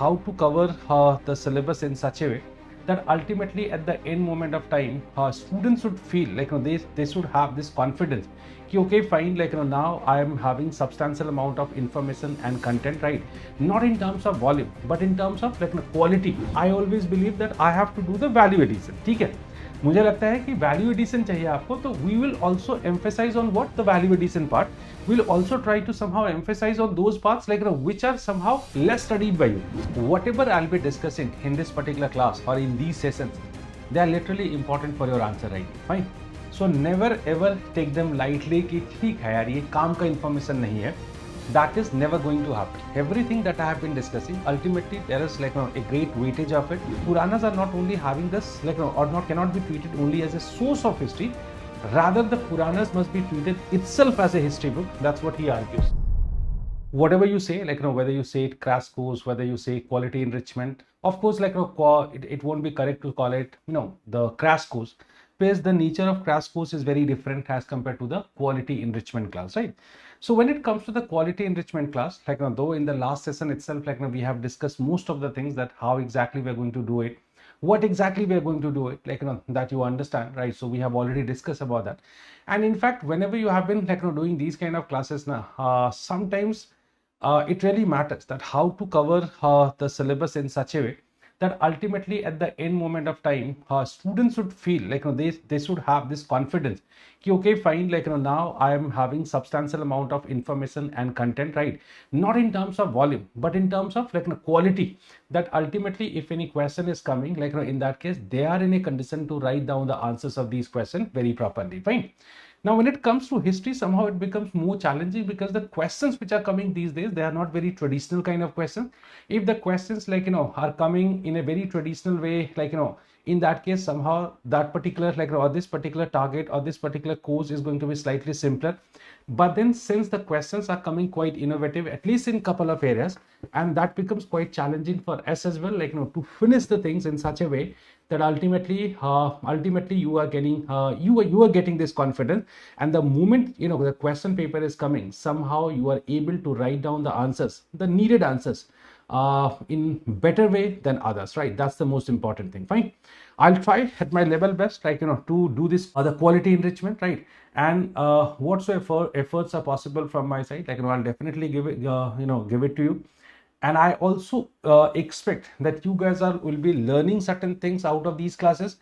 how to cover the syllabus in such a way that ultimately at the end moment of time, students should feel like they should have this confidence. Okay, fine, like now I am having substantial amount of information and content, right? Not in terms of volume, but in terms of like quality. I always believe that I have to do the value addition. ठीक है, मुझे लगता है कि value addition चाहिए आपको, तो we will also emphasize on what the value addition part. We'll also try to somehow emphasize on those parts like which are somehow less studied by you. Whatever I'll be discussing in this particular class or in these sessions, they are literally important for your answer writing. Fine. So never ever take them lightly कि ठीक है यार ये काम का information नहीं है. That is never going to happen. Everything that I have been discussing, ultimately there is like a great weightage of it. Puranas are not only having this like or not cannot be treated only as a source of history. Rather, the Puranas must be treated itself as a history book. That's what he argues. Whatever you say, like whether you say it crash course, whether you say quality enrichment, of course, like it won't be correct to call it the crash course, because the nature of crash course is very different as compared to the quality enrichment class, right? So when it comes to the quality enrichment class, like though in the last session itself, like we have discussed most of the things that how exactly we're going to do it, what exactly we are going to do it, like that you understand, right? So we have already discussed about that. And in fact, whenever you have been like doing these kind of classes now, sometimes it really matters that how to cover the syllabus in such a way that ultimately at the end moment of time, students should feel like they should have this confidence. Okay, fine, like now I am having substantial amount of information and content, right? Not in terms of volume, but in terms of like quality. That ultimately, if any question is coming, like in that case, they are in a condition to write down the answers of these questions very properly. Fine. Now, when it comes to history, somehow it becomes more challenging because the questions which are coming these days, they are not very traditional kind of questions. If the questions like, are coming in a very traditional way, like, in that case, somehow that particular, like, or this particular target or this particular course is going to be slightly simpler. But then since the questions are coming quite innovative, at least in couple of areas, and that becomes quite challenging for us as well, like, to finish the things in such a way that ultimately you are getting you are getting this confidence, and the moment the question paper is coming, somehow you are able to write down the answers, the needed answers, in better way than others, right? That's the most important thing. Fine, I'll try at my level best, like to do this the quality enrichment, right? And whatsoever efforts are possible from my side, like I'll definitely give it give it to you. And I also expect that you guys will be learning certain things out of these classes,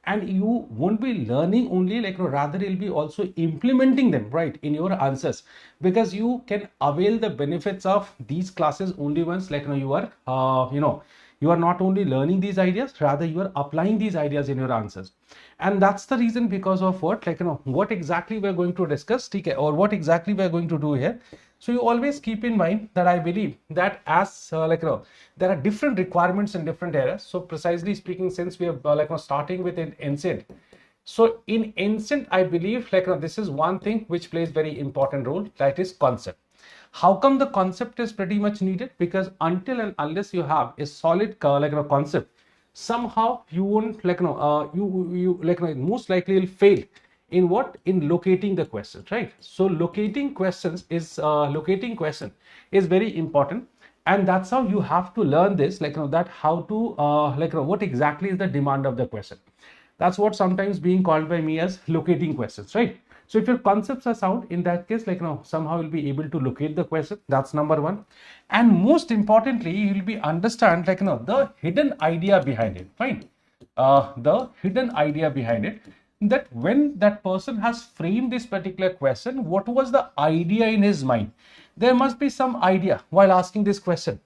and you won't be learning only, like rather you'll be also implementing them right in your answers, because you can avail the benefits of these classes only once like you are you are not only learning these ideas, rather you are applying these ideas in your answers. And that's the reason because of what, like what exactly we're going to discuss, okay, or what exactly we're going to do here. So you always keep in mind that I believe that as there are different requirements in different areas. So precisely speaking, since we are starting with an ancient, so in ancient I believe this is one thing which plays very important role, that is concept. How come the concept is pretty much needed? Because until and unless you have a solid concept, somehow you won't you most likely will fail in what, in locating the questions, right? So locating questions is very important, and that's how you have to learn this, that how to what exactly is the demand of the question. That's what sometimes being called by me as locating questions, right? So if your concepts are sound, in that case, somehow you'll be able to locate the question. That's number one. And most importantly, you'll be understand the hidden idea behind it, fine? The hidden idea behind it, that when that person has framed this particular question, what was the idea in his mind? There must be some idea while asking this question.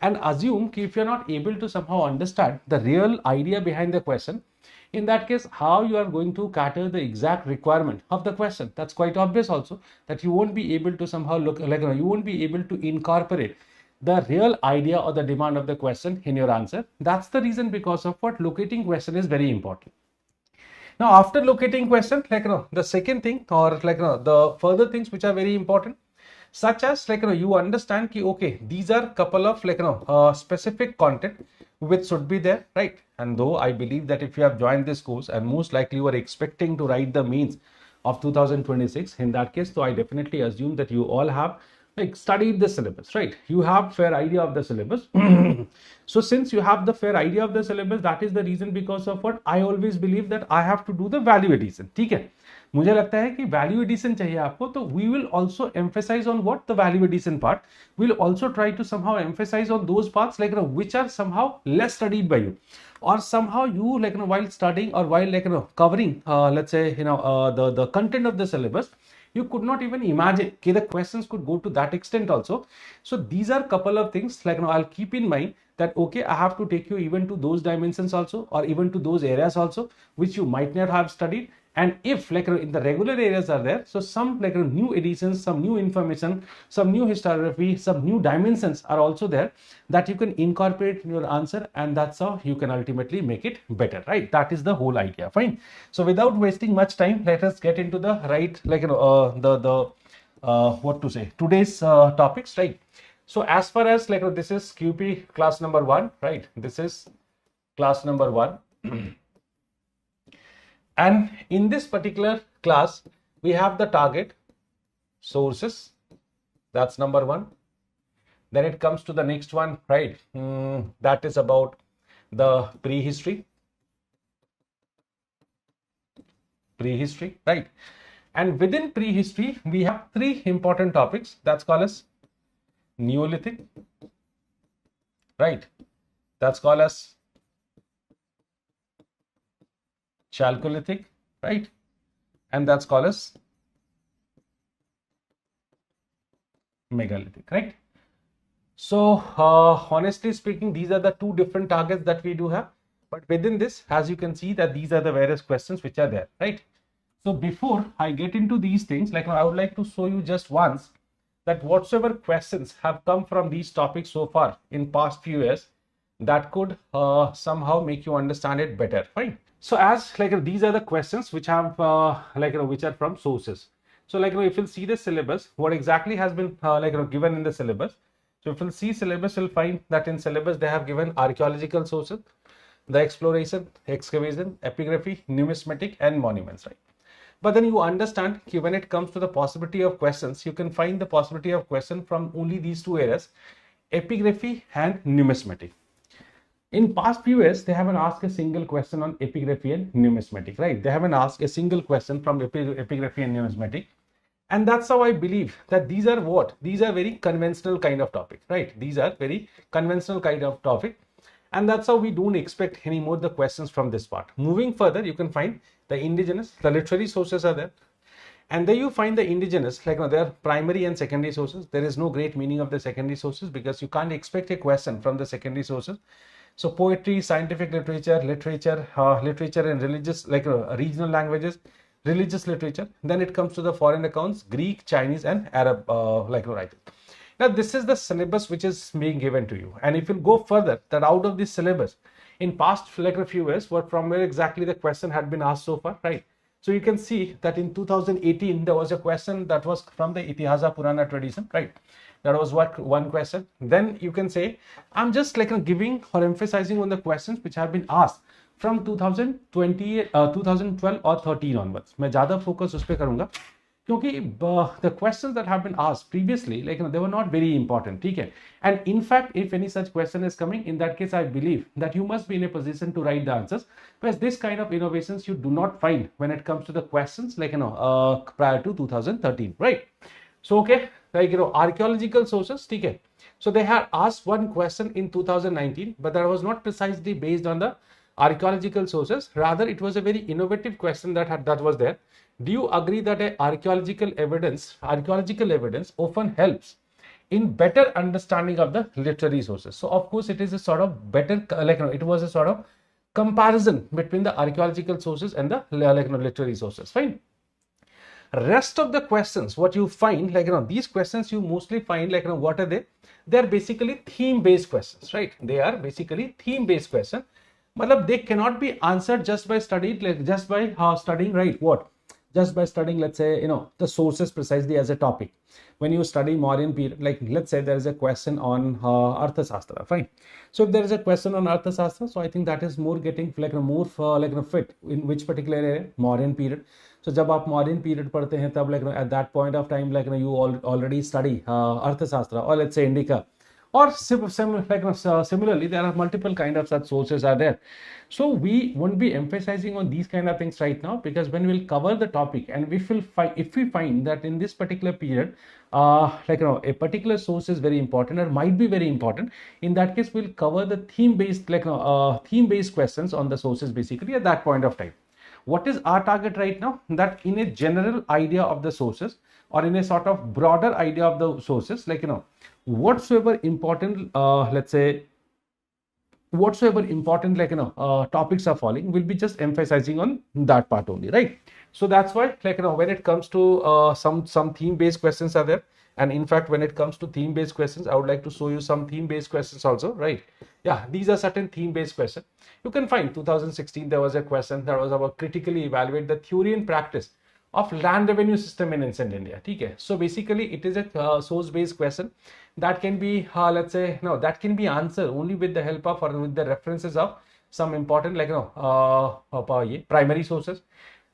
And assume if you're not able to somehow understand the real idea behind the question, in that case, how you are going to cater the exact requirement of the question? That's quite obvious also, that you won't be able to somehow you won't be able to incorporate the real idea or the demand of the question in your answer. That's the reason because of what locating question is very important. Now, after locating question, the second thing, or the further things which are very important, such as you understand ki, okay, these are couple of specific content which should be there, right? And though I believe that if you have joined this course and most likely you are expecting to write the mains of 2026, in that case, so I definitely assume that you all have like studied the syllabus, right? You have fair idea of the syllabus. So since you have the fair idea of the syllabus, that is the reason because of what I always believe that I have to do the value addition. ठीक है, मुझे लगता है कि value addition चाहिए आपको, तो we will also emphasize on what the value addition part. Will also try to somehow emphasize on those parts like which are somehow less studied by you, or somehow you while studying or while covering let's say the content of the syllabus, you could not even imagine okay, the questions could go to that extent also. So these are couple of things I'll keep in mind that okay, I have to take you even to those dimensions also, or even to those areas also which you might not have studied. And if in the regular areas are there, so some new additions, some new information, some new historiography, some new dimensions are also there that you can incorporate in your answer, and that's how you can ultimately make it better, right? That is the whole idea. Fine. So without wasting much time, let us get into the what to say, today's topics, right? So as far as this is QP class number 1, right? This is class number 1. And in this particular class, we have the target sources. That's number 1. Then it comes to the next one, right? That is about the prehistory, right? And within prehistory, we have 3 important topics. That's called as Neolithic, right? That's called as Chalcolithic, right? And that's called as Megalithic, right? So honestly speaking, these are the 2 different targets that we do have. But within this, as you can see, that these are the various questions which are there, right? So before I get into these things, I would like to show you just once that whatsoever questions have come from these topics so far in past few years, that could somehow make you understand it better, fine? So as these are the questions which have which are from sources. So if you'll see the syllabus, what exactly has been given in the syllabus. So if you'll see syllabus, you'll find that in syllabus they have given archaeological sources, the exploration, excavation, epigraphy, numismatic, and monuments, right? But then you understand when it comes to the possibility of questions, you can find the possibility of question from only these 2 areas, epigraphy and numismatic. In past few years, they haven't asked a single question on epigraphy and numismatic, right? They haven't asked a single question from epigraphy and numismatic. And that's how I believe that these are what? These are very conventional kind of topic, right? These are very conventional kind of topic. And that's how we don't expect any more the questions from this part. Moving further, you can find the indigenous, the literary sources are there. And there you find the indigenous, there are primary and secondary sources. There is no great meaning of the secondary sources because you can't expect a question from the secondary sources. So poetry, scientific literature, literature in religious, regional languages, religious literature. Then it comes to the foreign accounts, Greek, Chinese, and Arab writers. Now this is the syllabus which is being given to you. And if you go further, that out of this syllabus, in past a few years, from where exactly the question had been asked so far, right? So you can see that in 2018, there was a question that was from the Itihasa Purana tradition, right? That was what one question. Then you can say, I'm just giving or emphasizing on the questions which have been asked from 2020, 2012 or 13 onwards. मैं ज़्यादा focus उस पे करूँगा क्योंकि the questions that have been asked previously, they were not very important, ठीक है? And in fact, if any such question is coming, in that case, I believe that you must be in a position to write the answers. Because this kind of innovations you do not find when it comes to the questions prior to 2013, right? So okay, archaeological sources, ठीक है? So they had asked one question in 2019, but that was not precisely based on the archaeological sources. Rather, it was a very innovative question that was there. Do you agree that archaeological evidence often helps in better understanding of the literary sources? So of course, it is a sort of better, it was a sort of comparison between the archaeological sources and the literary sources. Fine. Rest of the questions, what you find, these questions you mostly find, what are they? They are basically theme-based questions, right? They are basically theme-based questions. Matlab, they cannot be answered just by studying, right? What? just by studying, let's say, the sources precisely as a topic. When you study Mauryan period, like let's say there is a question on Arthashastra, fine. So if there is a question on Arthashastra, so I think that is more getting like more like fit in which particular area, Mauryan period. So जब आप Mauryan period पढ़ते हैं तब like at that point of time like you already study Arthashastra, or let's say Indica, or similarly there are multiple kind of such sources are there. So we won't be emphasizing on these kind of things right now, because when we'll cover the topic and if we find that in this particular period a particular source is very important or might be very important, in that case we'll cover the theme based theme based questions on the sources basically at that point of time. What is our target right now? That in a general idea of the sources, or in a sort of broader idea of the sources, whatsoever important let's say whatsoever important topics are falling, we'll be just emphasizing on that part only, right? So that's why when it comes to some theme based questions are there. And in fact, when it comes to theme based questions, I would like to show you some theme based questions also, right? Yeah, these are certain theme based questions. You can find 2016 there was a question that was about critically evaluate the theory and practice of land revenue system in ancient India. Okay, so basically it is a source based question that can be let's say that can be answered only with the help of or with the references of some important primary sources.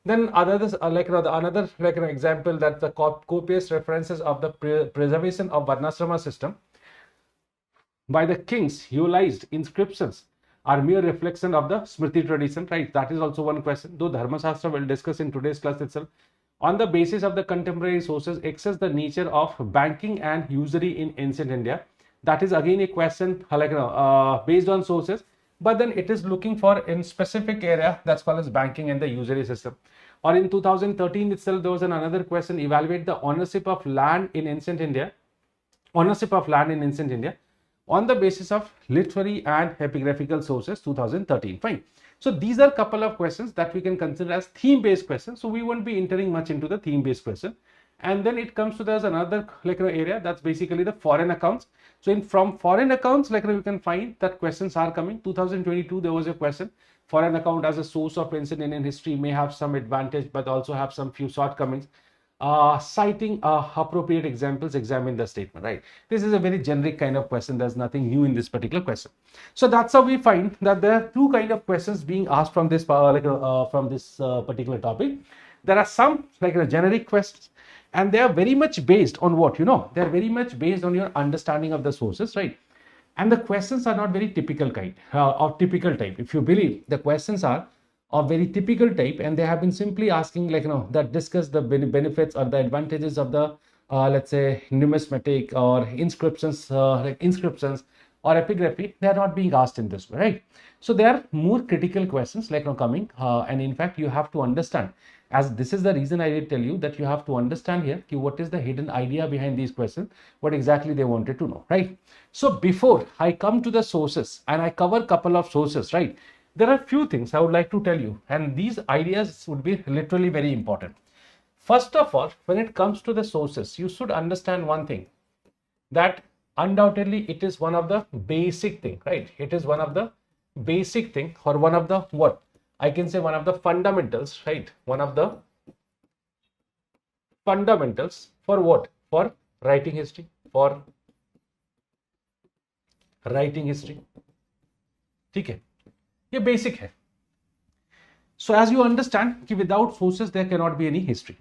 Then others another example, that the copious references of the preservation of Varnashrama system by the kings utilized inscriptions are mere reflection of the Smriti tradition, right? That is also one question, though Dharma Shastra will discuss in today's class itself. On the basis of the contemporary sources, access the nature of banking and usury in ancient India. That is again a question based on sources, but then it is looking for in specific area that's called as banking and the usury system. Or in 2013 itself, there was another question, evaluate the ownership of land in ancient India on the basis of literary and epigraphical sources, 2013. Fine. So these are a couple of questions that we can consider as theme based questions. So we won't be entering much into the theme based question. And then it comes to there's another area that's basically the foreign accounts. So from foreign accounts, you can find that questions are coming. 2022 there was a question, foreign account as a source of ancient Indian history may have some advantage but also have some few shortcomings. Citing appropriate examples, examine the statement, right? This is a very generic kind of question. There's nothing new in this particular question. So that's how we find that there are two kind of questions being asked from this particular topic. There are some generic questions, and they are very much based on what they are very much based on your understanding of the sources, right? And the questions are not very typical kind or typical type. If you believe, the questions are of very typical type, and they have been simply asking that discuss the benefits or the advantages of the let's say numismatic or inscriptions inscriptions or epigraphy. They are not being asked in this way, right? So they are more critical questions coming, and in fact you have to understand, as this is the reason I did tell you that you have to understand here what is the hidden idea behind these questions, what exactly they wanted to know, right? So before I come to the sources and I cover couple of sources, right, there are few things I would like to tell you, and these ideas would be literally very important. First of all, when it comes to the sources, you should understand one thing, that undoubtedly it is one of the basic thing, right? It is one of the basic thing, or one of the what I can say one of the fundamentals, right? One of the fundamentals for what? For writing history, for writing history. ठीक है, ये basic है. So as you understand कि without sources there cannot be any history.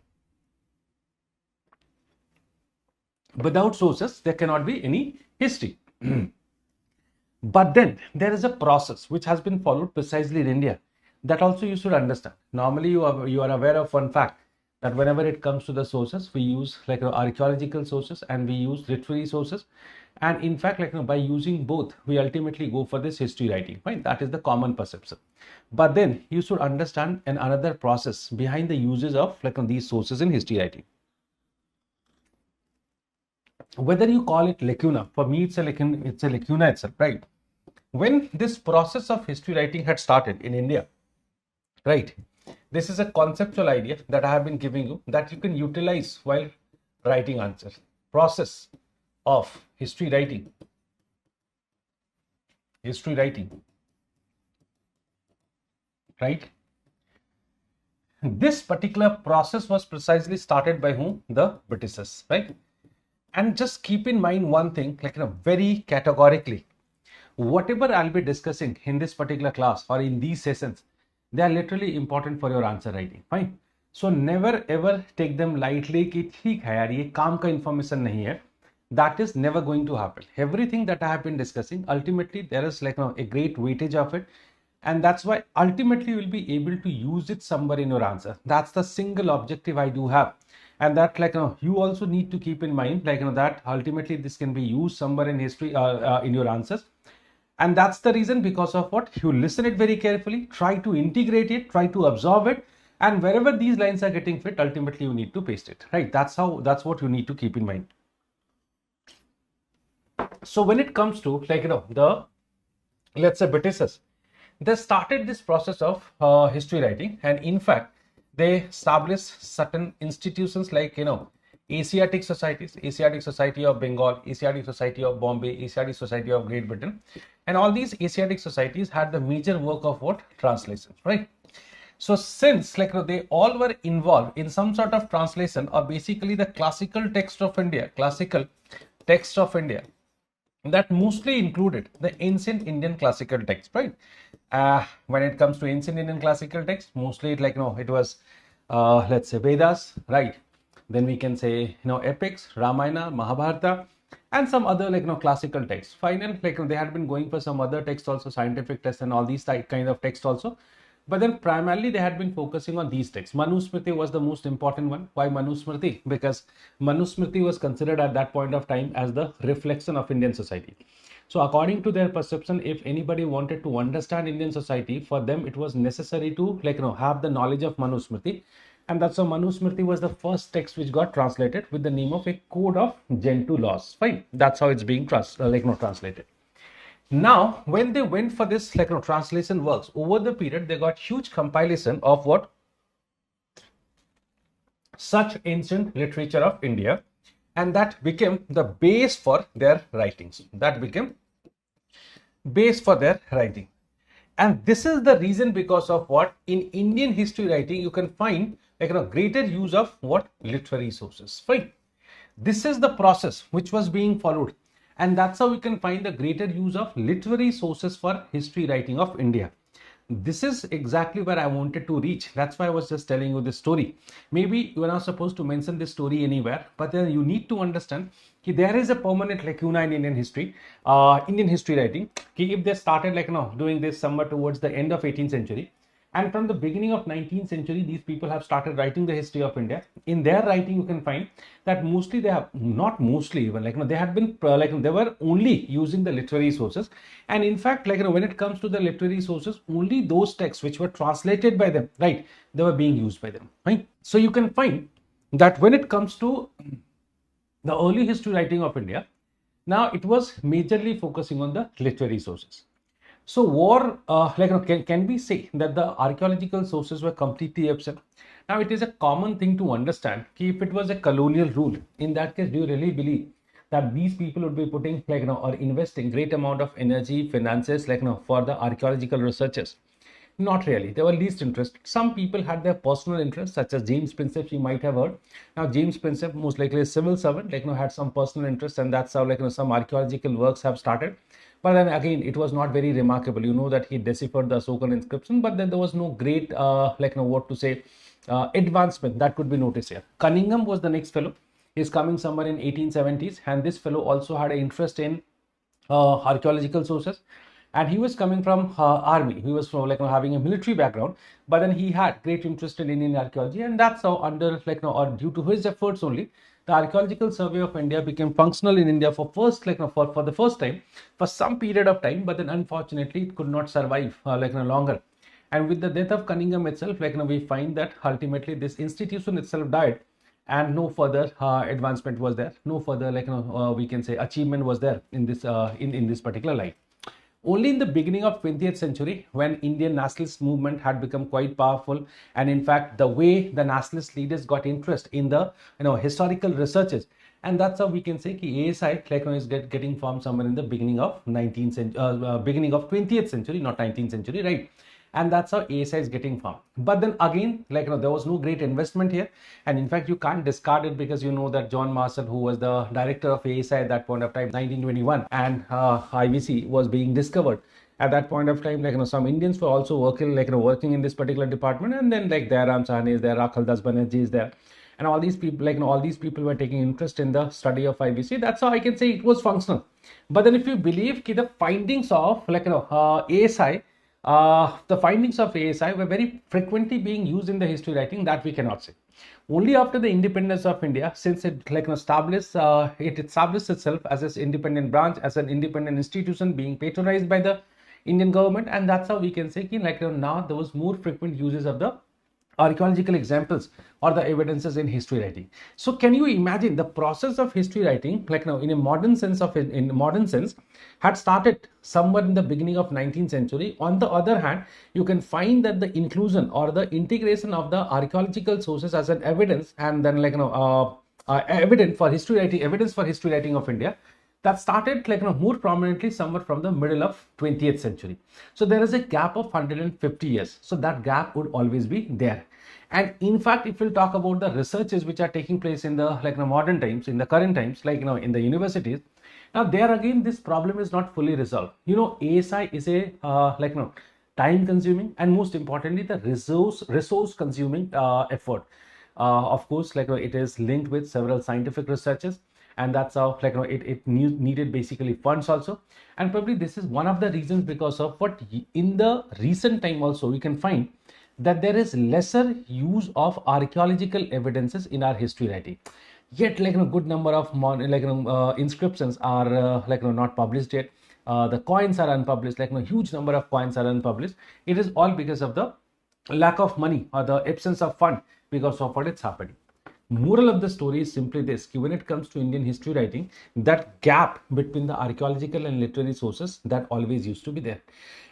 Without sources there cannot be any history. But then there is a process which has been followed precisely in India, that also you should understand. Normally you are aware of one fact, that whenever it comes to the sources, we use archaeological sources and we use literary sources, and in fact by using both we ultimately go for this history writing, right? That is the common perception. But then you should understand another process behind the uses of these sources in history writing. Whether you call it lacuna, for me it's a lacuna itself, right? When this process of history writing had started in India, right, this is a conceptual idea that I have been giving you that you can utilize while writing answers. Process of history writing, right? this particular process was precisely started by whom? The Britishers, right? And just keep in mind one thing, like, very categorically, whatever I'll be discussing in this particular class or in these sessions, they are literally important for your answer writing. Fine. So never ever take them lightly कि ठीक है यार ये काम का information नहीं है. That is never going to happen. Everything that I have been discussing, ultimately there is like a great weightage of it, and that's why ultimately you will be able to use it somewhere in your answer. That's the single objective I do have, and that like you also need to keep in mind like that ultimately this can be used somewhere in history in your answers. And that's the reason, because of what? You listen it very carefully, try to integrate it, try to absorb it, and wherever these lines are getting fit, ultimately you need to paste it, right? That's what you need to keep in mind. So when it comes to like the, let's say, Britishers, they started this process of history writing, and in fact they established certain institutions like Asiatic societies, Asiatic Society of Bengal, Asiatic Society of Bombay, Asiatic Society of Great Britain, and all these Asiatic societies had the major work of what? Translation, right? So since like they all were involved in some sort of translation, or basically the classical text of India, that mostly included the ancient Indian classical text, right? When it comes to ancient Indian classical text, mostly it was let's say Vedas, right? Then we can say epics, Ramayana, Mahabharata, and some other classical texts. Finally, they had been going for some other texts also, scientific texts and all these kind of texts also. But then primarily they had been focusing on these texts. Manusmriti was the most important one. Why Manusmriti? Because Manusmriti was considered at that point of time as the reflection of Indian society. So according to their perception, if anybody wanted to understand Indian society, for them it was necessary to have the knowledge of Manusmriti. And that's why Manusmriti was the first text which got translated with the name of a code of Gentoo laws. Fine. That's how it's being translated. Now, when they went for this translation works, over the period, they got huge compilation of what? Such ancient literature of India, and that became the base for their writings. And this is the reason because of what? In Indian history writing, you can find greater use of what? Literary sources. Fine. This is the process which was being followed. And that's how we can find the greater use of literary sources for history writing of India. This is exactly where I wanted to reach. That's why I was just telling you this story. Maybe you are not supposed to mention this story anywhere, but then you need to understand that there is a permanent lacuna in Indian history writing. If they started doing this somewhere towards the end of 18th century, and from the beginning of 19th century, these people have started writing the history of India. In their writing, you can find that mostly they have, not mostly even, they had been, they were only using the literary sources. And in fact, when it comes to the literary sources, only those texts which were translated by them, right, they were being used by them, right? So you can find that when it comes to the early history writing of India, now it was majorly focusing on the literary sources. So can we say that the archaeological sources were completely absent? Now it is a common thing to understand if it was a colonial rule, in that case, do you really believe that these people would be putting or investing great amount of energy, finances for the archaeological researches? Not really. They were least interested. Some people had their personal interests, such as James Prinsep, you might have heard. Now, James Prinsep, most likely a civil servant, had some personal interests, and that's how some archaeological works have started. But then again, it was not very remarkable. You know that he deciphered the Ashokan inscription, but then there was no great, advancement that could be noticed here. Cunningham was the next fellow. He's coming somewhere in 1870s, and this fellow also had an interest in archaeological sources. And he was coming from army. He was from having a military background, but then he had great interest in Indian archaeology, and that's how under or due to his efforts only, the Archaeological Survey of India became functional in India for the first time for some period of time. But then unfortunately, it could not survive longer. And with the death of Cunningham itself, we find that ultimately this institution itself died, and no further advancement was there. No further we can say achievement was there in this in this particular line. Only in the beginning of 20th century, when Indian nationalist movement had become quite powerful, and in fact the way the nationalist leaders got interest in the historical researches, and that's how we can say that ASI is getting formed somewhere in the beginning of 20th century, not 19th century, right? and that's how ASI is getting formed. But then again, there was no great investment here, and in fact you can't discard it, because you know that John Marshall, who was the director of ASI at that point of time, 1921, and IVC was being discovered at that point of time, some Indians were also working in this particular department, and then Dayaram Sahni is there, Rakhaldas Banerjee is there, and all these people, all these people were taking interest in the study of IBC. That's how I can say it was functional. But then if you believe the findings of ASI, the findings of ASI were very frequently being used in the history writing, that we cannot say. Only after the independence of India, since it established itself as an independent branch, as an independent institution being patronized by the Indian government, and that's how we can say now there was more frequent uses of the archaeological examples or the evidences in history writing. So can you imagine the process of history writing, in a modern sense had started somewhere in the beginning of 19th century. On the other hand, you can find that the inclusion or the integration of the archaeological sources as an evidence, and then evidence for history writing of India, that started more prominently somewhere from the middle of 20th century. So there is a gap of 150 years. So that gap would always be there. And in fact, if we'll talk about the researches which are taking place in the modern times, in the current times, in the universities, now there again this problem is not fully resolved. ASI is a time consuming and most importantly the resource consuming effort. Of course, it is linked with several scientific researches, and that's how it needed basically funds also. And probably this is one of the reasons, because of what in the recent time also we can find that there is lesser use of archaeological evidences in our history writing. Yet good number of inscriptions are not published yet. The coins are unpublished, huge number of coins are unpublished. It is all because of the lack of money or the absence of fund, because of what it's happening. Moral of the story is simply this: when it comes to Indian history writing, that gap between the archaeological and literary sources, that always used to be there.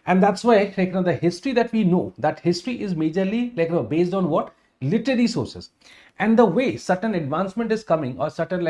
And that's why the history that we know, that history is majorly based on what? Literary sources. And the way certain advancement is coming, or certain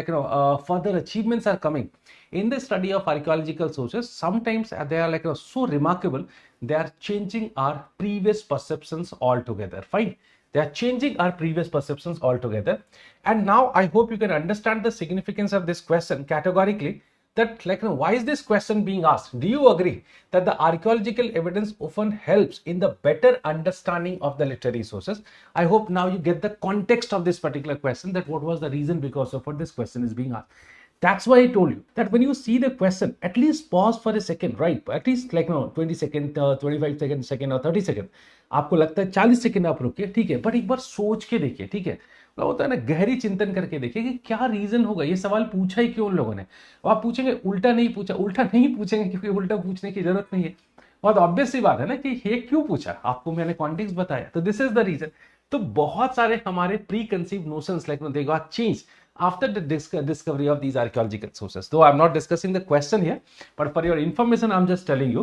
further achievements are coming in the study of archaeological sources, sometimes they are so remarkable, they are changing our previous perceptions altogether. Fine. They are changing our previous perceptions altogether. And now I hope you can understand the significance of this question categorically, that why is this question being asked? Do you agree that the archaeological evidence often helps in the better understanding of the literary sources? I hope now you get the context of this particular question, that what was the reason because of what this question is being asked. That's why I told you that when you see the question, at least pause for a second, right? At least 20 second, 25 second or 30 second. आपको लगता है 40 second आप रुकिए, ठीक है, but एक बार सोच के देखिए, ठीक है, होता है ना, गहरी चिंतन करके देखिए कि क्या रीजन होगा, ये सवाल पूछा ही क्यों उन लोगों ने। आप पूछेंगे उल्टा नहीं पूछा, उल्टा नहीं पूछेंगे क्योंकि उल्टा पूछने की जरूरत नहीं है। बहुत ऑब्वियस सी बात है ना कि ये क्यों पूछा, आपको मैंने कॉन्टेक्स्ट बताया, तो दिस इज द रीजन। तो बहुत सारे हमारे pre conceived notions they got change after the discovery of these archaeological sources. Though I'm not discussing the question here, but for your information, I'm just telling you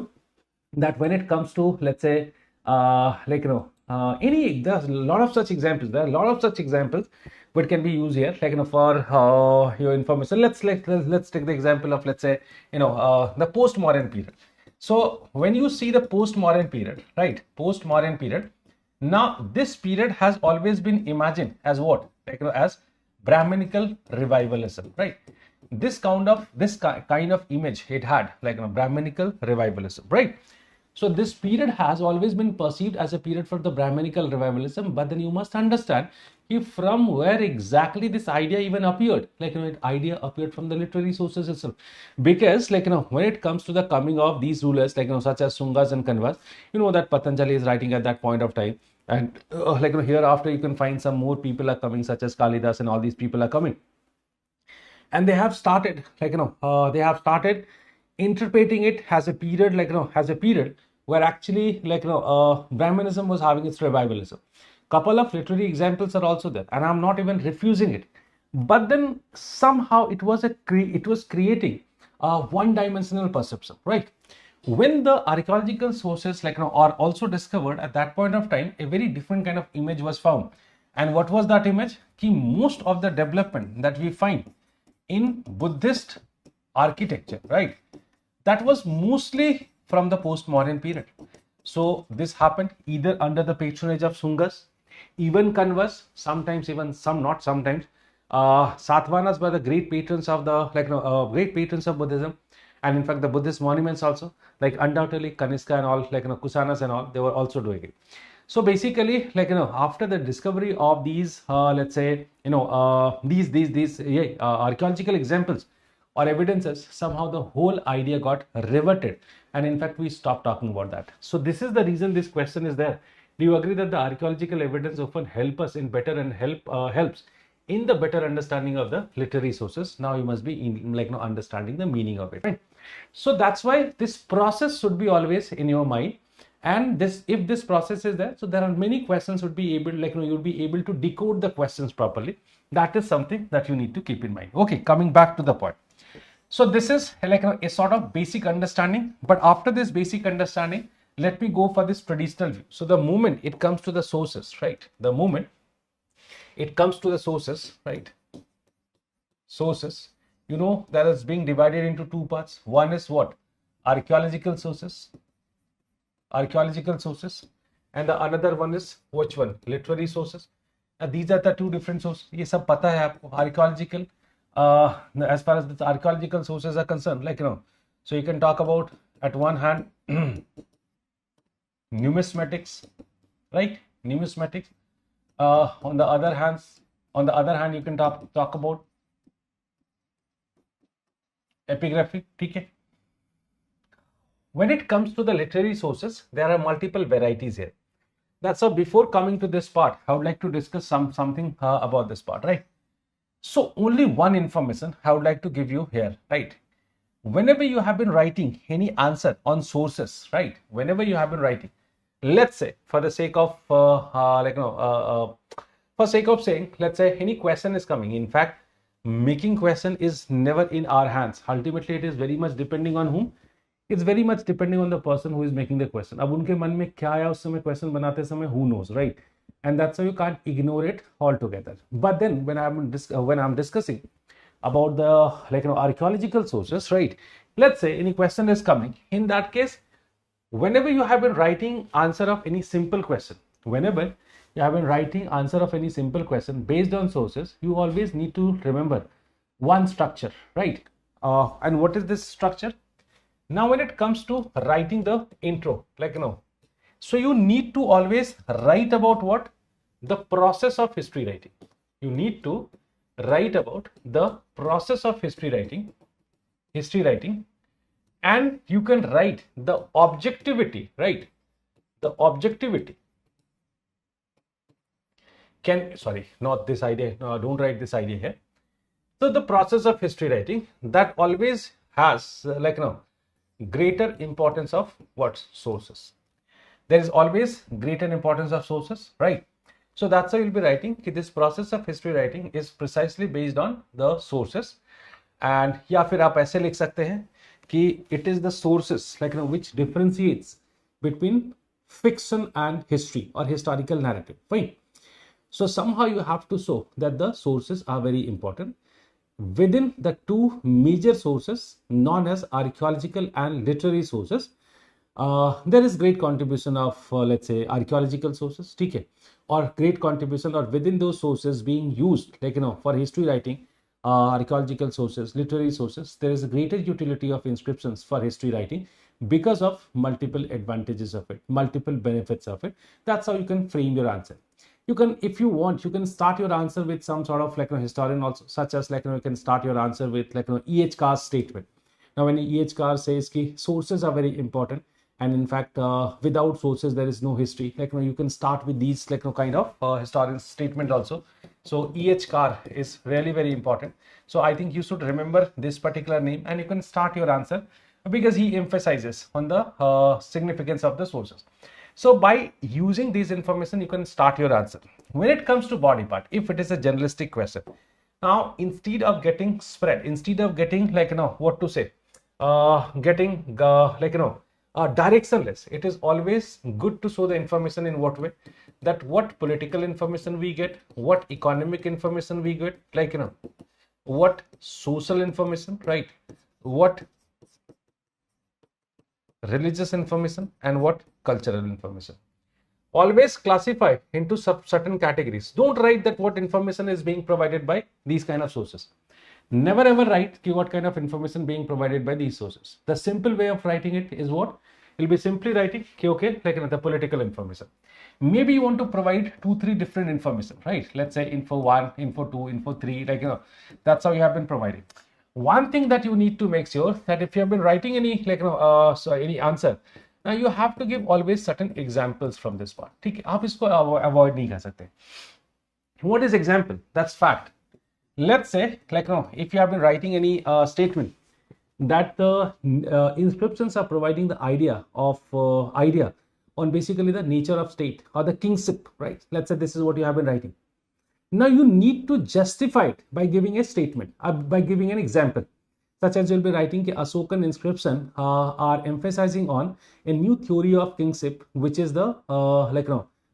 that when it comes to, let's say, there's a lot of such examples. There are a lot of such examples which can be used here, for your information. Let's take the example of, let's say, the postmodern period. So when you see the postmodern period, right? Postmodern period. Now this period has always been imagined as what? As Brahminical revivalism, right? This kind of image it had, Brahminical revivalism, right? So this period has always been perceived as a period for the Brahminical revivalism, but then you must understand from where exactly this idea even appeared. Idea appeared from the literary sources itself, because when it comes to the coming of these rulers, such as Sungas and Kanvas, that Patanjali is writing at that point of time. And hereafter you can find some more people are coming, such as Kalidas, and all these people are coming, and they have started interpreting it as a period where actually Brahmanism was having its revivalism. Couple of literary examples are also there, and I'm not even refusing it, but then somehow it was creating a one-dimensional perception, right? When the archaeological sources are also discovered, at that point of time a very different kind of image was found. And what was that image? Most of the development that we find in Buddhist architecture, right, that was mostly from the postmodern period. So this happened either under the patronage of Sungas, even converse, sometimes even some not sometimes. Satvahanas were the great patrons of the great patrons of Buddhism, and in fact the Buddhist monuments also, like undoubtedly Kaniska and all, Kusanas and all, they were also doing it. So basically, after the discovery of these, let's say, archaeological examples or evidences, somehow the whole idea got reverted, and in fact we stopped talking about that. So this is the reason this question is there. Do you agree that the archaeological evidence often help us in better and helps in the better understanding of the literary sources? Now you must be in, understanding the meaning of it, right? So that's why this process should be always in your mind. And this, if this process is there, so there are many questions would be able, you'll be able to decode the questions properly. That is something that you need to keep in mind. Okay, coming back to the point. So this is like a sort of basic understanding, but after this basic understanding, let me go for this traditional view. So the moment it comes to the sources, right? The moment it comes to the sources, right? Sources, that is being divided into two parts. One is what? Archaeological sources, and the another one is which one? Literary sources. These are the two different sources. ये सब पता है आपको. Archaeological, as far as the archaeological sources are concerned, so you can talk about at one hand numismatics, right? Numismatics. On the other hand, you can talk about epigraphy. Okay. When it comes to the literary sources, there are multiple varieties here. That's why before coming to this part, I would like to discuss something about this part, right? So only one information I would like to give you here, right? Whenever you have been writing any answer on sources, right? Whenever you have been writing, let's say for the sake of for sake of saying, let's say any question is coming. In fact, making question is never in our hands. Ultimately, it is very much depending on whom. It's very much depending on the person who is making the question. अब उनके मन में क्या आया उस समय question बनाते समय, who knows, right? And that's why you can't ignore it altogether. But then when I'm discussing about the archaeological sources, right? Let's say any question is coming. In that case, whenever you have been writing answer of any simple question, whenever you have been writing answer of any simple question based on sources, you always need to remember one structure, right? And what is this structure? Now, when it comes to writing the intro, so you need to always write about what? The process of history writing. You need to write about the process of history writing, and you can write the objectivity, right? The objectivity not this idea. No, don't write this idea here. So the process of history writing that always has greater importance of what? Sources. There is always greater importance of sources, right? So that's why you'll be writing this process of history writing is precisely based on the sources. And या फिर आप ऐसे लिख सकते हैं कि it is the sources which differentiates between fiction and history or historical narrative. Fine. So somehow you have to show that the sources are very important. Within the two major sources known as archaeological and literary sources, there is great contribution of let's say archaeological sources, okay, or great contribution, or within those sources being used for history writing, archaeological sources, literary sources, there is a greater utility of inscriptions for history writing because of multiple advantages of it, multiple benefits of it. That's how you can frame your answer. You can, if you want, you can start your answer with some sort of historian also, such as you can start your answer with E.H. Carr's statement. Now when E.H. Carr says ki sources are very important, and in fact without sources there is no history, you can start with these kind of historian's statement also. So E.H. Carr is really very important. So I think you should remember this particular name and you can start your answer because he emphasizes on the significance of the sources. So by using these information, you can start your answer. When it comes to body part, if it is a generalistic question, now instead of getting spread, instead of getting what to say, getting directionless, it is always good to show the information in what way, that what political information we get, what economic information we get, what social information, right? What religious information, and what cultural information. Always classify into certain categories. Don't write that what information is being provided by these kind of sources. Never ever write what kind of information being provided by these sources. The simple way of writing it is what? You'll be simply writing, okay, like another political information. Maybe you want to provide 2-3 different information, right? Let's say info 1, info 2, info 3, like, that's how you have been providing. One thing that you need to make sure that if you have been writing any, like, any answer, now you have to give always certain examples from this part. ठीक है, आप इसको avoid नहीं कर सकते. What is example? That's fact. Let's say, like, if you have been writing any statement that the inscriptions are providing the idea on basically the nature of state or the kingship, right? Let's say this is what you have been writing. Now you need to justify it by giving a statement, by giving an example, such as you'll be writing the Ashokan inscription are emphasizing on a new theory of kingship, which is the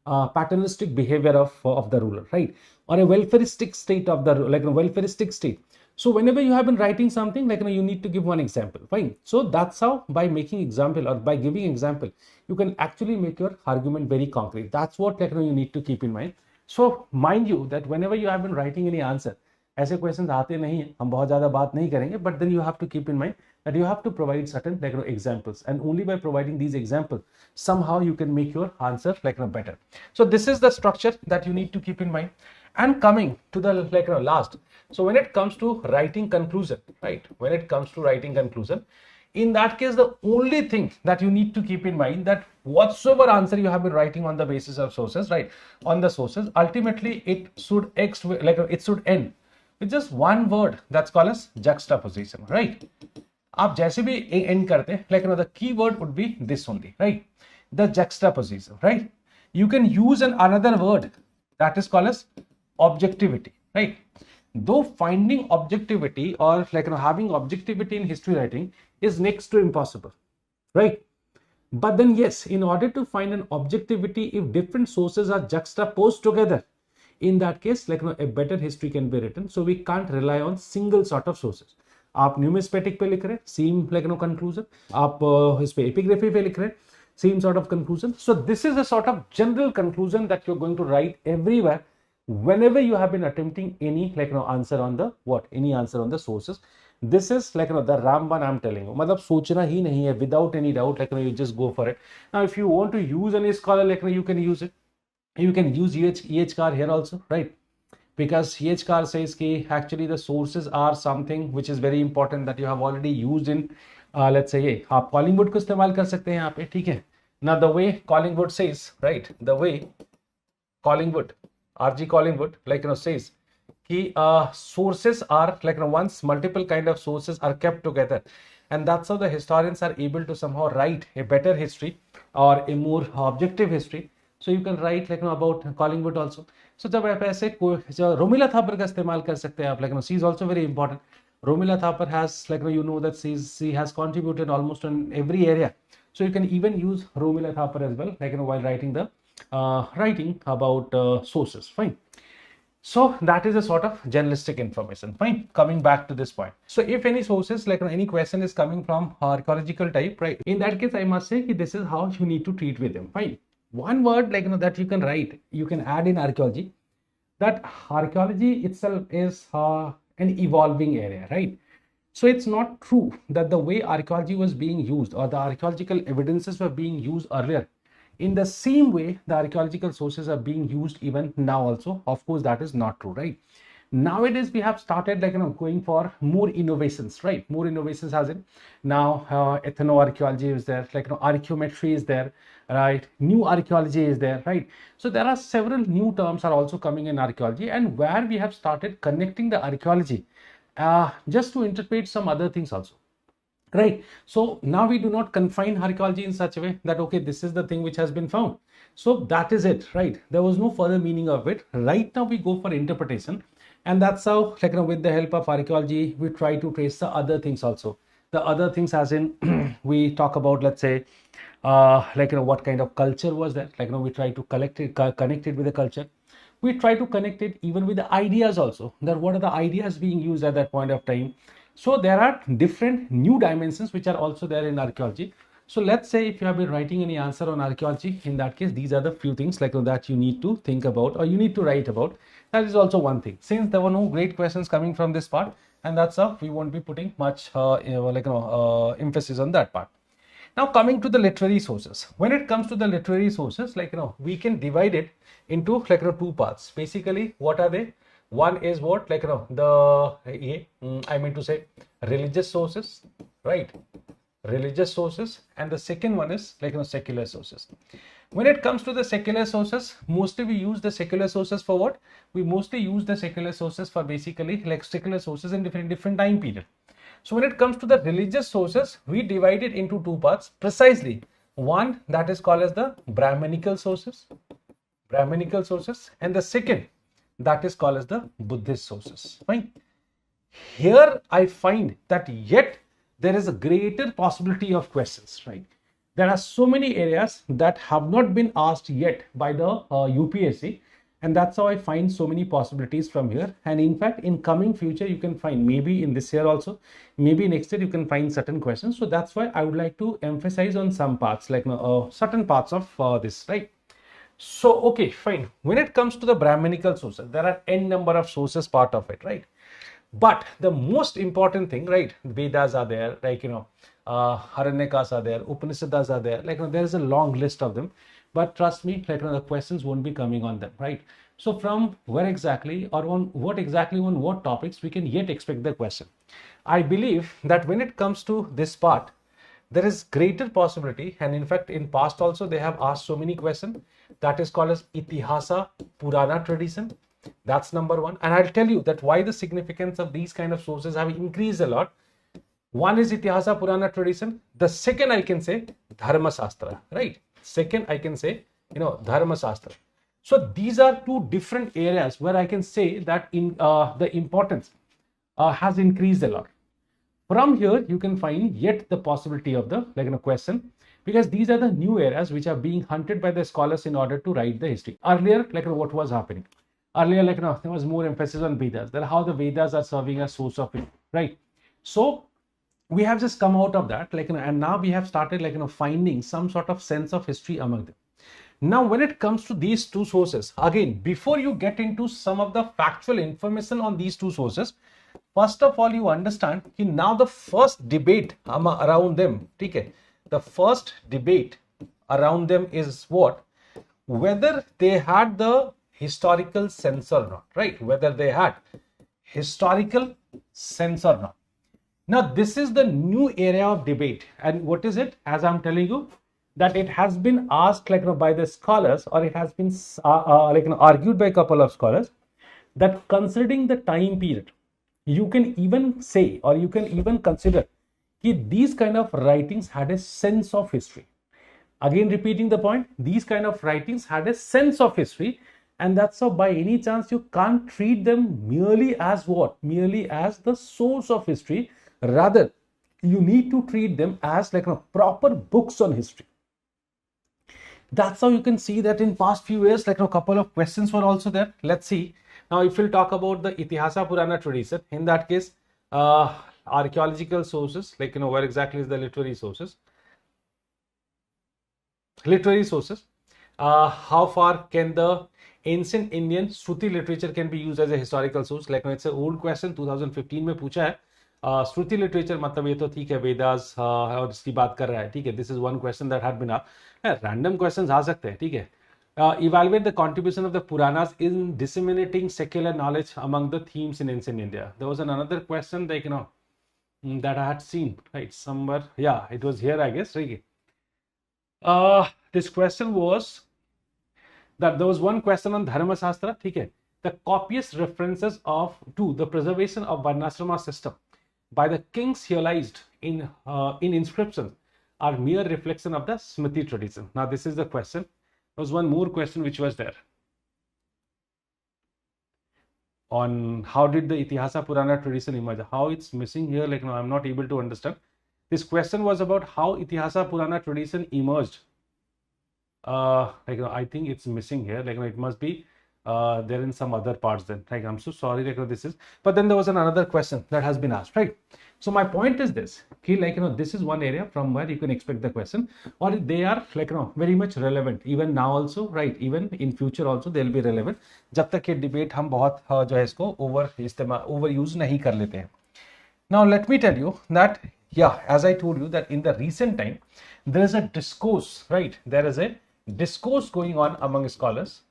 paternalistic behavior of the ruler, right? Or a welfaristic state of the welfaristic state. So whenever you have been writing something, like, you need to give one example, fine. So that's how, by making example or by giving example, you can actually make your argument very concrete. That's what, like, you need to keep in mind. So mind you that whenever you have been writing any answer, ऐसे question आते नहीं है, हम बहुत ज्यादा बात नहीं करेंगे, but then you have to keep in mind that you have to provide certain, like, examples, and only by providing these examples somehow you can make your answer, like, better. So this is the structure that you need to keep in mind. And coming to the, like, last, so when it comes to writing conclusion, right, when it comes to writing conclusion, in that case, the only thing that you need to keep in mind that whatsoever answer you have been writing on the basis of sources, right, on the sources, ultimately it should it should end with just one word that's called as juxtaposition, right? आप जैसे भी end करते हैं, like, the key word would be this only, right? The juxtaposition, right? You can use another word that is called as objectivity, right? Though finding objectivity or, like, having objectivity in history writing is next to impossible, right? But then yes, in order to find an objectivity, if different sources are juxtaposed together, in that case, like, a better history can be written. So we can't rely on single sort of sources. आप numismatic पे लिख रहे, same, like, conclusion. आप इस पे epigraphy पे लिख रहे, same sort of conclusion. So this is a sort of general conclusion that you're going to write everywhere whenever you have been attempting any, like, answer on the any answer on the sources. This is, like, the Ramban I'm telling you. मतलब सोचना ही नहीं है, without any doubt, like, you just go for it. Now if you want to use any scholar, like, you can use it. You can use EH car here also, right? Because EH car says कि actually the sources are something which is very important that you have already used in, let's say, ये आप Collingwood को इस्तेमाल कर सकते हैं यहाँ पे, ठीक है? Now the way Collingwood says, right? The way Collingwood, R.G. Collingwood, like, says कि sources are, like, once multiple kind of sources are kept together, and that's how the historians are able to somehow write a better history or a more objective history. So you can write, like, about Collingwood also. So जब आप ऐसे रोमिला थापर का इस्तेमाल कर सकते हैं आप, like, she is also very important. Romila Thapar has, like, that she has contributed almost in every area. So you can even use Romila Thapar as well, like, while writing the writing about sources. Fine. So that is a sort of journalistic information. Fine. Coming back to this point. So if any sources, like, any question is coming from archaeological type, right? In that case, I must say that this is how you need to treat with them. Fine. One word, like, that you can write, you can add in archaeology, that archaeology itself is an evolving area, right? So it's not true that the way archaeology was being used or the archaeological evidences were being used earlier, in the same way the archaeological sources are being used even now also. Of course, that is not true, right? Nowadays we have started, like, going for more innovations, right? More innovations as in now ethnoarchaeology is there, like, archaeometry is there, right? New archaeology is there, right? So there are several new terms are also coming in archaeology, and where we have started connecting the archaeology just to interpret some other things also, right? So now we do not confine archaeology in such a way that, okay, this is the thing which has been found, so that is it, right? There was no further meaning of it. Right now we go for interpretation, and that's how, like, with the help of archaeology, we try to trace the other things also. The other things as in we talk about, let's say, like, what kind of culture was there, like, we try to connect it with the culture. We try to connect it even with the ideas also, that what are the ideas being used at that point of time. So there are different new dimensions which are also there in archaeology. So let's say if you have been writing any answer on archaeology, in that case, these are the few things like that you need to think about or you need to write about. That is also one thing. Since there were no great questions coming from this part, and that's how we won't be putting much emphasis on that part. Now coming to the literary sources. When it comes to the literary sources, we can divide it into two parts. Basically, what are they? One is what I mean to say religious sources, right? Religious sources, and the second one is secular sources. When it comes to the secular sources, mostly we use the secular sources for what? We mostly use the secular sources for basically secular sources in different time period. So when it comes to the religious sources, we divide it into two parts precisely. One that is called as the Brahmanical sources, and the second that is called as the Buddhist sources. Fine. Here I find that yet there is a greater possibility of questions, right? There are so many areas that have not been asked yet by the UPSC, and that's how I find so many possibilities from here. And in fact, in coming future, you can find maybe in this year also, maybe next year, you can find certain questions. So that's why I would like to emphasize on some parts, certain parts of this, right? So, okay, fine. When it comes to the Brahmanical sources, there are n number of sources part of it, right? But the most important thing, right? Vedas are there, Haranyakas are there, Upanishads are there. There is a long list of them. But trust me, the questions won't be coming on them, right? So from where exactly or on what topics we can yet expect the question. I believe that when it comes to this part, there is greater possibility, and in fact in past also they have asked so many questions, that is called as Itihasa Purana tradition. That's number one. And I'll tell you that why the significance of these kind of sources have increased a lot. One is Itihasa Purana tradition. The second I can say Dharma Shastra, right? Second I can say, Dharma Shastra. So these are two different areas where I can say that in the importance has increased a lot. From here, you can find yet the possibility of the question, because these are the new areas which are being hunted by the scholars in order to write the history. Earlier, what was happening? Earlier, there was more emphasis on Vedas, that how the Vedas are serving as source of it, right? So we have just come out of that, and now we have started, finding some sort of sense of history among them. Now, when it comes to these two sources, again, before you get into some of the factual information on these two sources, first of all, you understand that now the first debate around them, okay, the first debate around them is what? Whether they had the historical sense or not, right? Whether they had historical sense or not. Now, this is the new area of debate. And what is it? As I'm telling you, that it has been asked by the scholars, or it has been argued by a couple of scholars, that considering the time period, you can even say, or you can even consider that these kind of writings had a sense of history. Again, repeating the point, these kind of writings had a sense of history, and that's how by any chance you can't treat them merely as what? Merely as the source of history. Rather, you need to treat them as proper books on history. That's how you can see that in past few years, a couple of questions were also there. Let's see. Now, if we'll talk about the Itihasa Purana tradition, in that case, archaeological sources, where exactly is the literary sources? Literary sources. How far can the ancient Indian Shruti literature can be used as a historical source? It's an old question, 2015 में पूछा है. श्रुति literature मतलब ये तो ठीक है, वेदास और इसकी बात कर रहा है, ठीक है. This is one question that had been asked. Random questions आ सकते हैं, ठीक है. Evaluate the contribution of the Puranas in disseminating secular knowledge among the themes in ancient India. There was another question that I had seen, right, somewhere. Yeah, it was here, I guess. Right? This question was that there was one question on Dharma Shastra, okay? The copious references to the preservation of Varnashrama system by the kings realized in inscriptions are mere reflection of the Smriti tradition. Now, this is the question. There was one more question which was there on how did the Itihasa Purana tradition emerge. How it's missing here, I'm not able to understand. This question was about how Itihasa Purana tradition emerged. I think it's missing here. It must be they're in some other parts then. Like, I'm so sorry, like, this is, but then there was another question that has been asked, right? So my point is this, like, this is one area from where you can expect the question, or they are like, very much relevant even now also, right? Even in future also they'll be relevant, जब तक ये debate हम बहुत जो है इसको over use नहीं कर लेते हैं. Now, let me tell you that, yeah, as I told you that in the recent time, there is a discourse, right? There is a discourse going on among scholars,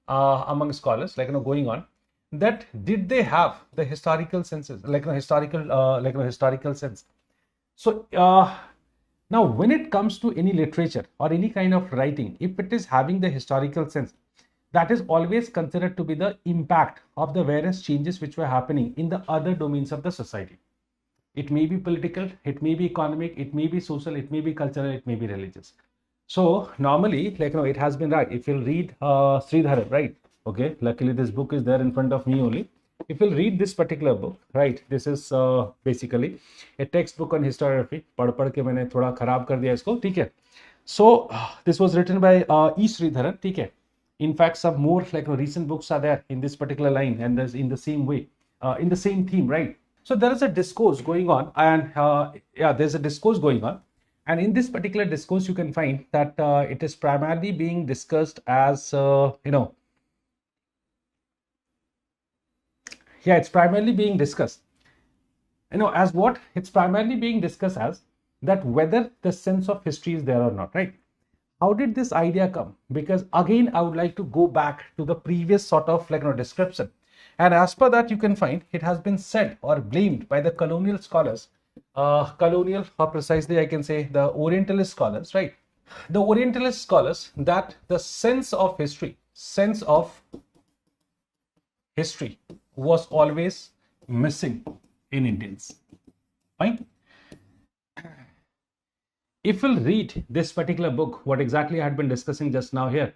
among scholars, like, going on, that did they have the historical senses, like, historical sense. So, now when it comes to any literature or any kind of writing, if it is having the historical sense, that is always considered to be the impact of the various changes which were happening in the other domains of the society. It may be political, it may be economic, it may be social, it may be cultural, it may be religious. So normally, like, it has been right. If you'll read Sridhar, right? Okay, luckily this book is there in front of me only. If you'll read this particular book, right? This is basically a textbook on historiography. पढ़ के मैंने थोड़ा खराब कर दिया इसको, ठीक है? So this was written by E. Sridharan, ठीक है? In fact, some more like recent books are there in this particular line, and there's in the same way, in the same theme, right? So there is a discourse going on, and yeah, there's a discourse going on, and in this particular discourse, you can find that it is primarily being discussed as yeah, it's primarily being discussed, as what it's primarily being discussed as, that whether the sense of history is there or not, right? How did this idea come? Because again, I would like to go back to the previous sort of description. And as per that, you can find it has been said or blamed by the colonial scholars, colonial, or precisely I can say the Orientalist scholars, right? The Orientalist scholars, that the sense of history was always missing in Indians. Fine. If we'll read this particular book, what exactly I had been discussing just now here,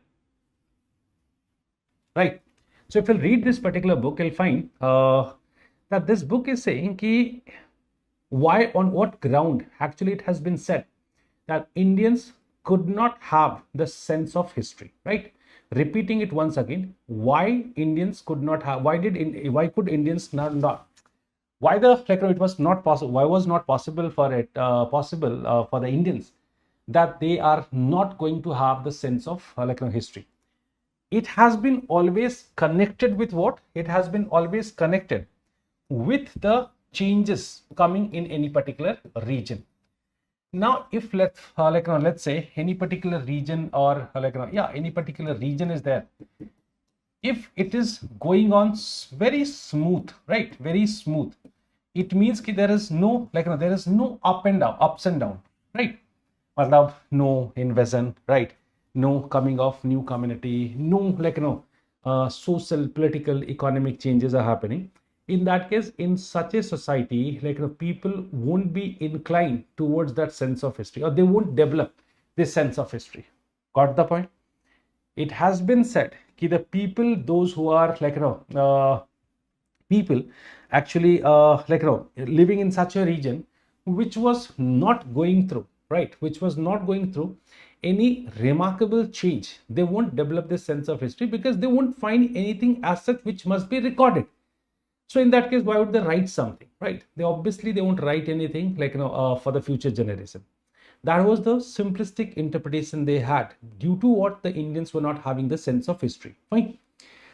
right? So if we'll read this particular book, you'll find that this book is saying ki why, on what ground actually it has been said that Indians could not have the sense of history, right? Repeating it once again, why Indians could not have, why could Indians not why it was not possible, why was not possible for it for the Indians that they are not going to have the sense of history. It has been always connected with what? It has been always connected with the changes coming in any particular region. Now, if let's say any particular region, or any particular region is there, if it is going on very smooth, right, very smooth, it means that there is no there is no ups and down, right? No invasion, right? No coming of new community, no social, political, economic changes are happening. In that case, in such a society, people won't be inclined towards that sense of history, or they won't develop this sense of history. Got the point? It has been said that the people, those who are people actually living in such a region which was not going through, right, which was not going through any remarkable change, they won't develop this sense of history because they won't find anything as such which must be recorded. So in that case, why would they write something, right? They won't write anything for the future generation. That was the simplistic interpretation they had, due to what the Indians were not having the sense of history. Fine.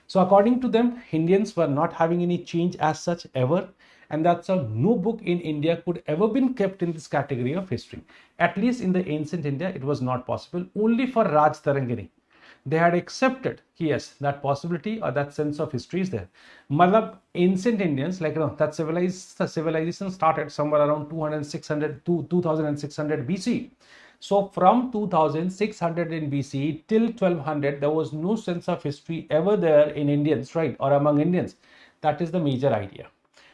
So according to them, Indians were not having any change as such ever, and that's how no book in India could ever been kept in this category of history. At least in the ancient India, it was not possible. Only for Raj Tarangini, they had accepted, yes, that possibility or that sense of history is there. Malab, ancient Indians, that civilization started somewhere around 2600 BC. So from 2600 in BC till 1200, there was no sense of history ever there in Indians, right, or among Indians. That is the major idea.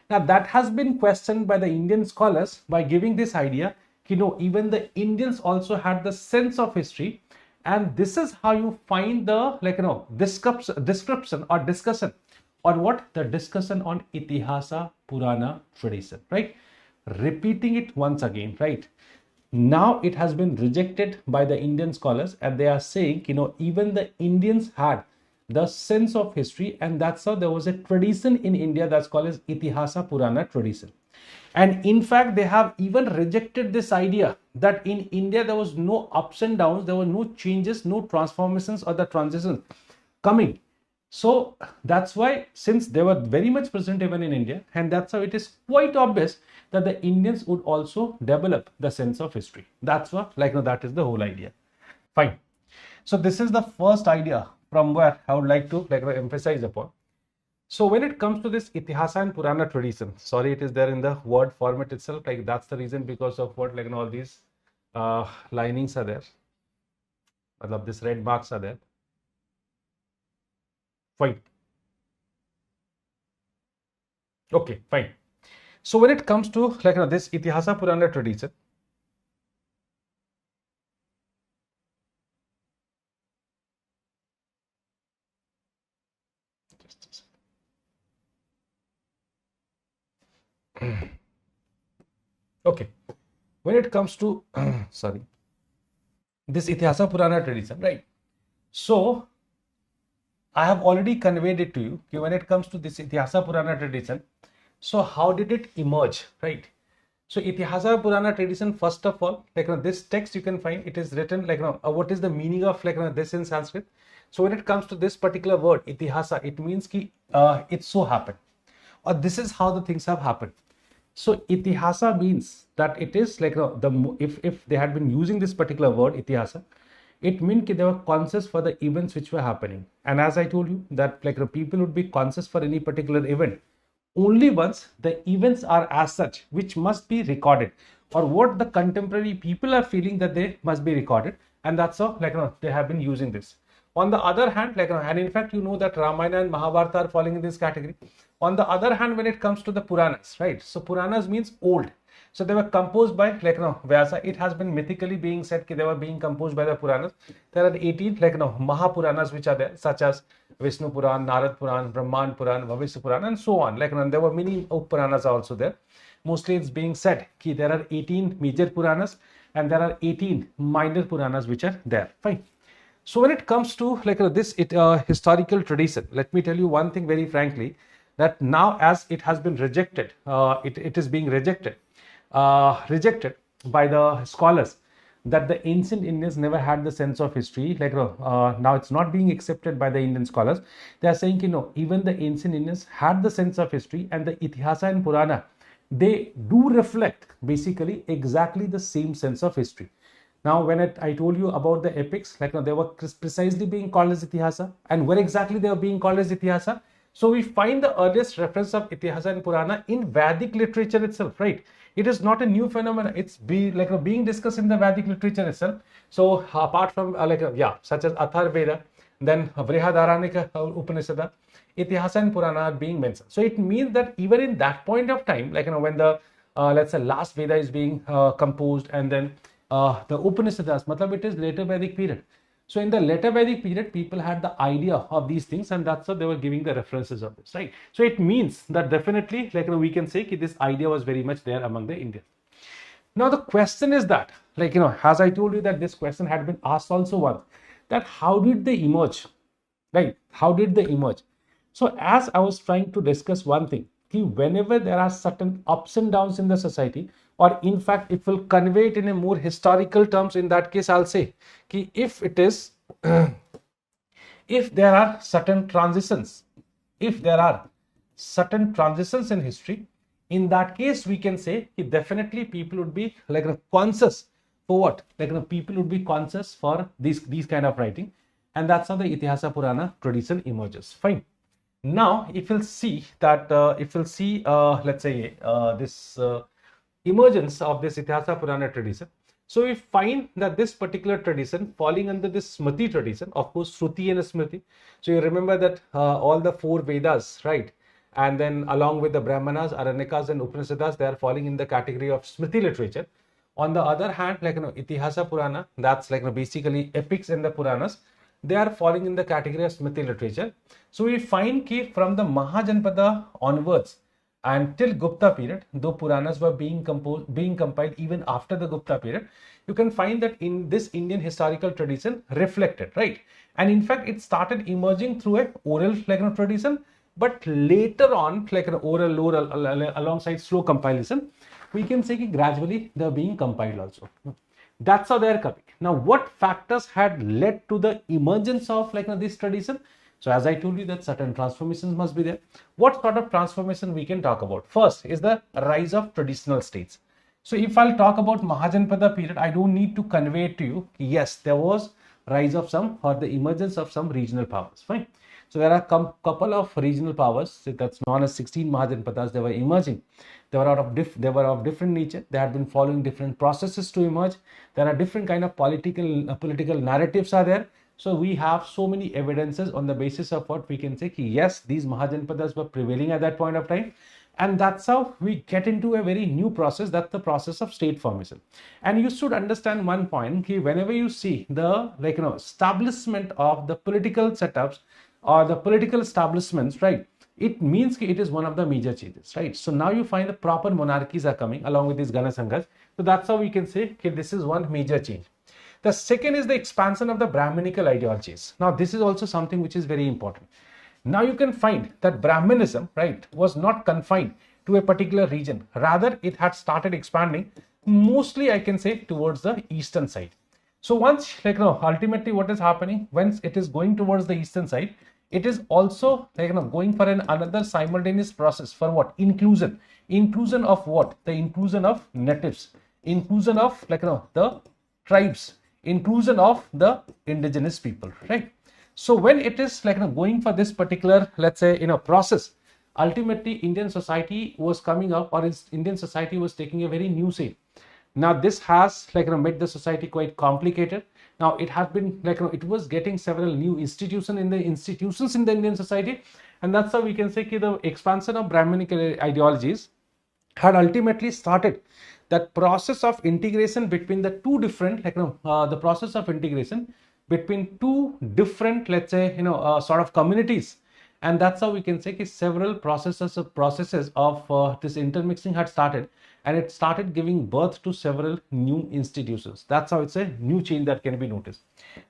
Now that has been questioned by the Indian scholars by giving this idea, even the Indians also had the sense of history, and this is how you find the description or discussion on what? The discussion on Itihasa Purana tradition, right? Repeating it once again, right? Now it has been rejected by the Indian scholars, and they are saying, even the Indians had the sense of history, and that's how there was a tradition in India that's called as Itihasa Purana tradition. And in fact, they have even rejected this idea that in India there was no ups and downs, there were no changes, no transformations or the transitions coming. So that's why, since they were very much present even in India, and that's how it is quite obvious that the Indians would also develop the sense of history. That's what, like, no, that is the whole idea. Fine. So this is the first idea from where I would like to emphasize upon. So when it comes to this Itihasa and Purana tradition, sorry, it is there in the word format itself. Like, that's the reason because of what, like, all these linings are there. I love this red marks are there. Fine. Okay, fine. So when it comes to this Itihasa Purana tradition, okay, when it comes to sorry, this Itihasa Purana tradition, right? So I have already conveyed it to you. Okay, when it comes to this Itihasa Purana tradition, so how did it emerge, right? So Itihasa Purana tradition, first of all, this text you can find, it is written what is the meaning of this in Sanskrit. So when it comes to this particular word Itihasa, it means ki it so happened, or this is how the things have happened. So Itihasa means that it is if they had been using this particular word Itihasa, it meant that they were conscious for the events which were happening. And as I told you that people would be conscious for any particular event only once the events are as such which must be recorded, or what the contemporary people are feeling that they must be recorded, and that's how they have been using this. On the other hand, and in fact that Ramayana and Mahabharata are falling in this category. On the other hand, when it comes to the Puranas, right? So Puranas means old. So they were composed by Vyasa. It has been mythically being said that they were being composed by the Puranas. There are 18 Mahapuranas which are there, such as Vishnu Puran, Narad Puran, Brahman Puran, Bhavishya Puran, and so on. There were many Puranas also there. Mostly it's being said that there are 18 major Puranas and there are 18 minor Puranas which are there. Fine. So when it comes to this historical tradition, let me tell you one thing very frankly, that now as it has been rejected, it is being rejected by the scholars, that the ancient Indians never had the sense of history. Now it's not being accepted by the Indian scholars. They are saying, even the ancient Indians had the sense of history, and the Itihasa and Purana, they do reflect basically exactly the same sense of history. Now, when I told you about the epics, they were precisely being called as Itihasa, and where exactly they were being called as Itihasa. So we find the earliest reference of Itihasa and Purana in Vedic literature itself, right? It is not a new phenomenon. It's being discussed in the Vedic literature itself. So apart from such as Athar Veda, then Vrihadaranika Upanishad, Itihasa and Purana are being mentioned. So it means that even in that point of time, when the let's say last Veda is being composed, and then the Upanishads, it is later Vedic period. So in the later Vedic period, people had the idea of these things, and that's how they were giving the references of this, right? So it means that definitely, we can say that this idea was very much there among the Indians. Now the question is that, as I told you that this question had been asked also once, that how did they emerge, right? How did they emerge? So as I was trying to discuss one thing, whenever there are certain ups and downs in the society, or in fact it will convey it in a more historical terms, in that case I'll say if it is if there are certain transitions, in history, in that case we can say definitely people would be conscious for what, people would be conscious for these kind of writing, and that's how the Itihasa Purana tradition emerges. Fine. Now if you'll see that let's say this emergence of this Itihasa Purana tradition, so we find that this particular tradition falling under this Smriti tradition, of course Shruti and Smriti. So you remember that all the 4 Vedas, right, and then along with the Brahmanas, Aranyakas and Upanishads, they are falling in the category of Smriti literature. On the other hand, Itihasa Purana, that's basically epics in the Puranas, they are falling in the category of Smriti literature. So we find from the Mahajanpada onwards, And till Gupta period, though Puranas were being compiled even after the Gupta period, you can find that in this Indian historical tradition reflected, right? And in fact, it started emerging through a oral tradition, but later on, like an oral alongside slow compilation, we can say that gradually they're being compiled also. That's how they're coming. Now, what factors had led to the emergence of this tradition? So as I told you that certain transformations must be there. What sort of transformation we can talk about? First is the rise of traditional states. So if I'll talk about Mahajanpada period, I don't need to convey to you, yes, there was rise of some or the emergence of some regional powers. Fine. So there are couple of regional powers that's known as 16 Mahajanpadas. They were emerging. They were of different nature. They had been following different processes to emerge. There are different kind of political narratives are there. So we have so many evidences on the basis of what we can say, yes, these Mahajanpadas were prevailing at that point of time. And that's how we get into a very new process. That's the process of state formation. And you should understand one point, whenever you see the establishment of the political setups or the political establishments, right, it means it is one of the major changes, right? So now you find the proper monarchies are coming along with these Ganasanghas. So that's how we can say, this is one major change. The second is the expansion of the Brahminical ideologies. Now, this is also something which is very important. Now you can find that Brahmanism, right, was not confined to a particular region. Rather, it had started expanding mostly, I can say, towards the eastern side. So once, ultimately what is happening, once it is going towards the eastern side, it is also going for another simultaneous process for what? Inclusion. Inclusion of what? The inclusion of natives. Inclusion of the tribes. Inclusion of the indigenous people, right? So when it is going for this particular, let's say, process, ultimately Indian society was coming up, or Indian society was taking a very new shape. Now this has made the society quite complicated. Now it has been it was getting several new institutions in the Indian society, and that's how we can say the expansion of Brahminical ideologies had ultimately started that process of integration between the two different the process of integration between two different, let's say, sort of communities. And that's how we can say several processes of this intermixing had started, and it started giving birth to several new institutions. That's how it's a new change that can be noticed.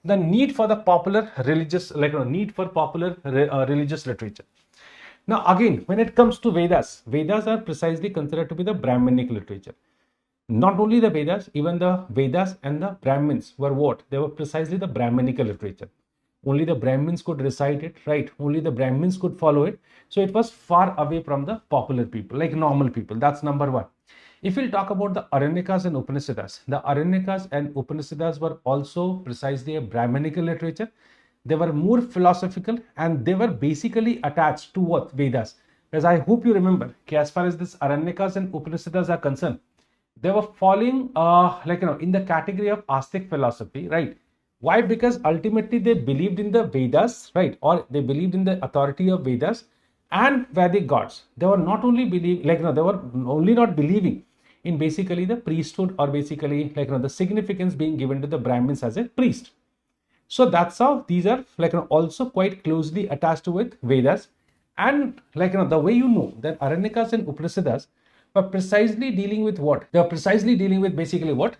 The need for the popular religious, religious literature. Now again, when it comes to Vedas, Vedas are precisely considered to be the Brahminic literature. Not only the Vedas, even the Vedas and the Brahmins were what? They were precisely the Brahminical literature. Only the Brahmins could recite it, right? Only the Brahmins could follow it. So it was far away from the popular people, like normal people. That's number one. If we'll talk about the Aranyakas and Upanishads, the Aranyakas and Upanishads were also precisely a Brahminical literature. They were more philosophical, and they were basically attached to what? Vedas. As I hope you remember, as far as this Aranyakas and Upanishads are concerned, they were falling in the category of Astic philosophy, right? Why? Because ultimately they believed in the Vedas, right? Or they believed in the authority of Vedas and Vedic gods. They were not only they were only not believing in basically the priesthood, or basically the significance being given to the Brahmins as a priest. So that's how these are also quite closely attached with Vedas. And the way that Aranyakas and Upanishads were precisely dealing with what? They are precisely dealing with basically what?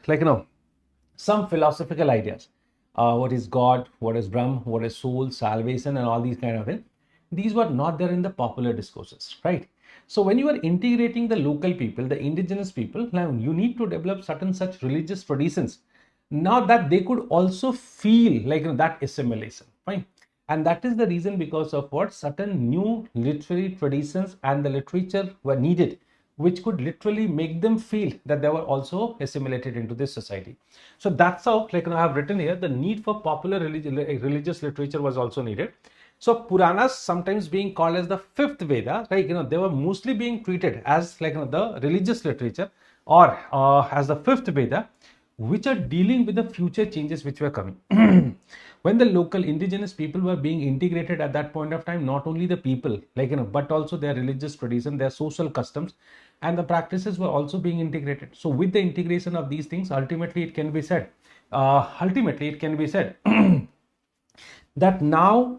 Some philosophical ideas. What is God? What is Brahm? What is soul? Salvation? And all these kind of things. These were not there in the popular discourses, right? So when you are integrating the local people, the indigenous people, now you need to develop certain such religious traditions. Now that they could also feel that assimilation, fine. And that is the reason because of what? Certain new literary traditions and the literature were needed, which could literally make them feel that they were also assimilated into this society. So that's how, I have written here, the need for popular religious literature was also needed. So Puranas, sometimes being called as the fifth Veda, right? They were mostly being treated as the religious literature, or as the fifth Veda, which are dealing with the future changes which were coming. When the local indigenous people were being integrated at that point of time, not only the people, but also their religious tradition, their social customs, and the practices were also being integrated. So with the integration of these things, ultimately it can be said that now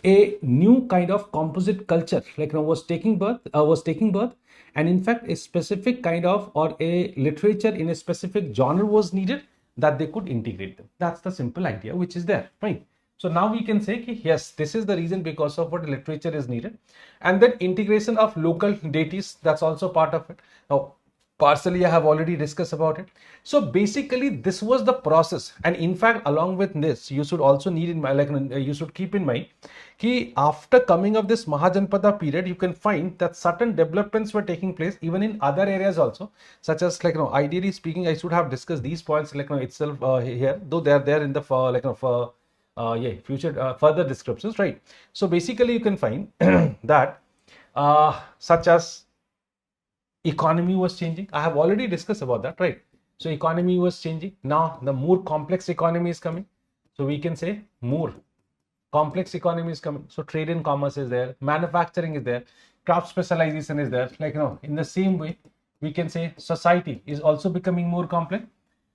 a new kind of composite culture was taking birth, and in fact a specific kind of or a literature in a specific genre was needed that they could integrate them. That's the simple idea which is there, fine. So now we can say yes, this is the reason because of what literature is needed. And then integration of local deities, that's also part of it. Now partially I have already discussed about it. So basically this was the process, and in fact along with this you should also need in mind, you should keep in mind कि after coming of this Mahajanpada period, you can find that certain developments were taking place even in other areas also, such as ideally speaking, I should have discussed these points itself here, though they are there in the future further descriptions, right? So basically you can find that such as economy was changing. I have already discussed about that, right? So economy was changing. Now the more complex economy is coming. So we can say more complex economy is coming. So trade and commerce is there, manufacturing is there, craft specialization is there. In the same way, we can say society is also becoming more complex.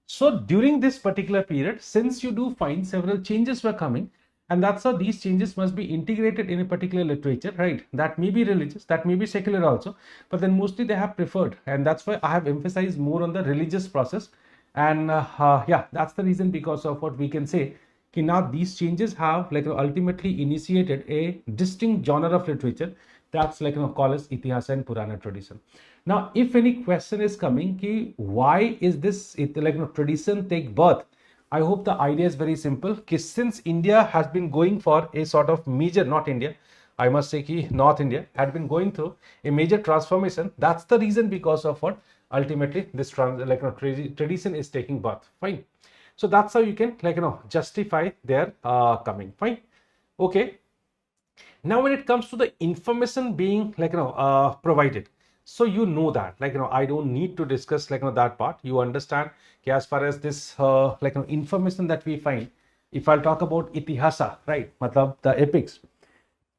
So during this particular period, since you do find several changes were coming, and that's how these changes must be integrated in a particular literature, right? That may be religious, that may be secular also, but then mostly they have preferred, and that's why I have emphasized more on the religious process. And yeah, that's the reason because of what we can say. Now these changes have ultimately initiated a distinct genre of literature that's called as Itihasa and Purana tradition. Now, if any question is coming, why is this tradition take birth? I hope the idea is very simple. Since India has been going for a sort of major, not India, I must say North India had been going through a major transformation. That's the reason because of what ultimately this tradition is taking birth. Fine. So that's how you can justify their coming. Fine. Okay. Now when it comes to the information being provided, so you know that I don't need to discuss that part. You understand as far as this information that we find, if I'll talk about itihasa, right, matlab the epics.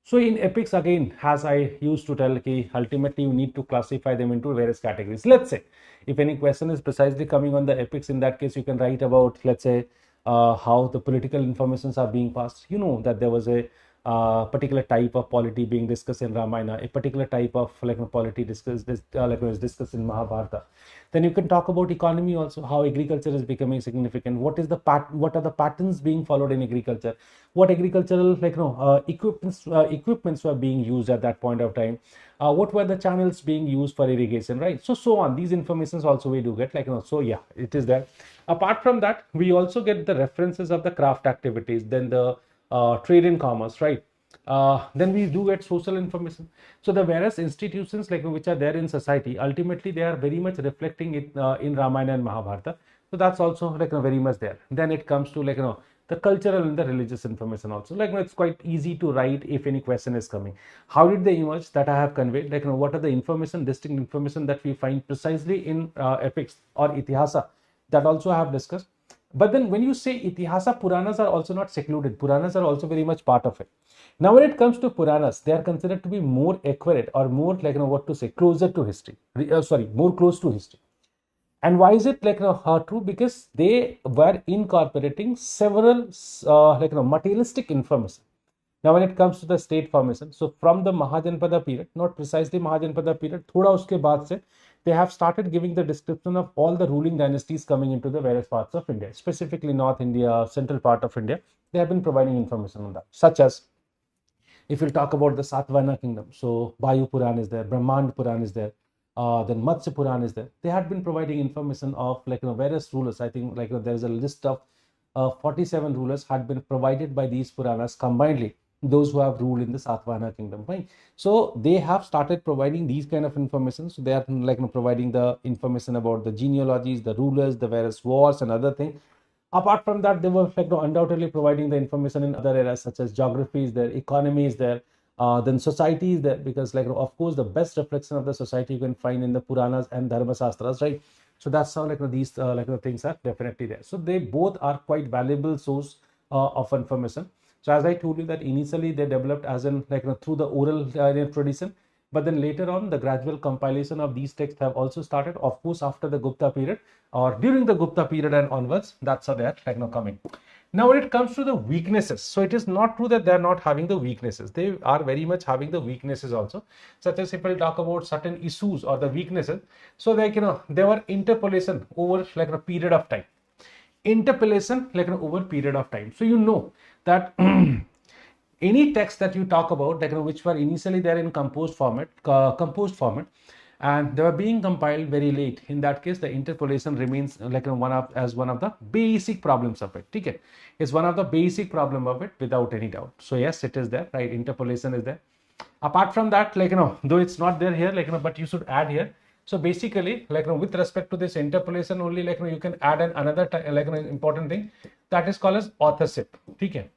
So in epics, again, as I used to tell, ultimately you need to classify them into various categories. Let's say if any question is precisely coming on the epics, in that case you can write about, let's say, how the political informations are being passed. You know that there was a particular type of polity being discussed in Ramayana, a particular type of polity discussed was discussed in Mahabharata. Then you can talk about economy also, how agriculture is becoming significant. What are the patterns being followed in agriculture? What agricultural equipments were being used at that point of time? What were the channels being used for irrigation, right? So on. These informations also we do get so yeah, it is there. Apart from that, we also get the references of the craft activities, then the trade and commerce, right? Then we do get social information. So the various institutions which are there in society, ultimately they are very much reflecting it in Ramayana and Mahabharata. So that's also very much there. Then it comes to the cultural and the religious information also. It's quite easy to write if any question is coming. How did they emerge? That I have conveyed. What are the information, distinct information that we find precisely in epics or itihasa? That also I have discussed. But then when you say Itihasa, Puranas are also not secluded. Puranas are also very much part of it. Now when it comes to Puranas, they are considered to be more accurate or more closer to history. More close to history. And why is it true? Because they were incorporating several materialistic information. Now when it comes to the state formation, so from the Mahajanpada period, not precisely Mahajanpada period, thoda uske baad se, they have started giving the description of all the ruling dynasties coming into the various parts of India, specifically North India, central part of India. They have been providing information on that, such as if we'll talk about the Satvana kingdom, so Vayu Puran is there, Brahmand Puran is there, then Matsya Puran is there. They had been providing information of various rulers. I think there is a list of 47 rulers had been provided by these Puranas combinedly, those who have ruled in the Satvana kingdom, right? So they have started providing these kind of information. So they are providing the information about the genealogies, the rulers, the various wars and other things. Apart from that, they were undoubtedly providing the information in other areas such as geography is there, economy is there, then society is there, because of course the best reflection of the society you can find in the Puranas and Dharma Shastras, right? So that's how these things are definitely there. So they both are quite valuable source of information. So as I told you that initially they developed as in through the oral tradition, but then later on the gradual compilation of these texts have also started, of course, after the Gupta period or during the Gupta period and onwards. That's how they are coming. Now, when it comes to the weaknesses, so it is not true that they are not having the weaknesses. They are very much having the weaknesses also, such as if I talk about certain issues or the weaknesses. So, like, there were interpolation over like a period of time. Interpolation like over period of time. So, that any text that you talk about, like which were initially there in composed format, and they were being compiled very late. In that case, the interpolation remains like one of the basic problems of it. Okay, it's one of the basic problem of it without any doubt. So yes, it is there, right? Interpolation is there. Apart from that, like though it's not there here, like but you should add here. So basically, like with respect to this interpolation only, like you can add another like an important thing that is called as authorship. Okay.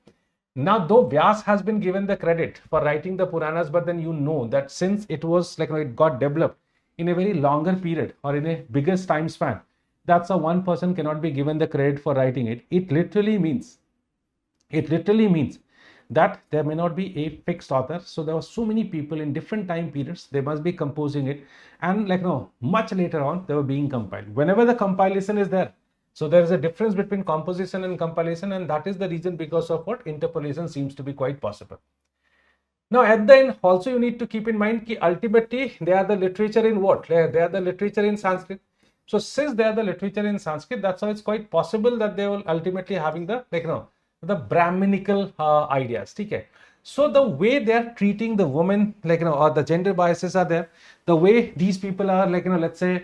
Now, though Vyas has been given the credit for writing the Puranas, but then that since it was like it got developed in a very longer period or in a biggest time span, that's a one person cannot be given the credit for writing it. It literally means that there may not be a fixed author. So there were so many people in different time periods, they must be composing it, and much later on they were being compiled. Whenever the compilation is there, so there is a difference between composition and compilation, and that is the reason because of what interpolation seems to be quite possible. Now, at the end, also you need to keep in mind that ultimately they are the literature in what? They are the literature in Sanskrit. So since they are the literature in Sanskrit, that's how it's quite possible that they will ultimately having the the Brahminical ideas. Okay. So the way they are treating the woman, or the gender biases are there, the way these people are let's say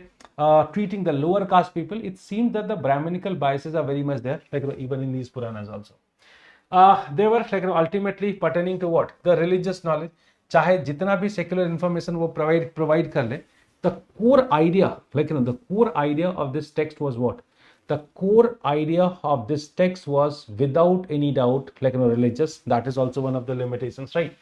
treating the lower caste people, it seems that the Brahminical biases are very much there, even in these Puranas also. They were ultimately pertaining to what? The religious knowledge. चाहे जितना भी secular information वो provide कर ले, the core idea, the core idea of this text was what? The core idea of this text was without any doubt religious. That is also one of the limitations, right?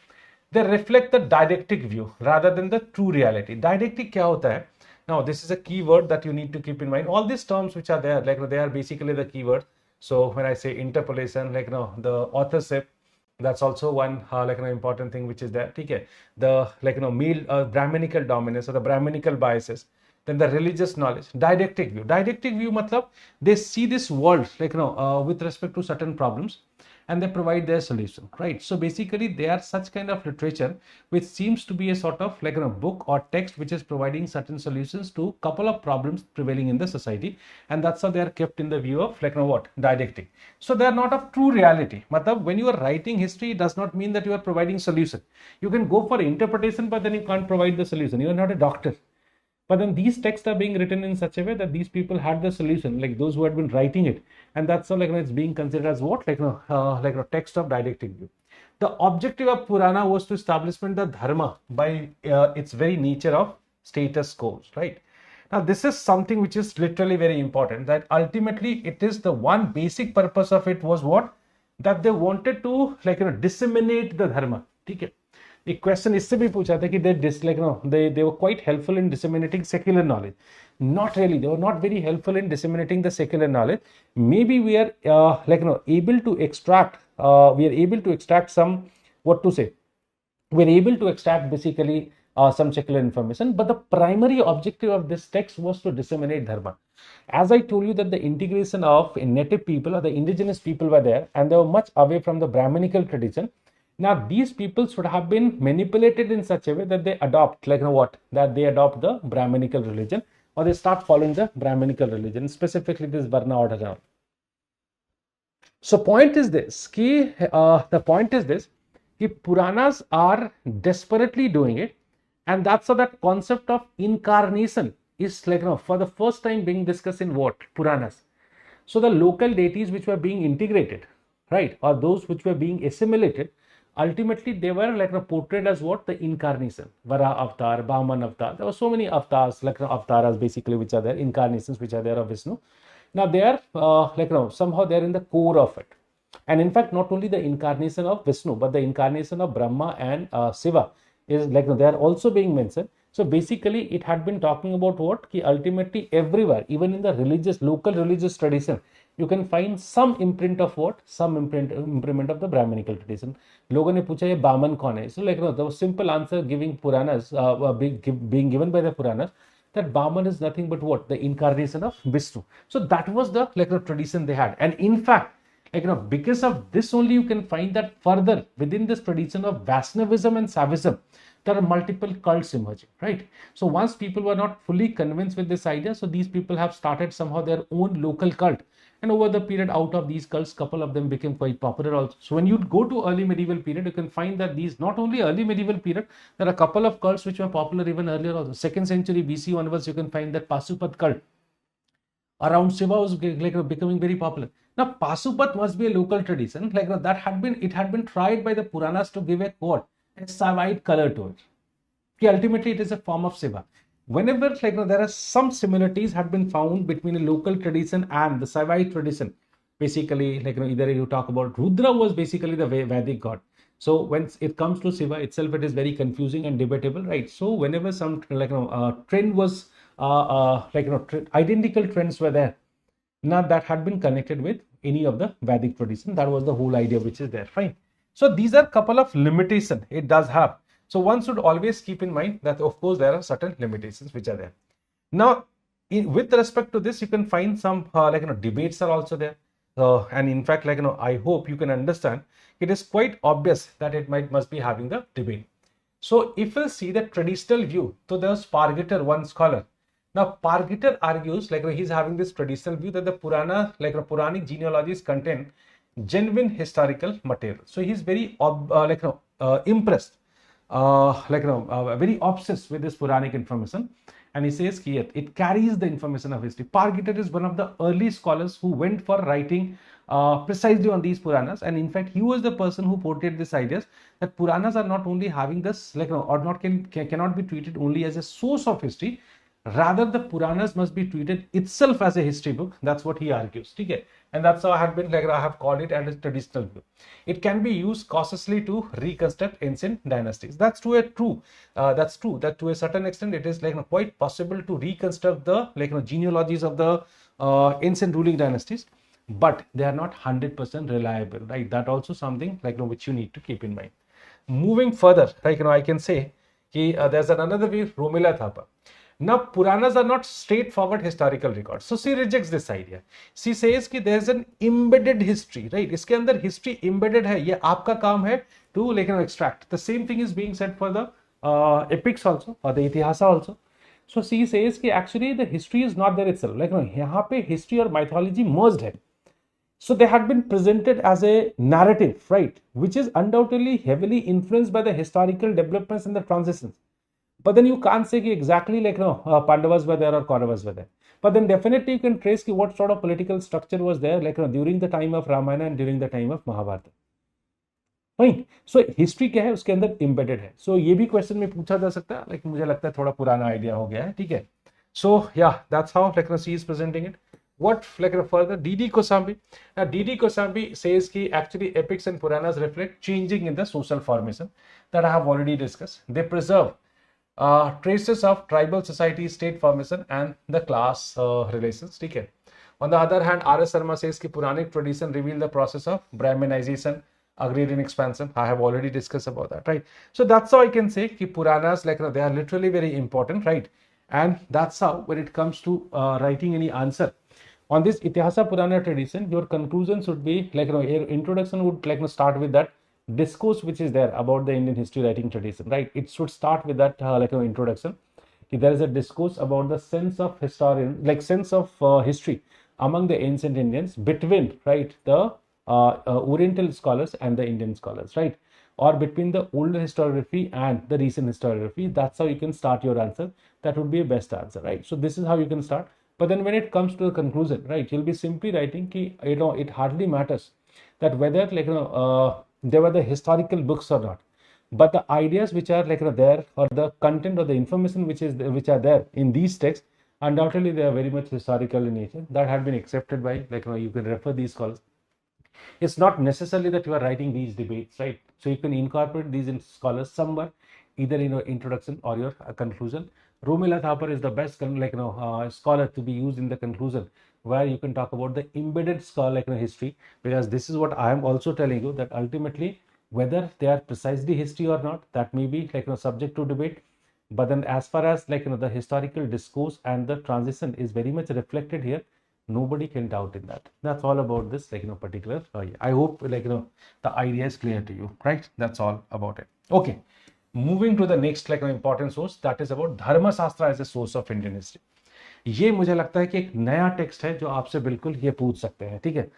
They reflect the didactic view rather than the true reality. Didactic क्या होता है? Now this is a key word that you need to keep in mind. All these terms which are there, they are basically the keywords. So when I say interpolation, the authorship, that's also one important thing which is there. Okay, the male Brahminical dominance or the Brahminical biases. Then the religious knowledge, didactic view. Didactic view, matlab they see this world with respect to certain problems, and they provide their solution, right? So basically they are such kind of literature which seems to be a sort of book or text which is providing certain solutions to couple of problems prevailing in the society, and that's how they are kept in the view of what? Didactic. So they are not of true reality. Matlab when you are writing history, it does not mean that you are providing solution. You can go for interpretation, but then you can't provide the solution. You are not a doctor. But then these texts are being written in such a way that these people had the solution, like those who had been writing it, and that's how it's being considered as what a text of didactic view. The objective of Purana was to establishment the dharma by its very nature of status quo, right? Now this is something which is literally very important. That ultimately it is the one basic purpose of it was what? That they wanted to disseminate the dharma. Okay. एक question इससे भी पूछा था कि they were quite helpful in disseminating secular knowledge. Not really, they were not very helpful in disseminating the secular knowledge. Maybe we are able to extract some, what to say, we are able to extract basically some secular information, but the primary objective of this text was to disseminate dharma. As I told you that the integration of native people or the indigenous people were there, and they were much away from the Brahminical tradition. Now, these people should have been manipulated in such a way that they adopt, that they adopt the Brahminical religion, or they start following the Brahminical religion, specifically this Varna order. So, the point is this, Puranas are desperately doing it, and that's how that concept of incarnation is for the first time being discussed in what? Puranas. So, the local deities which were being integrated, right, or those which were being assimilated, ultimately they were portrayed as what? The incarnation. Vara avatar, Brahman avatar. There were so many avatars, avataras basically which are there, incarnations which are there of Vishnu. Now they are somehow they are in the core of it. And in fact, not only the incarnation of Vishnu, but the incarnation of Brahma and Shiva is they are also being mentioned. So basically it had been talking about what? Ki ultimately everywhere, even in the local religious tradition, you can find some imprint of what? Some imprint of the Brahminical tradition. लोगों ने पूछा ये बामन कौन है? So the simple answer giving Puranas, being given by the Puranas, that Baman is nothing but what? The incarnation of Vishnu. So that was the tradition they had. And in fact, Like, because of this only you can find that further within this tradition of Vaishnavism and Saivism, there are multiple cults emerging, right? So once people were not fully convinced with this idea, so these people have started somehow their own local cult. And over the period, out of these cults, couple of them became quite popular also. So when you go to early medieval period, you can find that these, not only early medieval period, there are a couple of cults which were popular even earlier also. 2nd century BC onwards, you can find that Pasupat cult around Shiva was becoming very popular. Now, Pasupat must be a local tradition. Like that had been, it had been tried by the Puranas to give a what, a Saivite color to it. Okay, ultimately, it is a form of Shiva. Whenever there are some similarities had been found between a local tradition and the Saivite tradition. Basically, either you talk about Rudra was basically the Vedic god. So when it comes to Shiva itself, it is very confusing and debatable, right? So whenever some trend was identical trends were there, now that had been connected with any of the Vedic tradition. That was the whole idea which is there. Fine. So these are couple of limitations it does have. So one should always keep in mind that of course there are certain limitations which are there. Now, with respect to this, you can find some debates are also there. And in fact, I hope you can understand, it is quite obvious that it must be having the debate. So if we see the traditional view, so there's Pargeter, one scholar. Now Pargeter argues, he's having this traditional view that the Purana, Puranic genealogies contain genuine historical material. So he's very impressed, very obsessed with this Puranic information. And he says here, it carries the information of history. Pargeter is one of the early scholars who went for writing precisely on these Puranas. And in fact, he was the person who portrayed this ideas that Puranas are not only having this, cannot be treated only as a source of history. Rather, the Puranas must be treated itself as a history book. That's what he argues. Okay? And that's how I have called it as a traditional view. It can be used cautiously to reconstruct ancient dynasties. That's true. That's true. That to a certain extent, it is quite possible to reconstruct the genealogies of the ancient ruling dynasties, but they are not 100% reliable, right? That also something which you need to keep in mind. Moving further, I can say there's another view, Romila Thapa. Now, Puranas are not straightforward historical records. So she rejects this idea. She says कि there's an embedded history, right? इसके अंदर history embedded है. ये आपका काम है to extract. The same thing is being said for the epics also, or the Itihasa also. So she says कि actually the history is not there itself. यहाँ पे history और mythology merged है. So they had been presented as a narrative, right? Which is undoubtedly heavily influenced by the historical developments and the transitions. But then you can't say exactly Pandavas were there or Kauravas were there. But then definitely you can trace what sort of political structure was there during the time of Ramayana and during the time of Mahabharata. Right? So history क्या है उसके अंदर embedded है. So ये भी question में पूछा जा सकता है. मुझे लगता है थोड़ा पुराना idea हो गया है. ठीक है. So yeah, that's how she is presenting it. What further? D.D. Kosambi. Now D.D. Kosambi says कि actually epics and Puranas reflect changing in the social formation that I have already discussed. They preserve traces of tribal society, state formation, and the class relations. Okay. On the other hand, R.S. Sharma says that Puranic tradition reveal the process of Brahminization, agrarian expansion. I have already discussed about that, right? So that's how I can say that Puranas, they are literally very important, right? And that's how, when it comes to writing any answer on this Itihasa Purana tradition, your conclusion should be your introduction would start with that discourse which is there about the Indian history writing tradition, right? It should start with that introduction. There is a discourse about the sense of sense of history among the ancient Indians between, right, the Oriental scholars and the Indian scholars, right? Or between the older historiography and the recent historiography. That's how you can start your answer. That would be a best answer, right? So this is how you can start. But then when it comes to the conclusion, right, you'll be simply writing it hardly matters that whether there were the historical books or not, but the ideas which are there, or the content or the information which are there in these texts, undoubtedly they are very much historical in nature. That had been accepted by you can refer these scholars. It's not necessarily that you are writing these debates, right? So you can incorporate these in scholars somewhere, either in your introduction or your conclusion. Romila Thapar is the best scholar to be used in the conclusion, where you can talk about the embedded scholar history, because this is what I am also telling you, that ultimately whether they are precisely history or not, that may be subject to debate. But then as far as the historical discourse and the transition is very much reflected here, Nobody can doubt in that. That's all about this, particular. I hope, the idea is clear to you, right? That's all about it. Okay. Moving to the next, important source, that is about Dharma Shastra as a source of Indian history. ये मुझे लगता है कि एक नया text है जो आपसे बिल्कुल ये पूछ सकते हैं, ठीक है.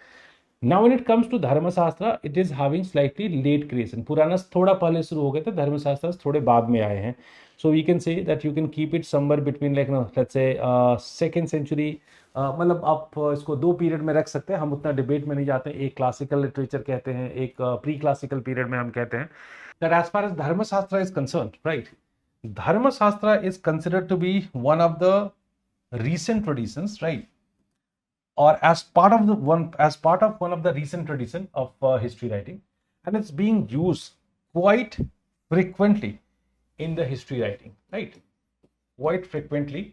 Now when it comes to Dharmashastra, it is having slightly late creation. पुराना थोड़ा पहले शुरू हो गए थे, धर्मशास्त्र थोड़े बाद में आए हैं. So we can say that you can keep it somewhere between let's say second century. मतलब आप इसको दो पीरियड में रख सकते हैं. हम उतना डिबेट में नहीं जाते हैं. एक क्लासिकल लिटरेचर कहते हैं, एक प्री क्लासिकल पीरियड में हम कहते हैं. That as far as Dharmashastra is concerned, right, Dharmashastra is considered to be one of the recent traditions, right, or as part of one of the recent tradition of history writing, and it's being used quite frequently in the history writing, right, quite frequently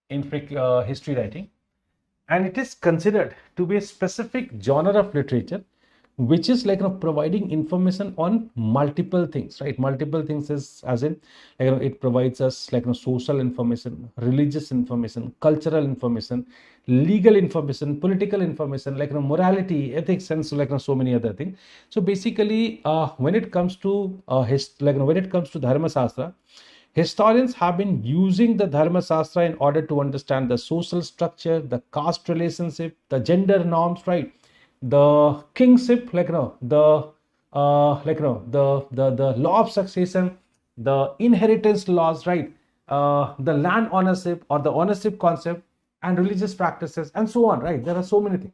in history writing, and it is considered to be a specific genre of literature which is providing information on multiple things, right? Multiple things is as in it provides us social information, religious information, cultural information, legal information, political information, morality, ethics, and so many other things. So basically when it comes to when it comes to Dharma Shastra, historians have been using the Dharma Shastra in order to understand the social structure, the caste relationship, the gender norms, right, the kingship, the the law of succession, the inheritance laws, right, the land ownership or the ownership concept, and religious practices, and so on, right. There are so many things.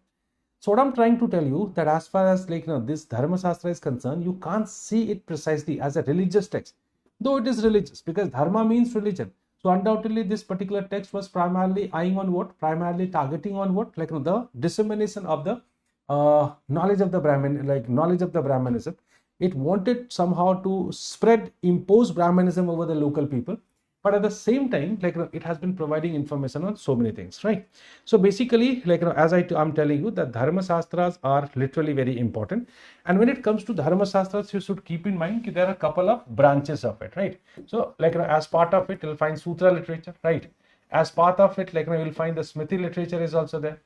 So what I'm trying to tell you, that as far as this Dharma Shastra is concerned, you can't see it precisely as a religious text, though it is religious, because dharma means religion. So undoubtedly this particular text was primarily eyeing on what? Primarily targeting on what? The dissemination of the knowledge of the Brahmin, knowledge of the Brahmanism. It wanted somehow to spread, impose Brahmanism over the local people, but at the same time, it has been providing information on so many things, right? So basically, as I'm telling you, that Dharma Shastras are literally very important. And when it comes to Dharma Shastras, you should keep in mind that there are a couple of branches of it, right? So as part of it, you'll find Sutra literature, right? As part of it, you'll find the Smriti literature is also there.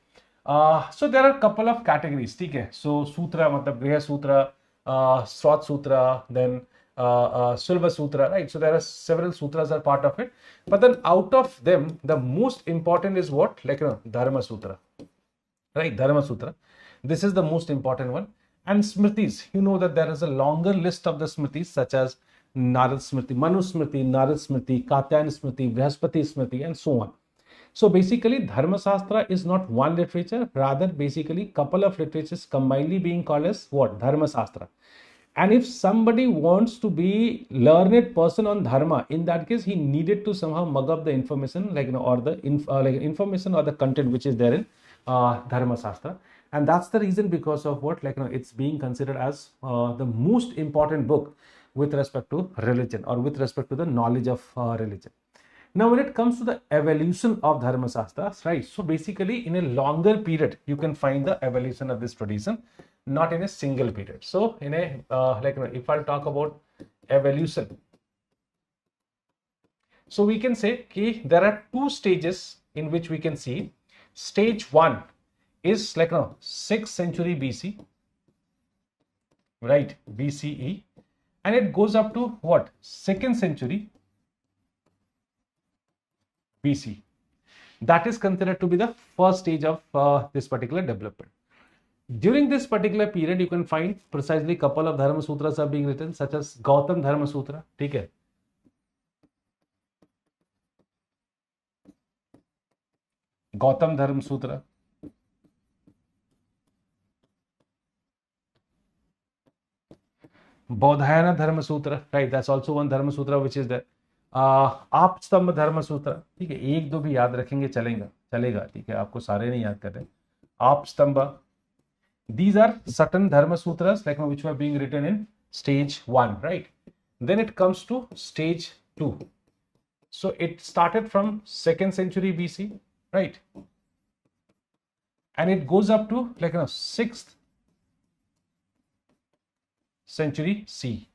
So there are a couple of categories, okay? So Sutra, matlab Griha Sutra, Swat Sutra, then Silva Sutra, right? So there are several sutras are part of it, but then out of them, the most important is what? Dharma Sutra, right? Dharma Sutra. This is the most important one. And Smritis, you know that there is a longer list of the Smritis, such as Narad Smriti, Manu Smriti, Narad Smriti, Katyan Smriti, Brihaspati Smriti, and so on. So basically, Dharma Shastra is not one literature, rather basically couple of literatures combinedly being called as what? Dharma Shastra. And if somebody wants to be learned person on dharma, in that case, he needed to somehow mug up the information, or the information or the content which is there in Dharma Shastra. And that's the reason because of what, it's being considered as the most important book with respect to religion, or with respect to the knowledge of religion. Now, when it comes to the evolution of Dharma Shastras, right? So basically, in a longer period, you can find the evolution of this tradition, not in a single period. So in a if I'll talk about evolution, so we can say there are two stages in which we can see. Stage one is 6th century BC, right, BCE, and it goes up to what? 2nd century BC. That is considered to be the first stage of this particular development. During this particular period, you can find precisely couple of Dharma Sutras are being written, such as Gautam Dharma Sutra. Okay. Gautam Dharma Sutra. Bodhayana Dharma Sutra, right? That's also one Dharma Sutra which is there. आप स्तंभ धर्म सूत्र, ठीक है, एक दो भी याद रखेंगे चलेगा, ठीक है, आपको सारे नहीं याद कर रहे. आप स्तंभ, these are certain dharma sutras which were being written in stage 1, right? Then it comes to stage 2. So it started from 2nd century BC, right? And it goes up to 6th century C.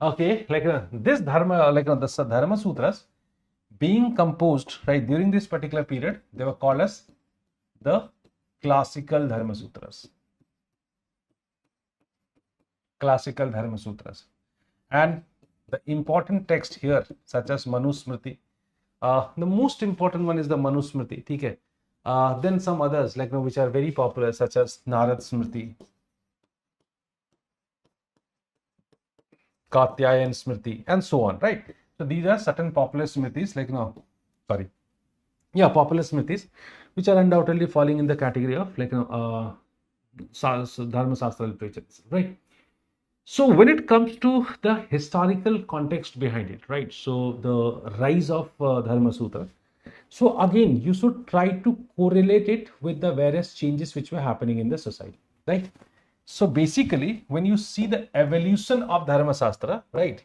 Okay, this dharma, the Dharma Sutras being composed, right, during this particular period, they were called as the classical Dharma Sutras. Classical Dharma Sutras. And the important text here, such as Manusmriti, the most important one is the Manusmriti, okay? Then some others, like, which are very popular, such as Narad Smriti, Katyayan Smriti, and so on, right? So these are certain popular Smritis, like, popular Smritis, which are undoubtedly falling in the category of, like, Dharma Sastra literature, right? So when it comes to the historical context behind it, right? So the rise of Dharma Sutra. So again, you should try to correlate it with the various changes which were happening in the society, right? So basically, when you see the evolution of Dharma Shastra, right?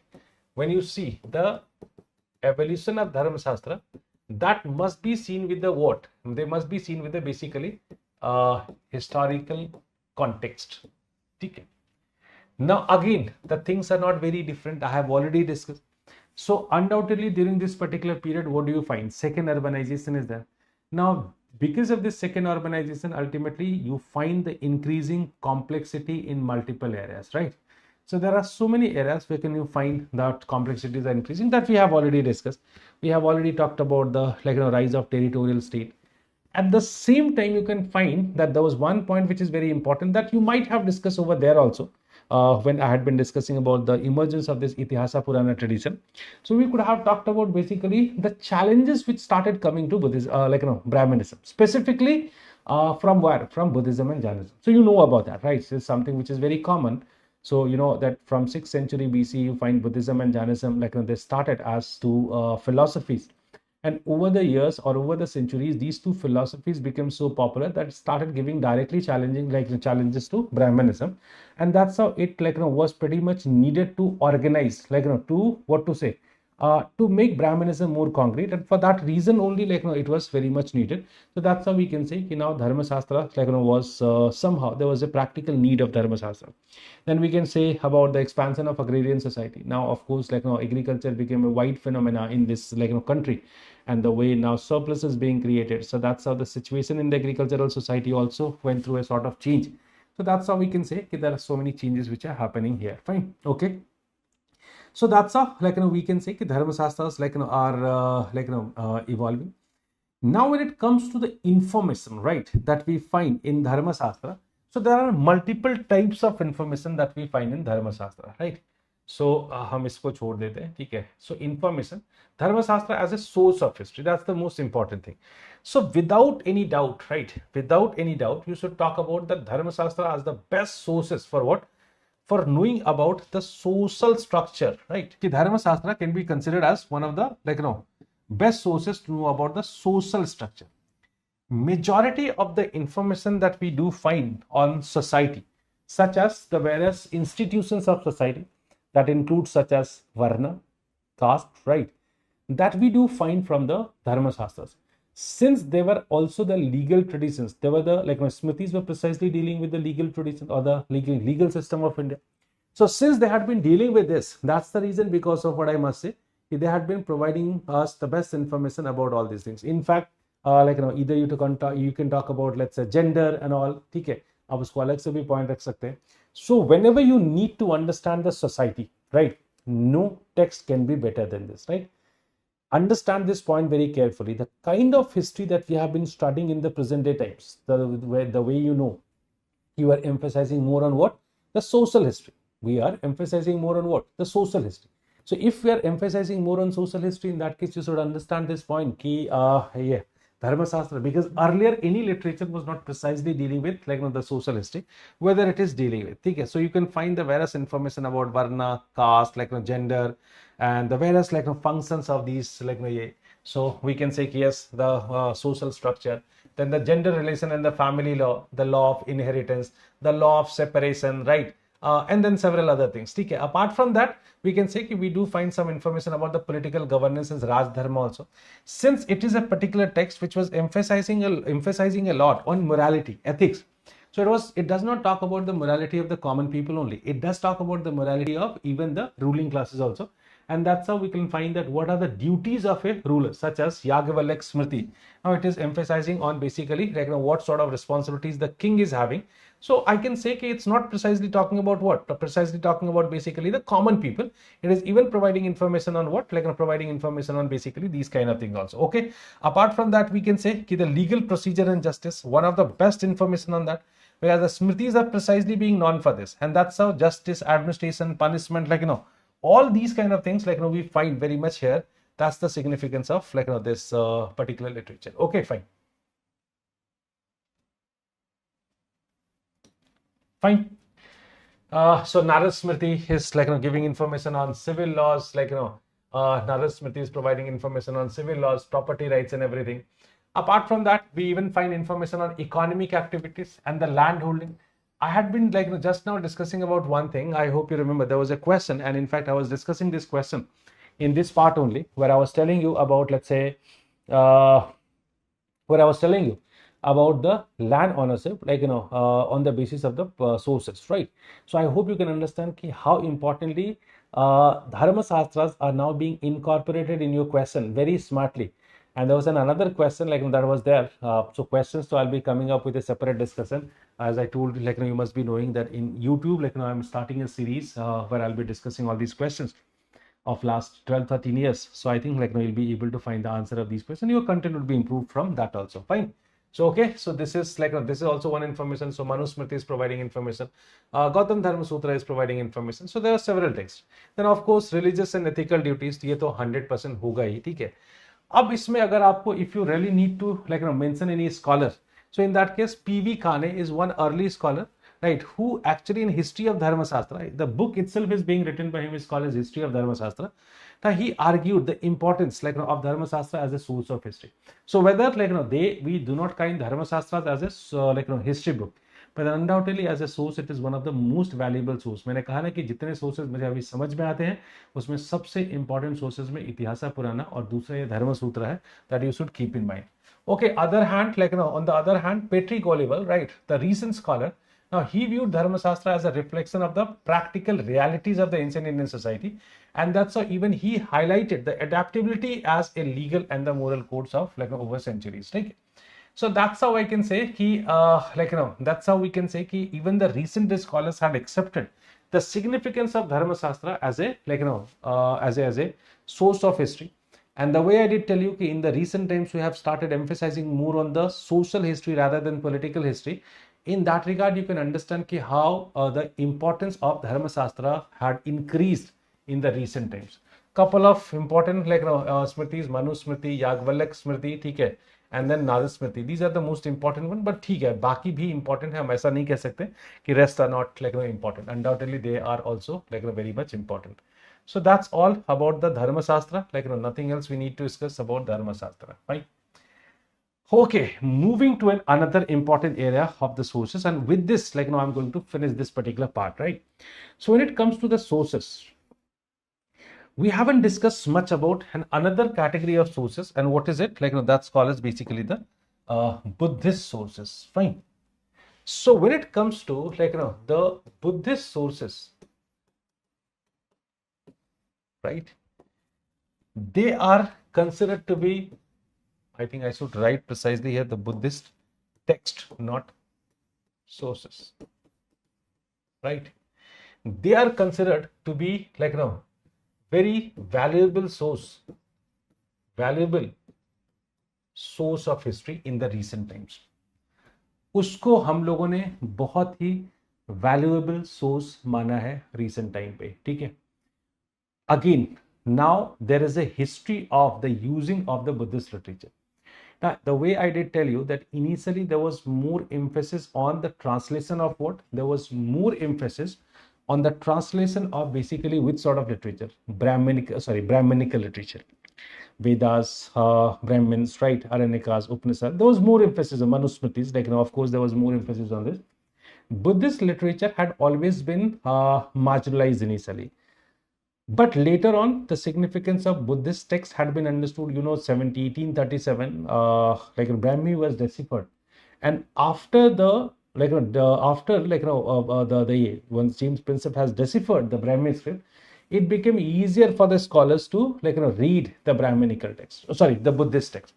When you see the evolution of Dharma Shastra, that must be seen with the what? They must be seen with the basically historical context. Okay. Now again, the things are not very different. I have already discussed. So undoubtedly during this particular period, what do you find? Second urbanization is there. Now, because of this second urbanization, ultimately you find the increasing complexity in multiple areas, right? So there are so many areas where can you find that complexities are increasing that we have already discussed. We have already talked about the rise of territorial state. At the same time, you can find that there was one point which is very important that you might have discussed over there also when I had been discussing about the emergence of this Itihasa Purana tradition. So we could have talked about basically the challenges which started coming to Buddhism, Brahmanism, specifically from where? From Buddhism and Jainism. So you know about that, right? It's something which is very common. So you know that from 6th century BC, you find Buddhism and Jainism, they started as two philosophies. And over the years or over the centuries, these two philosophies became so popular that it started giving directly challenges to Brahmanism. And that's how it was pretty much needed to organize, to make Brahmanism more concrete. And for that reason only, it was very much needed. So that's how we can say, now Dharma Shastra, was somehow there was a practical need of Dharma Shastra. Then we can say about the expansion of agrarian society. Now, of course, agriculture became a wide phenomena in this country, and the way now surplus is being created. So that's how the situation in the agricultural society also went through a sort of change. So that's how we can say there are so many changes which are happening here. Fine. Okay. So that's how we can say Dharma Shastras are evolving. Now when it comes to the information, right, that we find in Dharma Shastra, so there are multiple types of information that we find in Dharma Shastra, right? So हम इसको छोड़ देते हैं, ठीक है? So information, Dharma Shastra as a source of history, that's the most important thing. So without any doubt, right, without any doubt, you should talk about the Dharma Shastra as the best sources for what? For knowing about the social structure, right? The Dharma Shastra can be considered as one of the best sources to know about the social structure. Majority of the information that we do find on society, such as the various institutions of society, that includes such as Varna, caste, right, that we do find from the Dharma Shastras. Since they were also the legal traditions, they were the Smritis were precisely dealing with the legal tradition or the legal system of India. So since they had been dealing with this, that's the reason, because of what I must say, they had been providing us the best information about all these things. In fact, either you can talk about, let's say, gender and all, okay, आप उसको अलग से भी point रख सकते हैं. So whenever you need to understand the society, right, no text can be better than this, right? Understand this point very carefully. The kind of history that we have been studying in the present day times, the way you are emphasizing more on what? The social history. We are emphasizing more on what? The social history. So if we are emphasizing more on social history, in that case, you should understand this point, Dharma Shastra, because earlier any literature was not precisely dealing with the social history, whether it is dealing with. Okay? So you can find the various information about Varna, caste, gender, and the various functions of these so we can say yes, the social structure, then the gender relation and the family law, the law of inheritance, the law of separation, right? And then several other things. Okay? Apart from that, we can say we do find some information about the political governance as Raj Dharma also. Since it is a particular text which was emphasizing a lot on morality, ethics. So it does not talk about the morality of the common people only. It does talk about the morality of even the ruling classes also. And that's how we can find that what are the duties of a ruler, such as Yagyavalkya Smriti. Now it is emphasizing on basically like, what sort of responsibilities the king is having. So I can say it's not precisely talking about what, precisely talking about basically the common people. It is even providing information on what, like, providing information on basically these kind of things also. Okay. Apart from that, we can say the legal procedure and justice, one of the best information on that, whereas the Smritis are precisely being known for this. And that's how justice, administration, punishment, like, all these kind of things, like, we find very much here. That's the significance of, like, this particular literature. Okay, fine. Fine. So Narad Smriti is like, giving information on civil laws, like, Narad Smriti is providing information on civil laws, property rights and everything. Apart from that, we even find information on economic activities and the land holding. I had been like, just now discussing about one thing. I hope you remember there was a question, and in fact I was discussing this question in this part only, where I was telling you about, let's say, where I was telling you about the land ownership, like, on the basis of the sources, right? So I hope you can understand how importantly Dharma Shastras are now being incorporated in your question very smartly. And there was another question like that was there. So questions, so I'll be coming up with a separate discussion. As I told you, like, you must be knowing that in YouTube, like, I'm starting a series where I'll be discussing all these questions of last 12-13 years. So I think, like, you'll be able to find the answer of these questions. Your content will be improved from that also. Fine. So okay, so this is like, this is also one information. So Manusmriti is providing information. Gautam Dharma Sutra is providing information. So there are several texts. Then of course religious and ethical duties, ये तो 100% होगा ही, ठीक है. अब इसमें अगर आपको, if you really need to, like, mention any scholar, so in that case P.V. Khane is one early scholar, right, who actually in history of Dharma Shastra, the book itself is being written by him, is called as History of Dharma Shastra. Now he argued the importance, like, of Dharma Shastra as a source of history. So whether, like, we do not kind Dharma Shastras as a like, history book, but undoubtedly as a source it is one of the most valuable source. मैंने कहा ना कि जितने sources मुझे अभी समझ में आते हैं उसमें सबसे important sources में इतिहासा पुराना और दूसरा ये धर्म सूत्र है, that you should keep in mind. Okay, other hand, like, on the other hand, Patrick Oliver, right, the recent scholar, now he viewed Dharma Shastra as a reflection of the practical realities of the ancient Indian society, and that's how even he highlighted the adaptability as a legal and the moral codes of, like, over centuries, right? So that's how I can say like, that's how we can say even the recent scholars had accepted the significance of Dharma Shastra as a, like, as a source of history. And the way I did tell you, in the recent times we have started emphasizing more on the social history rather than political history. In that regard, you can understand how the importance of Dharma Shastra had increased in the recent times. Couple of important, like, Smritis, Manu Smriti, Yagyavalkya Smriti, ठीक है, and then Narad Smriti. These are the most important one, but ठीक है, बाकी भी important है, हम ऐसा नहीं कह सकते कि rest are not, like, important. Undoubtedly, they are also, like, very much important. So that's all about the Dharma Shastra. Like, nothing else we need to discuss about Dharma Shastra, right? Okay, moving to another important area of the sources, and with this, like, I'm going to finish this particular part, right? So when it comes to the sources, we haven't discussed much about another category of sources, and what is it? Like, that's called as basically the Buddhist sources. Fine. So when it comes to, like, the Buddhist sources, right, they are considered to be, I think I should write precisely here, the Buddhist text, not sources, right? They are considered to be, like, very valuable source of history in the recent times. उसको हम लोगों ने बहुत ही valuable source माना है recent time पे, ठीक है? Again, now there is a history of the using of the Buddhist literature. Now, the way I did tell you that initially there was more emphasis on the translation of what? There was more emphasis on the translation of basically which sort of literature? Brahminical literature. Vedas, Brahmins, right? Aranyakas, Upanishad. There was more emphasis on Manusmritis. Like, of course, there was more emphasis on this. Buddhist literature had always been marginalized initially. But later on, the significance of Buddhist texts had been understood. 1837, like, Brahmi was deciphered, and after the, like, once James Prinsep has deciphered the Brahmi script, it became easier for the scholars to read the Brahminical text, sorry, the Buddhist text.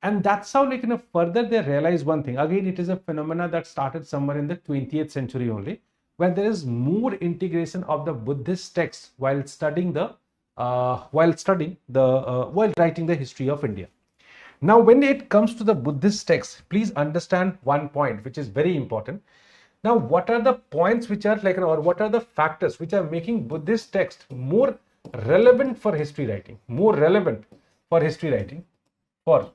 And that's how further they realize one thing. Again, it is a phenomena that started somewhere in the 20th century only, where there is more integration of the Buddhist text while studying the while writing the history of India. Now, when it comes to the Buddhist text, please understand one point which is very important. Now, what are the points which are or what are the factors which are making Buddhist text more relevant for history writing? More relevant for history writing, for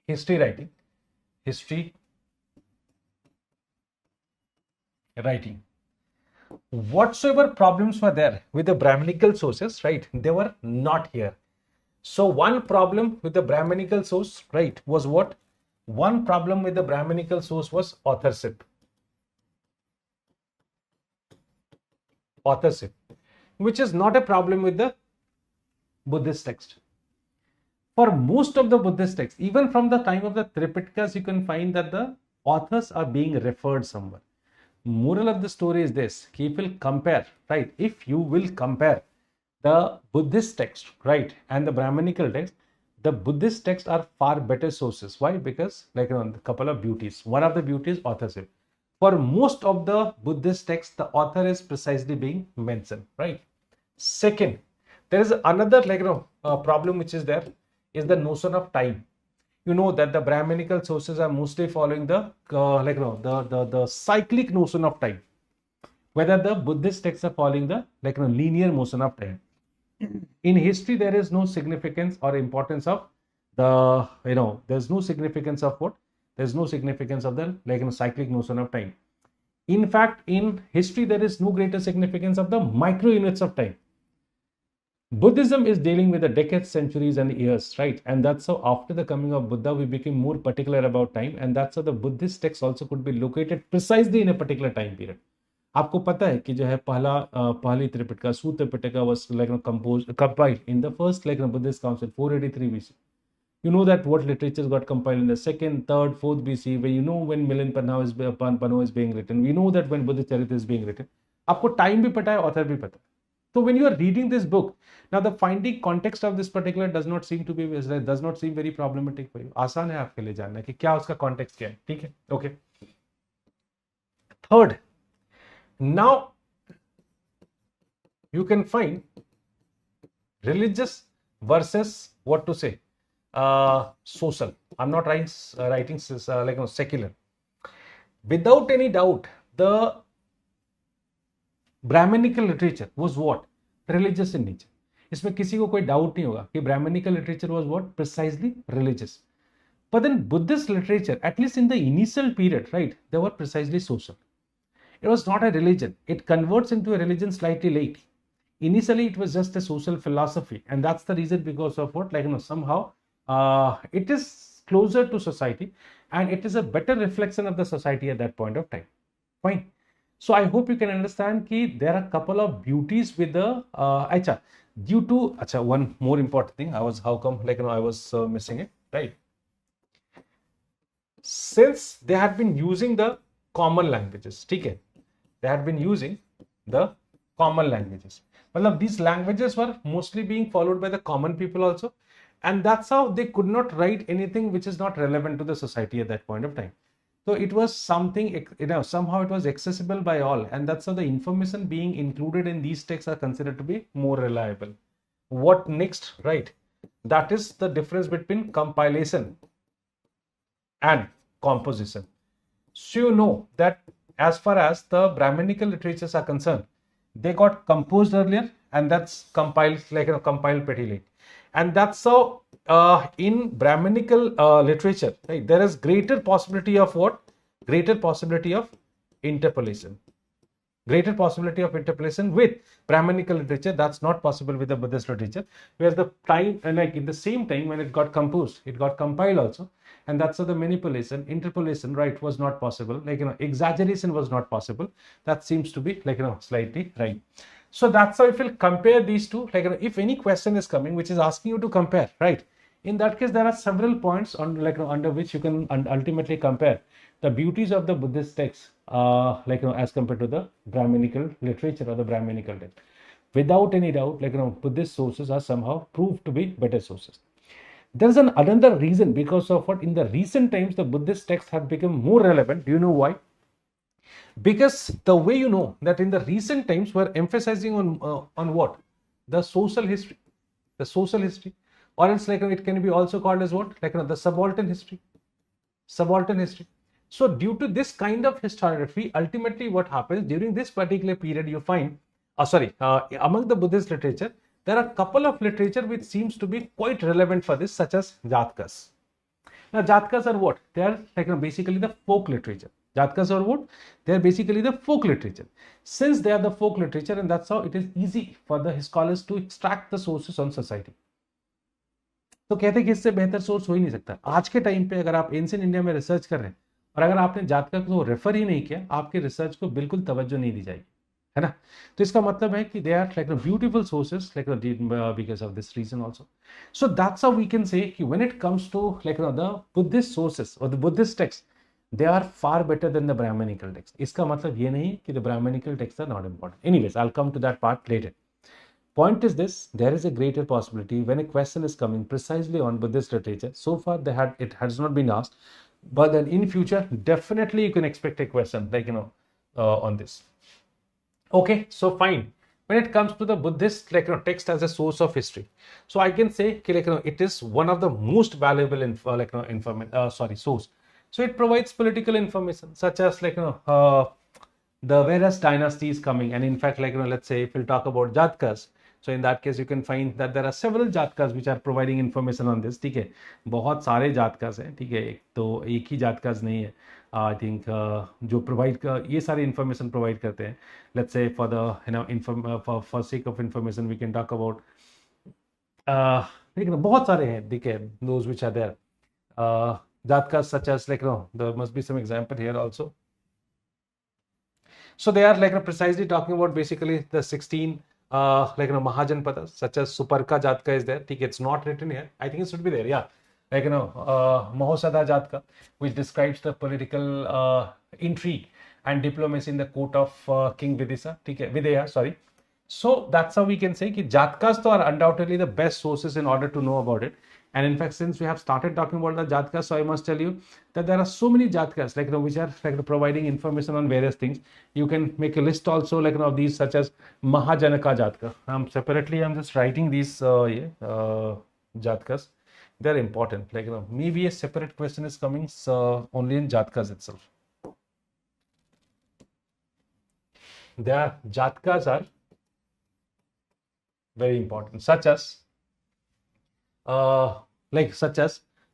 history writing, history writing. Whatsoever problems were there with the Brahminical sources, right, they were not here. So one problem with the Brahminical source, right, was what? One problem with the Brahminical source was authorship. Authorship, which is not a problem with the Buddhist text. For most of the Buddhist texts, even from the time of the Tripitakas, you can find that the authors are being referred somewhere. Moral of the story is this: if you will compare, right? If you will compare the Buddhist text, right, and the Brahminical text, the Buddhist texts are far better sources. Why? Because a couple of beauties. One of the beauties, authorship. For most of the Buddhist texts, the author is precisely being mentioned, right? Second, there is another problem which is there, is the notion of time. You know that the Brahminical sources are mostly following the the cyclic notion of time, whether the Buddhist texts are following the linear motion of time. In history, there is no significance or importance of the there's no significance of what? There's no significance of the cyclic notion of time. In fact, in history, there is no greater significance of the micro units of time. Buddhism is dealing with the decades, centuries, and years, right? And that's how after the coming of Buddha, we became more particular about time, and that's how the Buddhist text also could be located precisely in a particular time period. आपको पता है कि जो है पहली Tripitaka, Sutrapitaka was compiled in the first Buddhist council 483 BC. You know that what literatures got compiled in the second, third, fourth BC, where you know when Milan Pano is being written. We know that when Buddhist Charita is being written. आपको time भी पता है, author भी पता है. So when you are reading this book, now the finding context of this particular does not seem very problematic for you. आसान है आपके लिए जानना कि क्या उसका context क्या है, ठीक है? Okay. Third, now you can find religious versus what to say, social. I'm not writing secular. Without any doubt, the Brahminical literature was what? Religious in nature. इसमें किसी को कोई डाउट नहीं होगा कि Brahminical literature was what? Precisely religious. But then Buddhist literature, at least in the initial period, right, they were precisely social. It was not a religion. It converts into a religion slightly late. Initially, it was just a social philosophy, and that's the reason because of what, somehow it is closer to society, and it is a better reflection of the society at that point of time. Fine. So I hope you can understand that there are a couple of beauties with the due to one more important thing. I was missing it, right? Since they had been using the common languages, okay? They had been using the common languages. Well, these languages were mostly being followed by the common people also, and that's how they could not write anything which is not relevant to the society at that point of time. So it was something, somehow it was accessible by all, and that's how the information being included in these texts are considered to be more reliable. What next, right? That is the difference between compilation and composition. So you know that as far as the Brahminical literatures are concerned, they got composed earlier, and that's compiled compiled pretty late. And that's how in Brahminical literature, right, there is greater possibility of what? Greater possibility of interpolation. Greater possibility of interpolation with Brahminical literature. That's not possible with the Buddhist literature. Whereas the time, in the same time when it got composed, it got compiled also. And that's how the manipulation, interpolation, right, was not possible. Exaggeration was not possible. That seems to be slightly right. So that's how if you'll compare these two, if any question is coming which is asking you to compare, right, in that case there are several points on under which you can ultimately compare the beauties of the Buddhist texts as compared to the Brahminical literature or the Brahminical text. without any doubt, like, Buddhist sources are somehow proved to be better sources. There is another reason because of what in the recent times the Buddhist texts have become more relevant. Do you know why? Because the way you know that in the recent times we're emphasizing on what? The social history. The social history. Or else, like, it can be also called as what? Like, the subaltern history. Subaltern history. So due to this kind of historiography, ultimately what happens during this particular period, you find, among the Buddhist literature, there are a couple of literature which seems to be quite relevant for this, such as Jatkas. Now, Jatkas are what? They are like, basically the folk literature. Jatkas are what? They are basically the folk literature. Since they are the folk literature, and that's how it is easy for the scholars to extract the sources on society. तो कहते हैं कि इससे बेहतर source हो ही नहीं सकता. आज के टाइम पे अगर आप एंशिएंट इंडिया में रिसर्च कर रहे हैं और अगर आपने जातका को रेफर ही नहीं किया, आपके रिसर्च को बिल्कुल तवज्जो नहीं दी जाएगी, है ना. तो इसका मतलब है कि they are like beautiful sources like because of this reason also. So that's how we can say कि when it comes to like the Buddhist sources और the Buddhist text, they are far better than the Brahmanical text. इसका मतलब ये नहीं कि the Brahmanical texts are not important. Anyways, I'll come to that part later. Point is this: there is a greater possibility when a question is coming precisely on Buddhist literature. So far, it has not been asked, but then in future, definitely you can expect a question like on this. Okay, so fine. When it comes to the Buddhist text as a source of history, so I can say it is one of the most valuable source. So it provides political information such as the various dynasties coming, and in fact let's say if we'll talk about Jatkas, so in that case you can find that there are several Jatkas which are providing information on this. ठीक है, बहुत सारे Jatkas हैं, ठीक है, एक तो एक ही Jatkas नहीं है. I think जो provide ये सारे information provide करते हैं. Let's say for the for sake of information we can talk about बहुत सारे हैं, ठीक है, those which are there. Jatkas such as there must be some example here also. So they are precisely talking about basically the 16 Mahajanpadas, such as Suparka Jatka is there. It's not written here. I think it should be there. Yeah, Mahosada Jatka, which describes the political intrigue and diplomacy in the court of King Videha. Sorry. So that's how we can say that Jatkas are undoubtedly the best sources in order to know about it. And in fact, since we have started talking about the Jatkas, so I must tell you that there are so many Jatkas which are providing information on various things. You can make a list also of these, such as Mahajanaka Jatka. Separately, I'm just writing these Jatkas. They're important. Maybe a separate question is coming only in Jatkas itself. Their Jatkas are very important, such as the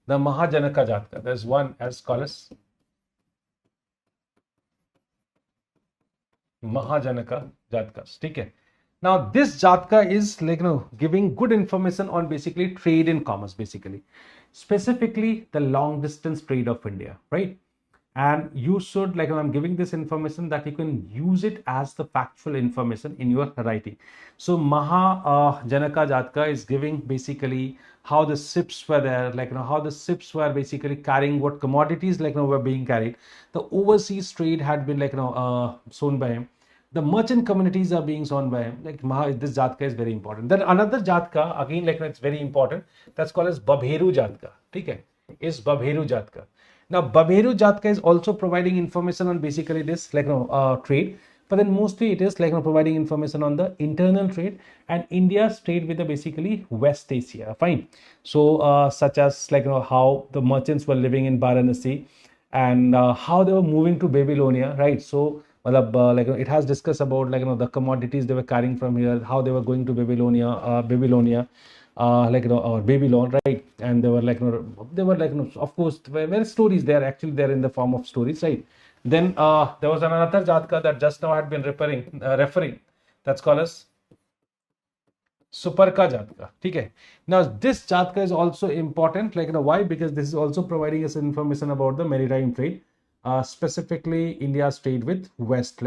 Mahajanaka Jatka. There's one as called as Mahajanaka Jatkas. Okay. Now this Jatka is giving good information on basically trade and commerce, basically, specifically the long distance trade of India, right? And you should I'm giving this information that you can use it as the factual information in your writing. So Mahajanaka Jatka is giving basically how the ships were there, how the ships were basically carrying what commodities were being carried. The overseas trade had been shown by him. The merchant communities are being shown by him. This Jatka is very important. Then another Jatka, again it's very important. That's called as Babheru Jatka. Okay, is Babheru Jatka. Now, Babheru Jatka is also providing information on basically this trade, but then mostly it is providing information on the internal trade and India's trade with the basically West Asia. Fine. So such as how the merchants were living in Varanasi and how they were moving to Babylonia, right? So it has discussed about the commodities they were carrying from here, how they were going to Babylonia, or Babylon, right? And they were of course where stories, they are actually there in the form of stories, right? Then there was another Jatka that just now had been referring, that's called as Suparka Jatka. Okay. Now this Jatka is also important, why? Because this is also providing us information about the maritime trade, specifically India's trade with West,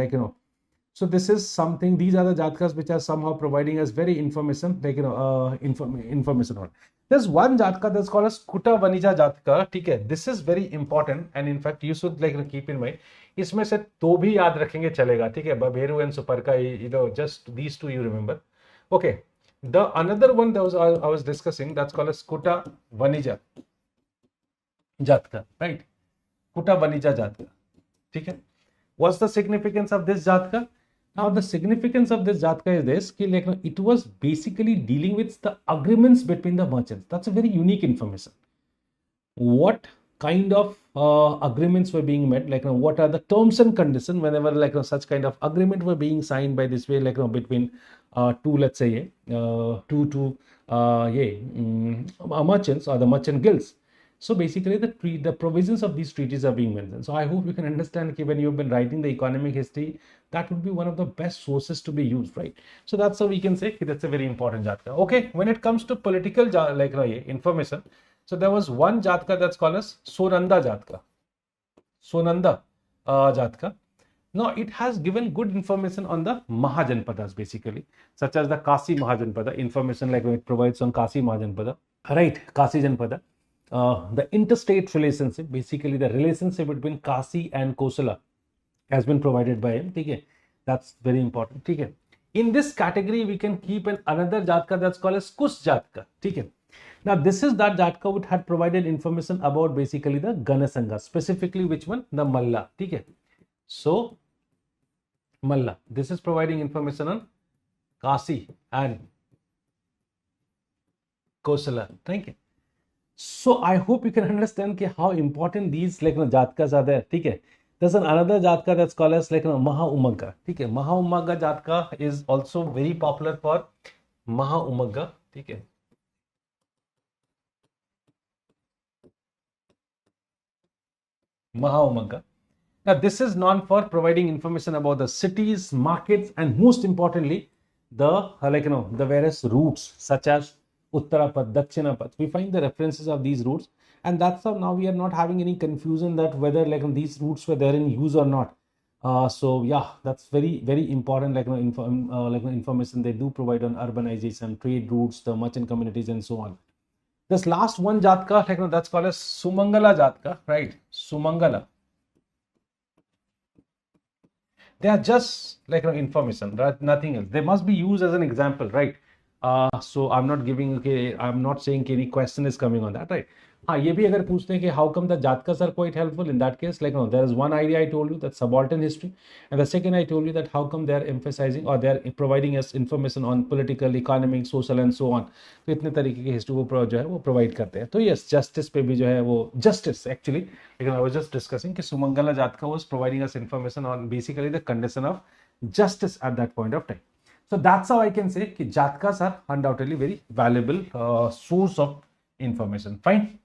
So this is something, these are the Jatkas which are somehow providing us very information, information on. There's one Jatka that's called as Kuta Vanija Jatka. Okay, this is very important, and in fact you should keep in mind. इसमें से दो भी याद रखेंगे चलेगा, ठीक है, Babheru and Suparka, just these two you remember. Okay, the another one that I was discussing, that's called as Kuta Vanija Jatka, right? Kuta Vanija Jatka. Okay. What's the significance of this Jatka? Now, the significance of this Jatka is this, ki, like, it was basically dealing with the agreements between the merchants. That's a very unique information. What kind of agreements were being met, like, what are the terms and conditions whenever, like, such kind of agreement were being signed by this way, like, between two, let's say, merchants or the merchant guilds. So basically the provisions of these treaties are being mentioned. So I hope you can understand that when you've been writing the economic history, that would be one of the best sources to be used, right? So that's how we can say that's a very important jatka. Okay, when it comes to political information, so there was one Jatka that's called as Sonanda Jatka. Sonanda Jatka. Now it has given good information on the Mahajanpadas basically, such as the Kasi Mahajanpada, information like it provides on Kasi Mahajanpada, right? Kasi Janpada. The interstate relationship, basically the relationship between Kasi and Kosala has been provided by him. Okay? That's very important. Okay? In this category, we can keep another Jatka that's called as Kus Jatka. Okay? Now, this is that Jatka which had provided information about basically the Ganasanga, specifically which one? The Malla. Okay? So, Malla. This is providing information on Kasi and Kosala. Thank you. So I hope you can understand how important these Jatkas are there. Okay? There's another Jatka that's called as Maha Umagga. Okay? Maha Umagga Jatka is also very popular for Maha Umagga. Okay? Maha Umagga. Now this is known for providing information about the cities, markets, and most importantly, the the various routes such as Uttarapad, Dakshinapat. We find the references of these routes, and that's how now we are not having any confusion that whether these routes were there in use or not. So yeah, that's very important information they do provide on urbanization, trade routes, the merchant communities, and so on. This last one Jatka, that's called as Sumangala Jatka, right? Sumangala. They are just information, right? Nothing else. They must be used as an example, right? So I'm not giving, I'm not saying any question is coming on that, right? हाँ ये भी अगर पूछते हैं कि how come the Jatkas are quite helpful in that case, there is one idea I told you, that subaltern history, and the second I told you that how come they are emphasizing or they are providing us information on political, economic, social and so on. तो इतने तरीके की history वो जो है वो provide करते हैं. तो यस, जस्टिस पे भी जो है वो justice actually, लेकिन I was just discussing कि Sumangala Jatka was providing us information on basically the condition of justice at that point of time. So that's how I can say that Jatkas are undoubtedly very valuable source of information. Fine.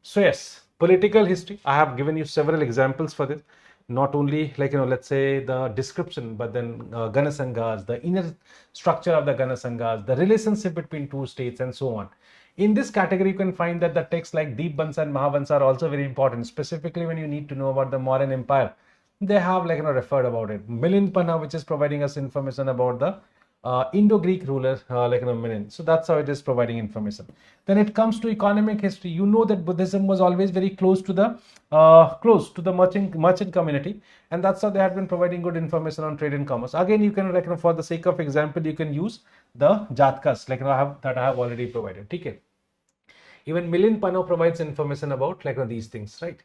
So yes, political history. I have given you several examples for this. Not only let's say the description, but then Ganasangas, the inner structure of the Ganasangas, the relationship between two states, and so on. In this category, you can find that the texts like Deep Bansa and Mahavansa are also very important, specifically when you need to know about the Mauryan Empire. They have referred about it. Milind Panna, which is providing us information about the Indo-Greek ruler Milind. So that's how it is providing information. Then it comes to economic history. You know that Buddhism was always very close to the merchant community, and that's how they have been providing good information on trade and commerce. Again, you can for the sake of example, you can use the Jatkas that I have already provided. Okay. Even Milind Panna provides information about these things, right?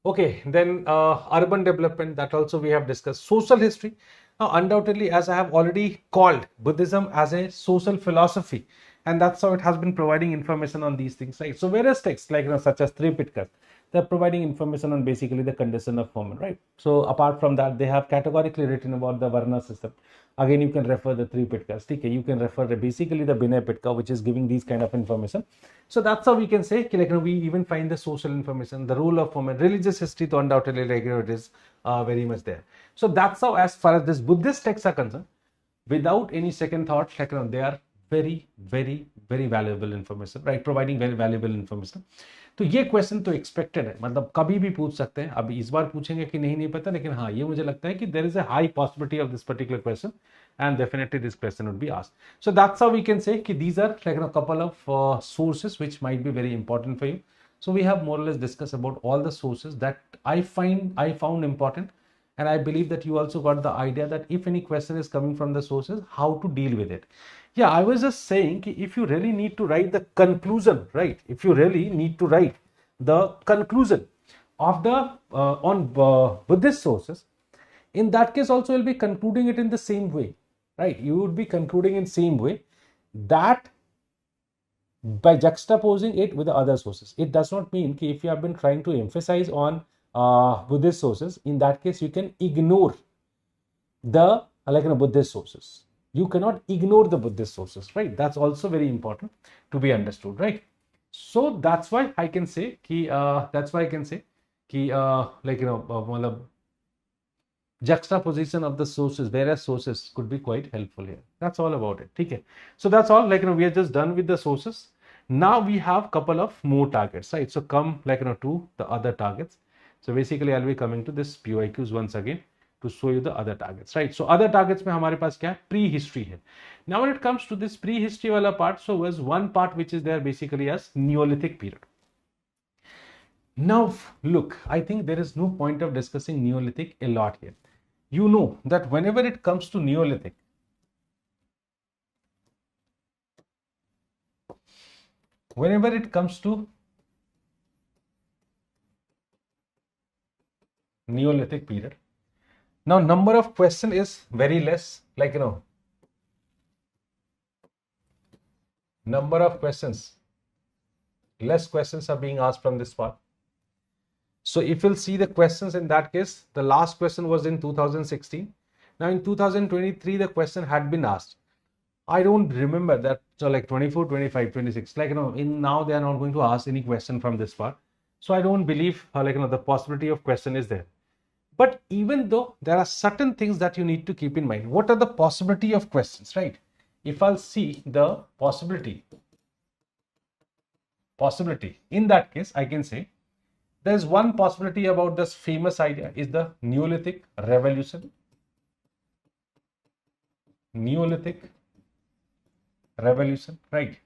Okay, then urban development, that also we have discussed. Social history. Now, undoubtedly, as I have already called Buddhism as a social philosophy, and that's how it has been providing information on these things, right? So various texts such as Tripitaka, they're providing information on basically the condition of women, right? So apart from that, they have categorically written about the Varna system. Again, you can refer the three Pitkas. Okay, you can refer basically the Binay Pitka, which is giving these kind of information. So that's how we can say we even find the social information, the role of women, religious history, to undoubtedly it is very much there. So that's how, as far as this Buddhist texts are concerned, without any second thought, they are very valuable information, right? Providing very valuable information. तो ये question तो expected है, मतलब कभी भी पूछ सकते हैं. अभी इस बार पूछेंगे कि नहीं पता, लेकिन हाँ ये मुझे लगता है कि there is a high possibility of this particular question, and definitely this question would be asked. So that's how we can say कि these are a couple of sources which might be very important for you. So we have more or less discussed about all the sources that I found important, and I believe that you also got the idea that if any question is coming from the sources, how to deal with it. Yeah, I was just saying if you really need to write the conclusion, right? If you really need to write the conclusion of the on Buddhist sources, in that case also you'll be concluding it in the same way, right? You would be concluding in same way, that by juxtaposing it with the other sources. It does not mean that if you have been trying to emphasize on Buddhist sources, in that case you can ignore the Buddhist sources. You cannot ignore the Buddhist sources, right? That's also very important to be understood, right? So that's why I can say juxtaposition of the sources, various sources could be quite helpful here. That's all about it. Okay. So that's all. We are just done with the sources. Now we have couple of more targets, right? So come to the other targets. So basically I'll be coming to this PYQs once again to show you the other targets, right? So other targets में हमारे पास क्या है? Prehistory है. Now when it comes to this prehistory वाला part, so was one part which is there basically as Neolithic period. Now look, I think there is no point of discussing Neolithic a lot here. You know that whenever it comes to Neolithic, period, now number of question is very less, number of questions, less questions are being asked from this part. So if you'll see the questions in that case, the last question was in 2016. Now in 2023, the question had been asked. I don't remember that. So 24, 25, 26, in now they are not going to ask any question from this part. So I don't believe the possibility of question is there. But even though there are certain things that you need to keep in mind, what are the possibility of questions, right? If I'll see the possibility, in that case, I can say there's one possibility about this famous idea is the Neolithic Revolution. Neolithic Revolution, right?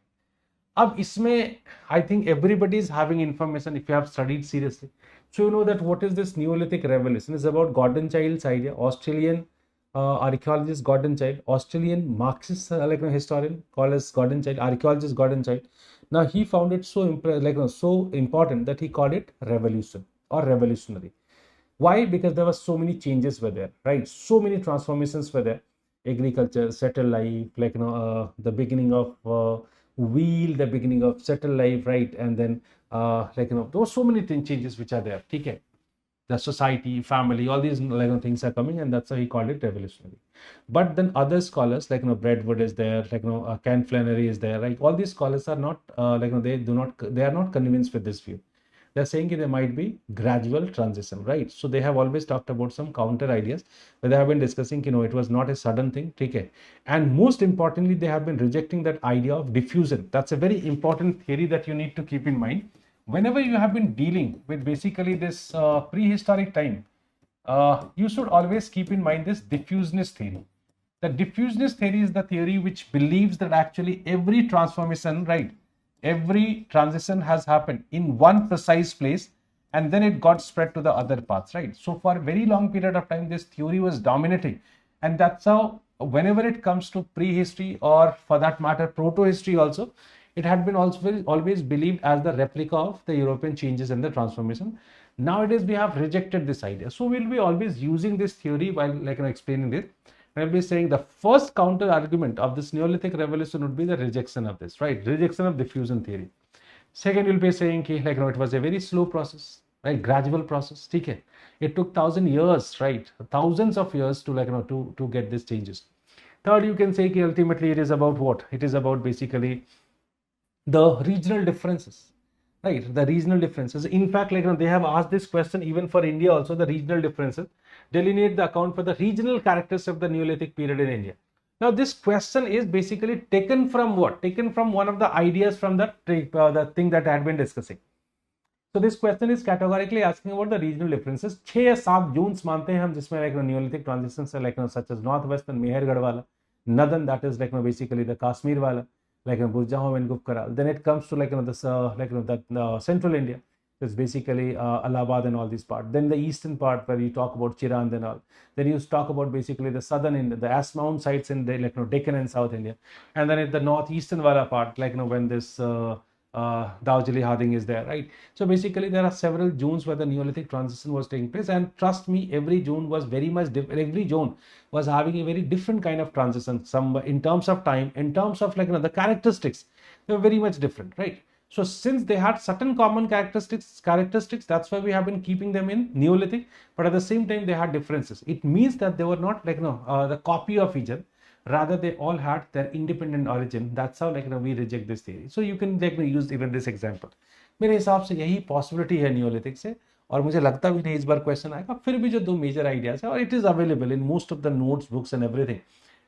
अब इसमें I think everybody is having information if you have studied seriously. So you know that what is this Neolithic Revolution is about. Gordon Child's idea, Australian archaeologist Gordon Child, Australian Marxist historian called as Gordon Child, archaeologist Gordon Child. Now he found it so so important that he called it revolution or revolutionary. Why? Because there were so many changes were there, right? So many transformations were there. Agriculture, settled life, the beginning of wheel, the beginning of settled life, right? And then there were so many changes which are there. Okay, the society, family, all these things are coming, and that's how he called it revolutionary. But then other scholars Bradwood is there, Ken Flannery is there, right? All these scholars are not they are not convinced with this view. They're saying there might be gradual transition, right? So they have always talked about some counter ideas, but they have been discussing, it was not a sudden thing, okay? And most importantly, they have been rejecting that idea of diffusion. That's a very important theory that you need to keep in mind. Whenever you have been dealing with basically this prehistoric time, you should always keep in mind this diffuseness theory. The diffuseness theory is the theory which believes that actually every transformation, right? Every transition has happened in one precise place and then it got spread to the other parts, right? So for a very long period of time, this theory was dominating. And that's how, whenever it comes to prehistory or for that matter, proto-history also, it had been also always believed as the replica of the European changes and the transformation. Nowadays, we have rejected this idea. So we'll be always using this theory while explaining this. I'll be saying the first counter argument of this Neolithic revolution would be the rejection of this, right? Rejection of diffusion theory. Second, you'll be saying it was a very slow process, right? Gradual process. Okay. It took 1,000 years, right? Thousands of years to to get these changes. Third, you can say ultimately it is about what? It is about basically the regional differences, right? The regional differences. In fact, they have asked this question even for India also, the regional differences delineate the account for the regional characters of the Neolithic period in India. Now, this question is basically taken from what? Taken from one of the ideas from the thing that I had been discussing. So this question is categorically asking about the regional differences. 6 या 7 zones मानते हैं हम जिसमें Neolithic transitions such as northwestern Mehergarh wala, northern that is basically the Kashmir wala, Burjahom and Gupkara. Then it comes to this Central India. It's basically Allahabad and all these part. Then the eastern part where you talk about Chirand and all. Then you talk about basically the southern India, the Asmount sites in the Deccan and South India. And then in the northeastern Wala part, when this Daujali Harding is there, right? So basically there are several zones where the Neolithic transition was taking place, and trust me, every zone was very much different. Every zone was having a very different kind of transition. Some in terms of time, in terms of the characteristics, they were very much different, right? So since they had certain common characteristics, that's why we have been keeping them in Neolithic. But at the same time, they had differences. It means that they were not the copy of each other. Rather, they all had their independent origin. That's how we reject this theory. So you can use even this example. मेरे हिसाब से यही possibility है Neolithic से, और मुझे लगता भी नहीं इस बार क्वेश्चन आएगा. फिर भी जो दो मेजर आइडियाज है, और it is available in most of the notes, books and everything,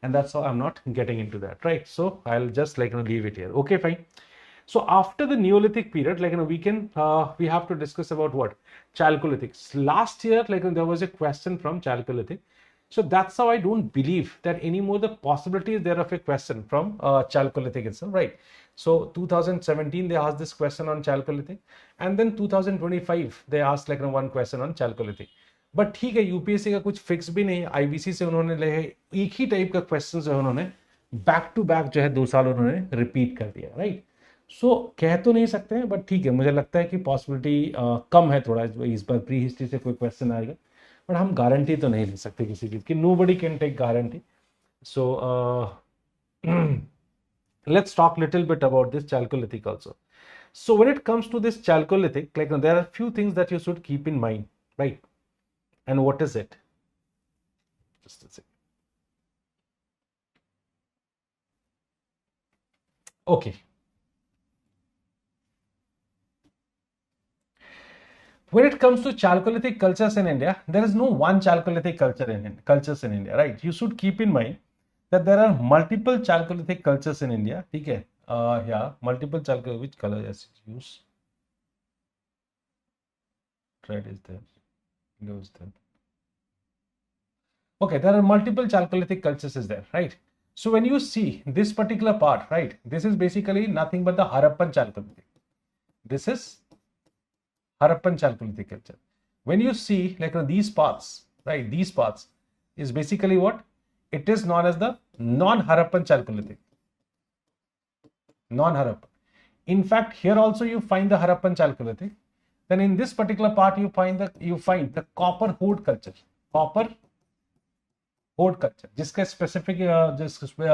and that's how I'm not getting into that, right? So I'll just leave it here. Okay, fine. So after the Neolithic period, we have to discuss about what? Chalcolithic. Last year, there was a question from Chalcolithic. So that's how I don't believe that anymore the possibility is there of a question from Chalcolithic itself, right? So 2017 they asked this question on Chalcolithic, and then 2025 they asked one question on Chalcolithic. But ठीक है, UPSC का कुछ fix भी नहीं. IBC से उन्होंने एक ही type का क्वेश्चन जो है उन्होंने बैक टू बैक जो है 2 साल उन्होंने रिपीट कर दिया, राइट? सो कह तो नहीं सकते हैं, बट ठीक है, मुझे लगता है कि पॉसिबिलिटी कम है थोड़ा इस बार प्री हिस्ट्री से कोई क्वेश्चन आएगा. बट हम गारंटी तो नहीं ले सकते किसी चीज की. Nobody can take guarantee. So let's talk little bit about this Chalcolithic also. So when it comes to this Chalcolithic, there are few things that you should keep in mind, right? And what is it? Just a second. Okay. When it comes to Chalcolithic cultures in India, there is no one Chalcolithic cultures in India, right? You should keep in mind that there are multiple Chalcolithic cultures in India. Okay. Yeah, multiple Chalcolithic. Which color is use? Red is there. Blue is there. Okay, there are multiple Chalcolithic cultures is there, right? So when you see this particular part, right, this is basically nothing but the Harappan Chalcolithic. This is Harappan Chalcolithic culture. When you see these parts, right, these parts is basically what? It is known as the non-Harappan Chalcolithic. Non-Harappan. In fact, here also you find the Harappan Chalcolithic. Then in this particular part you find the copper hoard culture. Copper hoard culture. जिसका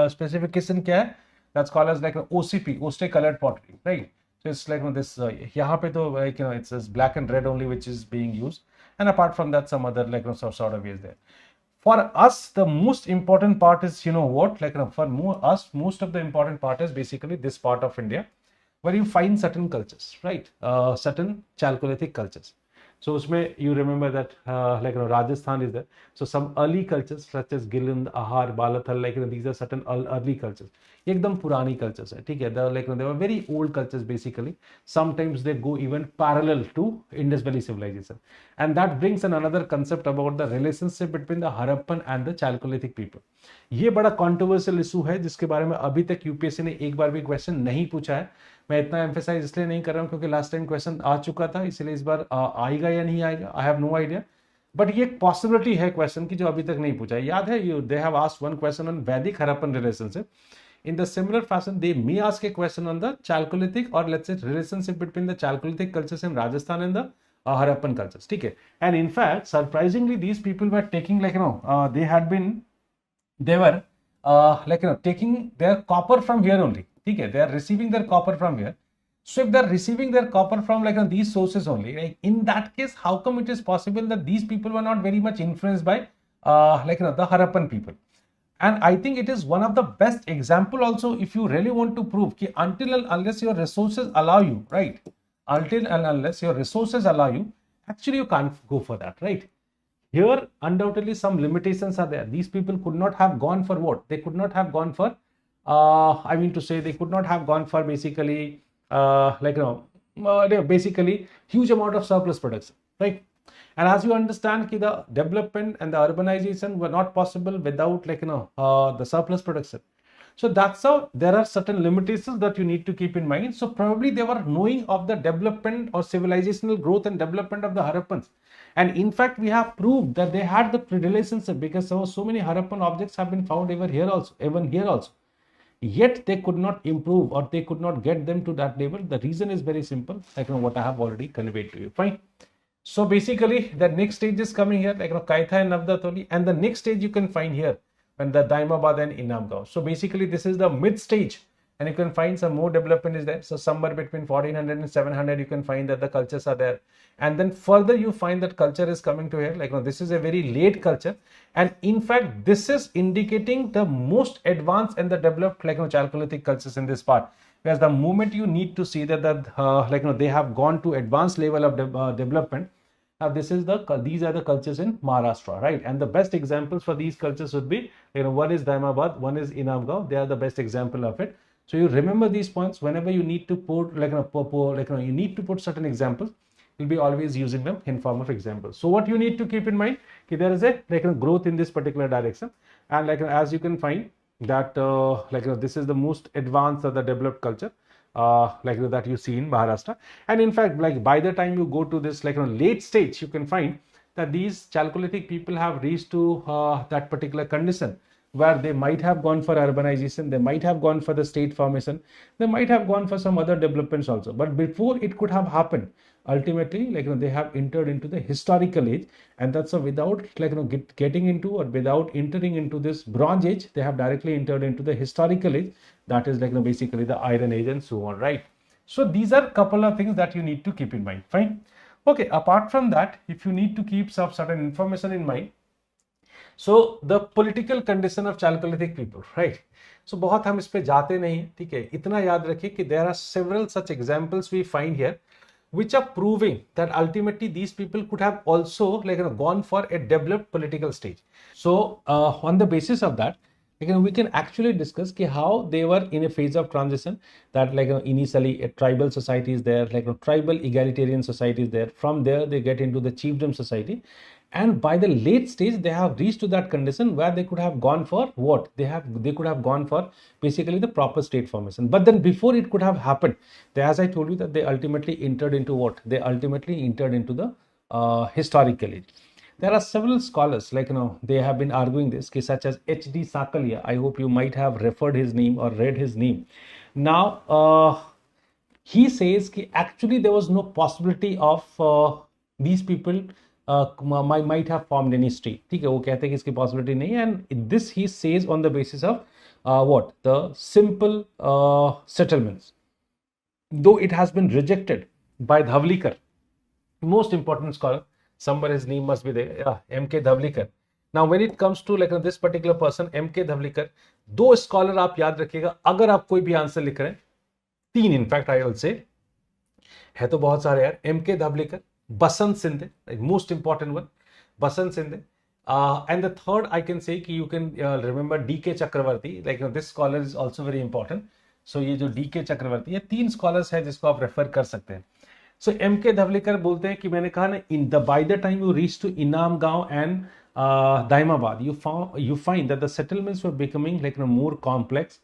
specification क्या है? That's called as OCP, Oste colored pottery, right? So it's this. यहाँ पे तो it says black and red only which is being used, and apart from that some other sort of ways there. For us, the most important part is what? For us, most of the important part is basically this part of India, where you find certain cultures, right? Certain Chalcolithic cultures. So usme you remember that Rajasthan is there. So some early cultures such as Gilind, Ahar, Balathal, these are certain early cultures. Ekdam purani cultures hai, theek hai? They were very old cultures basically. Sometimes they go even parallel to Indus Valley civilization. And that brings in another concept about the relationship between the Harappan and the Chalcolithic people. ये बड़ा controversial issue है जिसके बारे में अभी तक UPSC ने एक बार भी क्वेश्चन नहीं पूछा है. मैं इतना एम्फेसाइज इसलिए नहीं कर रहा हूँ क्योंकि लास्ट टाइम क्वेश्चन आ चुका था, इसलिए इस बार आएगा या नहीं आएगा, I have no idea. But ये एक पॉसिबिलिटी है क्वेश्चन की जो अभी तक नहीं पूछा है. याद है they have asked one question on Vedic Harappan relationship. In the similar fashion, they may ask a question on the Chalcolithic or let's say relationship between the Chalcolithic cultures in Rajasthan and the Harappan cultures. Okay. And in fact, surprisingly, these people were taking they were taking their copper from here only. Okay. They are receiving their copper from here. So if they are receiving their copper from these sources only, in that case, how come it is possible that these people were not very much influenced by the Harappan people? And I think it is one of the best example also if you really want to prove that until and unless your resources allow you, right? Until and unless your resources allow you, actually you can't go for that, right? Here undoubtedly some limitations are there. These people could not have gone for what? They could not have gone for, they could not have gone for basically, basically huge amount of surplus production, right? And as you understand, the development and the urbanization were not possible without the surplus production. So that's how there are certain limitations that you need to keep in mind. So probably they were knowing of the development or civilizational growth and development of the Harappans. And in fact, we have proved that they had the relationship, because so many Harappan objects have been found even here also. Yet they could not improve, or they could not get them to that level. The reason is very simple, like what I have already conveyed to you. Fine. So basically, the next stage is coming here, like Kaitha and Navdatoli, and the next stage you can find here when the Daimabad and Inamgaon. So basically, this is the mid stage, and you can find some more development is there. So somewhere between 1400 and 700, you can find that the cultures are there, and then further you find that culture is coming to here. Like this is a very late culture, and in fact, this is indicating the most advanced and the developed Chalcolithic cultures in this part. Whereas the moment you need to see that they have gone to advanced level of development. These are the cultures in Maharashtra, right? And the best examples for these cultures would be, one is Daimabad, one is Inamgaon. They are the best example of it. So you remember these points whenever you need to put you need to put certain examples. You'll be always using them in form of examples. So what you need to keep in mind, there is a growth in this particular direction, and as you can find that this is the most advanced or the developed culture. That you see in Maharashtra, and in fact, by the time you go to this late stage, you can find that these Chalcolithic people have reached to that particular condition where they might have gone for urbanization, they might have gone for the state formation, they might have gone for some other developments also. But before it could have happened, ultimately, they have entered into the historical age, and that's without getting into or without entering into this Bronze Age, they have directly entered into the historical age. That is basically the Iron Age and so on, right? So these are a couple of things that you need to keep in mind. Fine. Okay. Apart from that, if you need to keep some certain information in mind, so the political condition of Chalcolithic people, right? So बहुत हम इस पे जाते नहीं, ठीक है? इतना याद रखिए कि there are several such examples we find here, which are proving that ultimately these people could have also gone for a developed political stage. So on the basis of that, we can actually discuss how they were in a phase of transition, that initially a tribal society is there, tribal egalitarian society is there. From there they get into the chiefdom society, and by the late stage they have reached to that condition where they could have gone for what they could have gone for basically the proper state formation. But then before it could have happened, as I told you, that they ultimately entered into the historical age. There are several scholars, they have been arguing this, such as H.D. Sakalia. I hope you might have referred his name or read his name. Now, he says that actually there was no possibility of these people might have formed any state. ठीक है, वो कहते हैं कि इसकी possibility नहीं है, and this he says on the basis of the simple settlements. Though it has been rejected by Dhavlikar, most important scholar. Somewhere his name must be there, M.K. Dhavlikar. Now when it comes to this particular person, M.K. Dhavlikar, दो scholar आप याद रखिएगा अगर आप कोई भी answer लिख रहे हैं, तीन इनफैक्ट आई विल से, है तो बहुत सारे यार. M.K. Dhavlikar, Basant Sinde, most important one, Basant Sinde, and the third I can say कि you can remember D.K. Chakravarti, this scholar is also very important. So ये जो D.K. Chakravarti, ये तीन scholars हैं जिसको आप refer कर सकते हैं. So M.K. Dhavlikar बोलते हैं कि मैंने कहा ना, by the time you reach to Inamgaon and Daimabad, you find that the settlements were becoming more complex.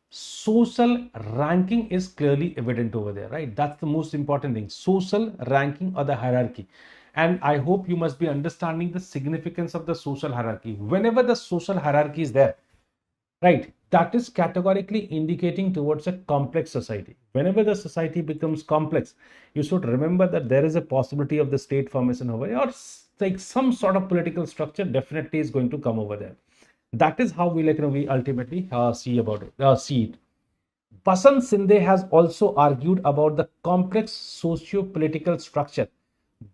Social ranking is clearly evident over there, right? That's the most important thing, social ranking or the hierarchy. And I hope you must be understanding the significance of the social hierarchy. Whenever the social hierarchy is there, right, that is categorically indicating towards a complex society. Whenever the society becomes complex, you should remember that there is a possibility of the state formation over there, or some sort of political structure definitely is going to come over there. That is how we we ultimately see it. Basant Sinde has also argued about the complex socio-political structure.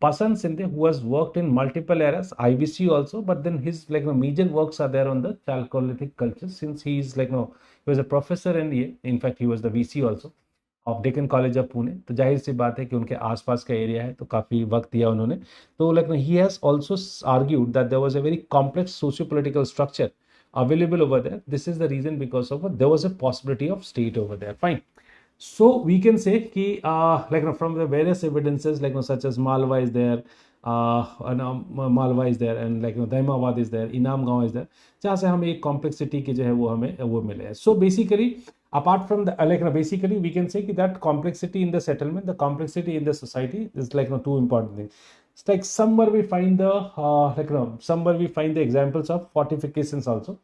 Basant Sinde, who has worked in multiple eras, IBC also, but then his major works are there on the Chalcolithic culture, since he is he was a professor and in fact he was the VC also of Deccan College of Pune. तो जाहिर सी बात है कि उनके आसपास का area है, तो काफी वक्त दिया उन्होंने. तो he has also argued that there was a very complex socio-political structure available over there. This is the reason because of there was a possibility of state over there. Fine. So we can say कि from the various evidences such as Malwa is there, Malwa is there and like Daimabad is there, Inamgaon is there, जहाँ से हमें एक complexity की जो है वो हमें वो मिले हैं. So basically apart from the basically we can say that complexity in the settlement, the complexity in the society is like two important things. It's like somewhere we find the somewhere we find the examples of fortifications also.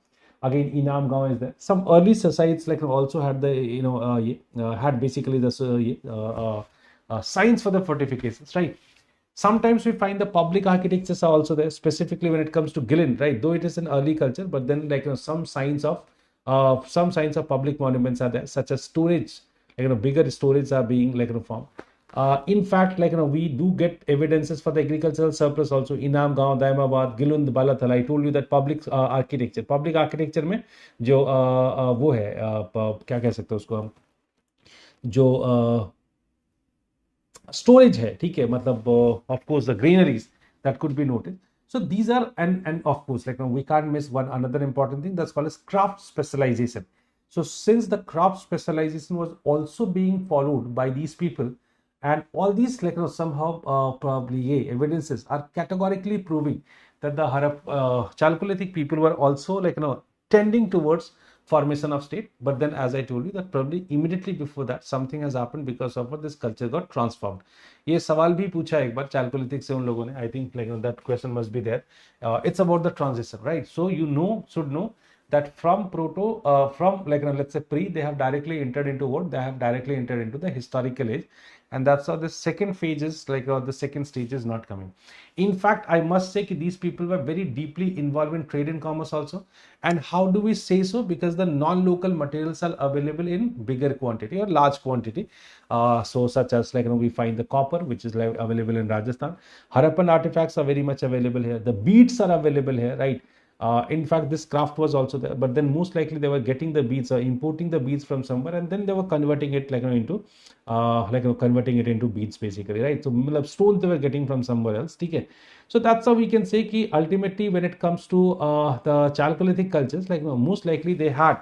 Again, Inam Gaon is there. Some early societies also had the had basically the signs for the fortifications, right? Sometimes we find the public architectures are also there, specifically when it comes to Gillen, right? Though it is an early culture, but then some signs of public monuments are there, such as storage. Bigger storage are being formed. In fact, we do get evidences for the agricultural surplus also. Inam Gaon, Daimabad, Gilund, Balathal. I told you that public architecture में जो वो है क्या कह सकते हैं उसको हम, जो स्टोरेज है, ठीक है, मतलब of course the greeneries that could be noted. So these are and of course we can't miss one another important thing that's called as craft specialization. So since the craft specialization was also being followed by these people, and all these somehow probably evidences are categorically proving that the Chalcolithic people were also tending towards formation of state. But then, as I told you, that probably immediately before that something has happened because of what this culture got transformed. ये सवाल भी पूछा एक बार Chalcolithic से उन लोगों ने. I think that question must be there. It's about the transition, right? So you should know that from from let's say pre, they have directly entered into what? They have directly entered into the historical age, and that's how the second phase is the second stage is not coming. In fact, I must say that these people were very deeply involved in trade and commerce also. And how do we say so? Because the non-local materials are available in bigger quantity or large quantity. So such as we find the copper, which is available in Rajasthan. Harappan artifacts are very much available here. The beads are available here, right? In fact, this craft was also there, but then most likely they were getting the beads or importing the beads from somewhere, and then they were converting it into converting it into beads basically, right? So stones they were getting from somewhere else. Okay, so that's how we can say कि ultimately when it comes to the Chalcolithic cultures, most likely they had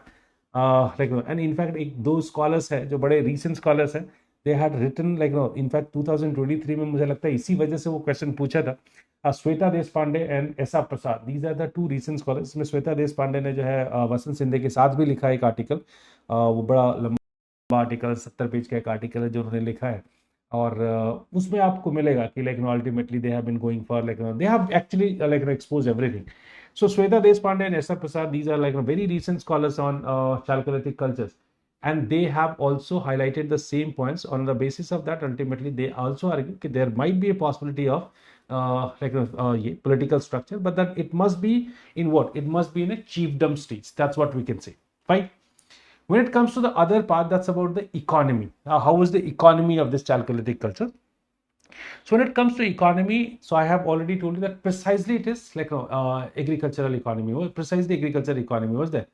and in fact those scholars है जो बड़े recent scholars हैं, they had written in fact 2023 में मुझे लगता है इसी वजह से वो question पूछा था. श्वेता देश Pandey and Esa Prasad, these are the two recent scholars. इसमें श्वेता देश पांडे ने जो है वसंत सिंधे के साथ भी लिखा है एक आर्टिकल. वो बड़ा लंबा आर्टिकल 70 पेज का एक आर्टिकल है जो उन्होंने लिखा है, और उसमें आपको मिलेगा कि ultimately they have been going for they have actually expose everything. So Shweta Deshpande and S.R. Prasad, these are very recent scholars on Chalcolithic cultures, and they have also highlighted the same points. On the basis of that, ultimately they also argue that there might be a possibility of political structure, but that it must be in what? It must be in a chiefdom stage. That's what we can say. Fine. When it comes to the other part, that's about the economy. How was the economy of this Chalcolithic culture? So when it comes to economy, so I have already told you that precisely it is agricultural economy. Precisely agricultural economy was there.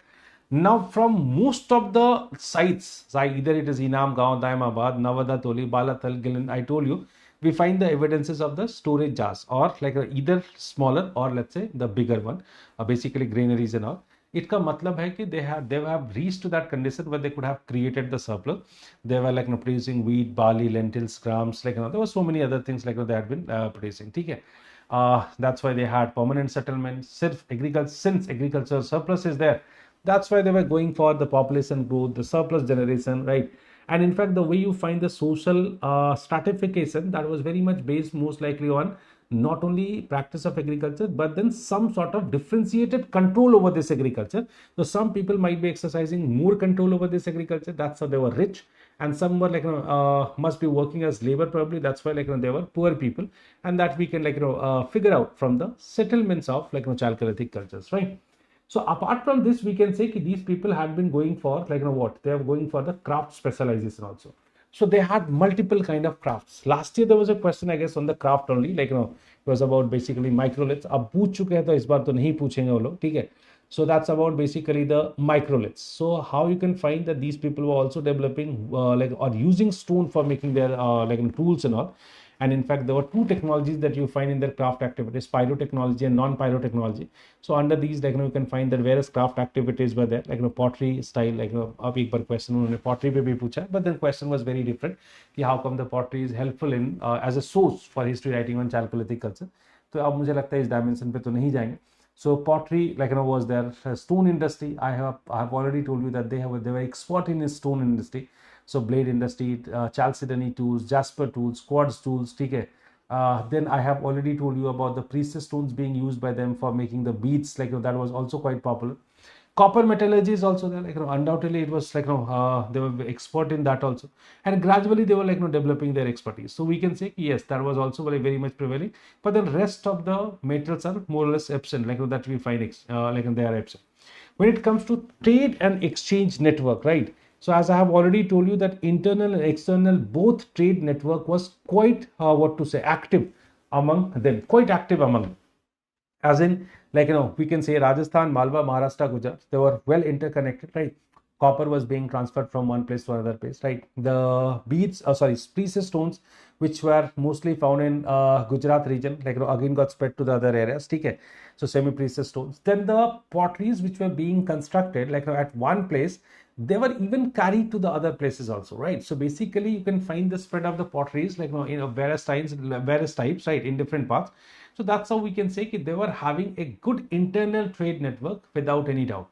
Now from most of the sites, either it is Inam, Gaon, Daimabad, Navada, Toli, Balathal, Gillen, I told you, we find the evidences of the storage jars, or either smaller or let's say the bigger one, basically granaries and all. इसका मतलब है कि they have reached to that condition where they could have created the surplus. They were producing wheat, barley, lentils, grams, there were so many other things they had been producing. ठीक है, that's why they had permanent settlement. Since agricultural surplus is there, that's why they were going for the population growth, the surplus generation, right? And in fact, the way you find the social stratification, that was very much based most likely on not only practice of agriculture, but then some sort of differentiated control over this agriculture. So some people might be exercising more control over this agriculture. That's how they were rich, and some were must be working as labor probably. That's why they were poor people, and that we can figure out from the settlements of Chalcolithic cultures, right? So apart from this, we can say that these people have been going for what? They are going for the craft specialization also. So they had multiple kind of crafts. Last year there was a question, I guess, on the craft only, it was about basically microliths. अब पूछ चुके हैं तो इस बार तो नहीं पूछेंगे वो लोग, ठीक है? So that's about basically the microliths. So how you can find that these people were also developing or using stone for making their tools and all. And in fact, there were two technologies that you find in their craft activities, pyrotechnology and non-pyrotechnology. So under these, like, you can find that various craft activities were there, like, pottery style, like, अब एक बार question उन्होंने pottery पे भी पूछा, but the question was very different कि how come the pottery is helpful in as a source for history writing on Chalcolithic culture. तो अब मुझे लगता है इस dimension पे तो नहीं जाएंगे. So pottery, like, was there. Stone industry, I have already told you that they were expert in stone industry. So blade industry, chalcedony tools, jasper tools, quartz tools, okay. Then I have already told you about the precious stones being used by them for making the beads, like, that was also quite popular. Copper metallurgy is also there, like, undoubtedly it was like, they were expert in that also, and gradually they were, like, developing their expertise. So we can say yes, that was also very much prevailing, but the rest of the metals are more or less absent, like, that we find like, they are absent. When it comes to trade and exchange network, right? So as I have already told you that internal and external both trade network was quite what to say, active among them, quite active among them. As in, like, we can say Rajasthan, Malwa, Maharashtra, Gujarat, they were well interconnected, right? Copper was being transferred from one place to another place, right? The beads, precious stones, which were mostly found in Gujarat region, like, again got spread to the other areas, okay? So semi-precious stones. Then the potteries which were being constructed, like, at one place, they were even carried to the other places also, right? So basically, you can find the spread of the potteries, like, various types, right, in different parts. So that's how we can say that they were having a good internal trade network without any doubt.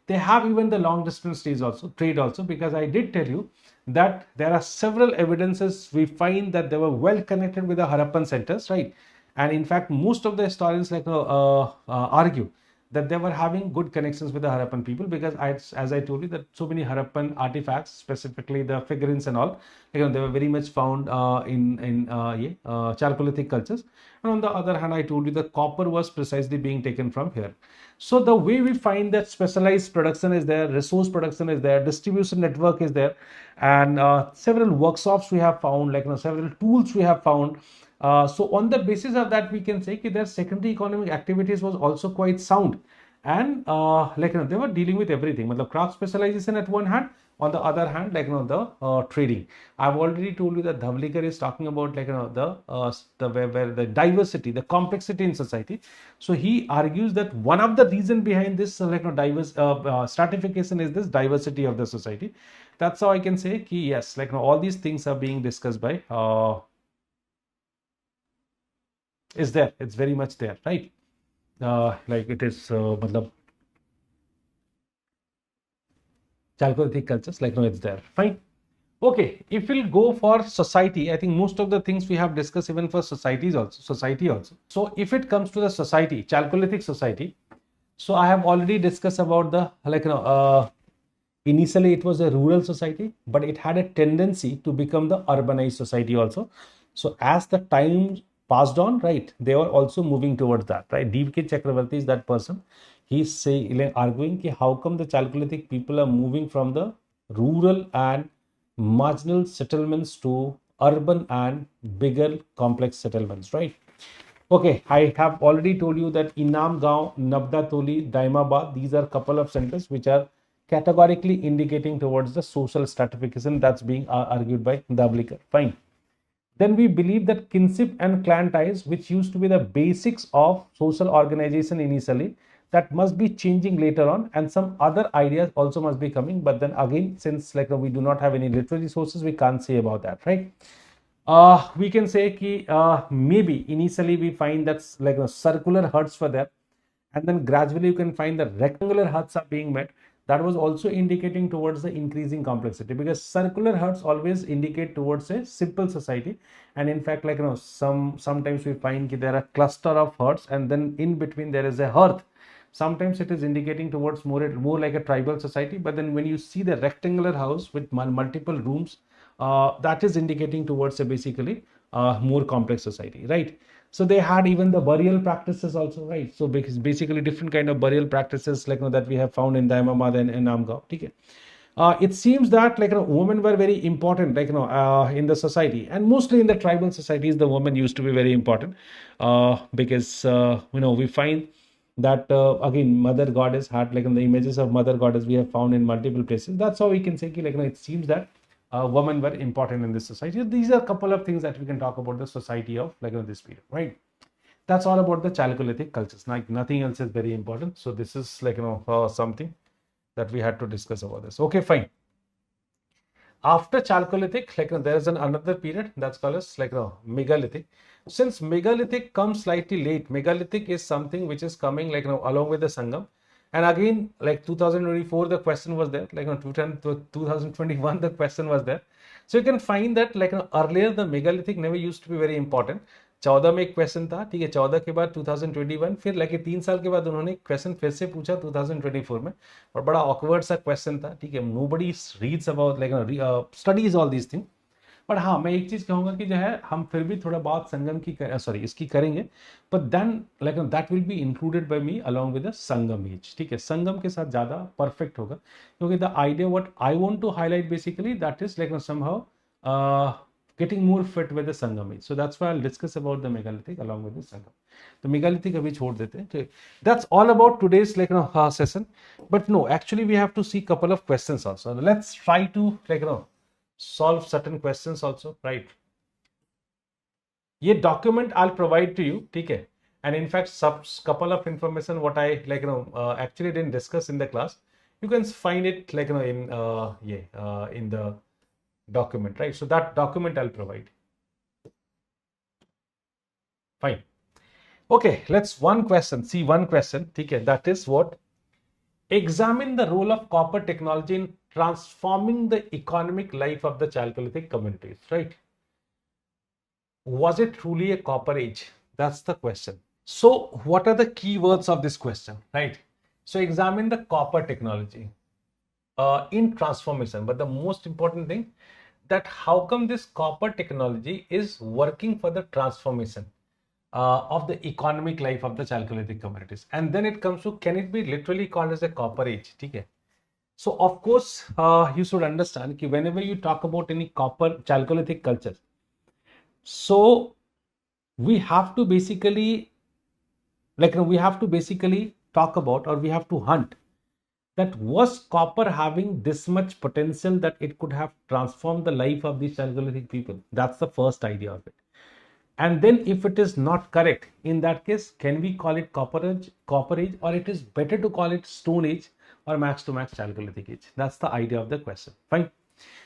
They have even the long distance trade also, because I did tell you that there are several evidences we find that they were well connected with the Harappan centers, right? And in fact, most of the historians, like, argue that they were having good connections with the Harappan people, because as I told you that so many Harappan artifacts, specifically the figurines and all, they were very much found in Chalcolithic cultures. And on the other hand, I told you the copper was precisely being taken from here. So the way we find that specialized production is there, resource production is there, distribution network is there, and several workshops we have found, like, several tools we have found. So on the basis of that, we can say that their secondary economic activities was also quite sound, and like, they were dealing with everything. Matlab, craft specialization at one hand, on the other hand, like, the trading. I've already told you that Dhavlikar is talking about, like, where the diversity, the complexity in society. So he argues that one of the reason behind this, like, diverse stratification is this diversity of the society. That's how I can say ki, yes, like, all these things are being discussed by is there. It's very much there, right? Like, it is, matlab, Chalcolithic cultures, like, it's there. Fine. Okay, if we'll go for society, I think most of the things we have discussed even for society also. So if it comes to the society, Chalcolithic society, so I have already discussed about the, like, initially it was a rural society, but it had a tendency to become the urbanized society also. So as the time passed on, right, they were also moving towards that, right? D.K. Chakravarti is that person. He's saying, arguing ki how come the Chalcolithic people are moving from the rural and marginal settlements to urban and bigger complex settlements, right? Okay, I have already told you that Inam Gaon, Nabda Toli, Daimabad, these are couple of centers which are categorically indicating towards the social stratification that's being argued by Davlikar. Fine. Then we believe that kinship and clan ties, which used to be the basics of social organization initially, that must be changing later on, and some other ideas also must be coming. But then again, since, like, we do not have any literary sources, we can't say about that, right? We can say ki maybe initially we find that's like circular huts for that, and then gradually you can find that rectangular huts are being met. That was also indicating towards the increasing complexity, because circular huts always indicate towards a simple society, and in fact, like, sometimes we find that there are cluster of huts, and then in between there is a hearth. Sometimes it is indicating towards more like a tribal society, but then when you see the rectangular house with multiple rooms, that is indicating towards a basically more complex society, right? So they had even the burial practices also, right? So because basically different kind of burial practices, like, that we have found in Daimamad and in Namgaon. Okay. It seems that, like, women were very important, like, in the society, and mostly in the tribal societies, the women used to be very important, because we find that again, mother goddess had, like, the images of mother goddess we have found in multiple places. That's how we can say, like, it seems that women were important in this society. These are a couple of things that we can talk about the society of this period, right? That's all about the Chalcolithic cultures. Like nothing else is very important. So this is something that we had to discuss about this. Okay, fine. After Chalcolithic, there is another period that's called as megalithic. Since megalithic comes slightly late, megalithic is something which is coming along with the Sangam. And again, 2024, the question was there. 2021, the question was there. So you can find that earlier the megalithic never used to be very important. 14 में एक question था, ठीक है, 14 के बाद 2021, फिर 3 साल के बाद उन्होंने क्वेश्चन फिर से पूछा 2024 में, और बड़ा ऑकवर्ड सा क्वेश्चन था, ठीक है, nobody reads about studies all these thing. But हाँ, मैं एक चीज कहूंगा कि जो है हम फिर भी थोड़ा बहुत संगम की इसकी करेंगे, but then that will be included by me along with the Sangam age, ठीक है, संगम के साथ ज्यादा परफेक्ट होगा, क्योंकि the idea what I want to highlight basically that is somehow getting more fit with the Sangam age. So that's why I'll discuss about the megalithic along with the Sangam. The megalithic abhi chhod dete hain. That's all about today's session. But no, actually we have to see couple of questions also. Let's try to solve certain questions also, right? Ye document I'll provide to you, ठीक है? And in fact, couple of information what I actually didn't discuss in the class. You can find it in the document, right? So that document I'll provide. Fine. Okay, let's one question. See one question. Okay, that is what? Examine the role of copper technology in transforming the economic life of the Chalcolithic communities, right? Was it truly a copper age? That's the question. So what are the keywords of this question, right? So examine the copper technology in transformation, but the most important thing that how come this copper technology is working for the transformation of the economic life of the Chalcolithic communities. And then it comes to, can it be literally called as a copper age? Okay. So of course, you should understand that whenever you talk about any copper Chalcolithic cultures, so we have to basically talk about, or we have to hunt, that was copper having this much potential that it could have transformed the life of these Chalcolithic people? That's the first idea of it. And then if it is not correct, in that case, can we call it copper age, or it is better to call it stone age or max to max Chalcolithic age? That's the idea of the question. Fine.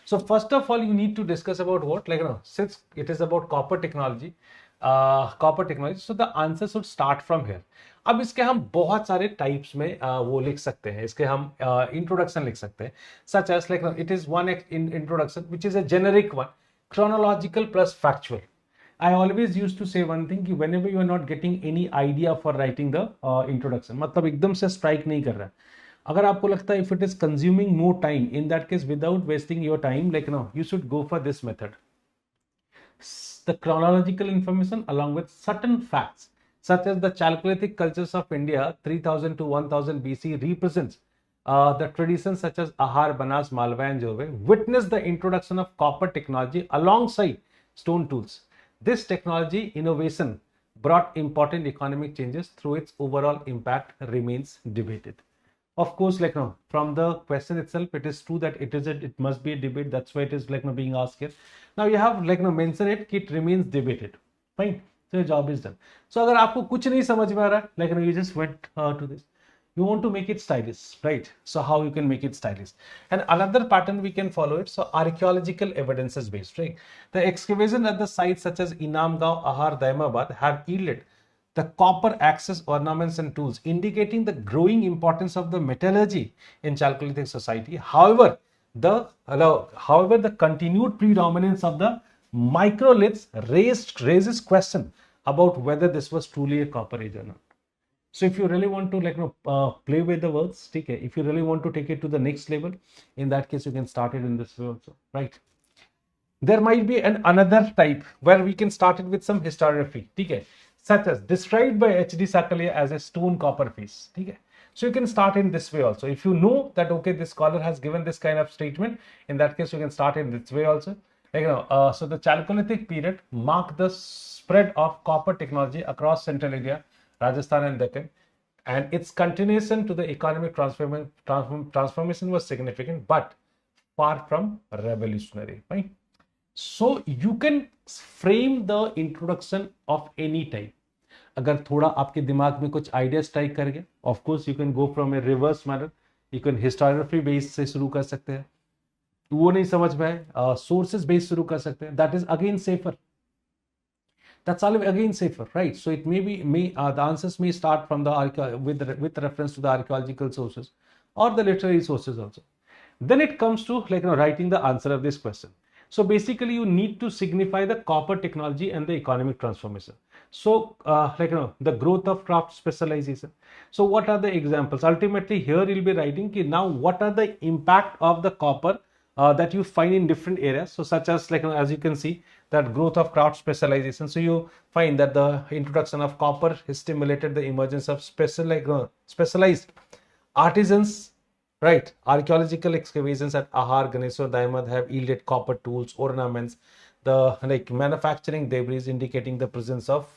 So first of all, you need to discuss about what, since it is about copper technology, so the answer should start from here. अब इसके हम बहुत सारे types में वो लिख सकते हैं, इसके हम इंट्रोडक्शन लिख सकते हैं, such as it is one introduction which is a generic one, chronological plus factual. I always used to say one thing कि whenever you are not getting any idea for writing the introduction, मतलब एकदम से strike नहीं कर रहा है, अगर आपको लगता है if it is consuming more time, in that case without wasting your time, you should go for this method. The chronological information along with certain facts such as the Chalcolithic cultures of India 3000 to 1000 BC represents the traditions such as Ahar, Banas, Malwa and Jove witness the introduction of copper technology alongside stone tools. This technology innovation brought important economic changes, through its overall impact remains debated. Of course, from the question itself, it is true that it must be a debate. That's why it is being asked here. Now you have mentioned it remains debated. Fine. So your job is done. So अगर आपको कुछ नहीं समझ में आ रहा है, you just went to this. You want to make it stylish, right? So how you can make it stylish? And another pattern we can follow it. So archaeological evidences based, right? The excavation at the sites such as Inamgaon, Ahar, Daimabad have yielded the copper axes, ornaments and tools, indicating the growing importance of the metallurgy in Chalcolithic society. However, the continued predominance of the microliths raises question about whether this was truly a copper age or not. So if you really want to play with the words, okay, if you really want to take it to the next level, in that case you can start it in this way also, right? There might be another type where we can start it with some historiography, okay, such as described by H.D. Sakalia as a stone copper face, okay. So you can start in this way also. If you know that, okay, this scholar has given this kind of statement, in that case you can start in this way also. So the Chalcolithic period marked the spread of copper technology across Central India, Rajasthan and Deccan, and its continuation to the economic transformation was significant, but far from revolutionary, right? So you can frame the introduction of any type. अगर थोड़ा आपके दिमाग में कुछ idea strike कर गया, of course you can go from A reverse manner, you can historiography base से शुरू कर सकते हैं, वो नहीं समझ में आए सोर्सेज बेस शुरू कर सकते हैं, that is again safer. That's all again safer, right? So it may be the answers may start from the with reference to the archaeological sources or the literary sources also. Then it comes to writing the answer of this question. So basically you need to signify the copper technology and the economic transformation. So the growth of craft specialization. So what are the examples? Ultimately here you'll be writing now what are the impact of the copper that you find in different areas. So such as as you can see that growth of craft specialization. So you find that the introduction of copper has stimulated the emergence of specialized artisans, right? Archaeological excavations at Ahar, Ganeswar, Diamond have yielded copper tools, ornaments, the manufacturing debris indicating the presence of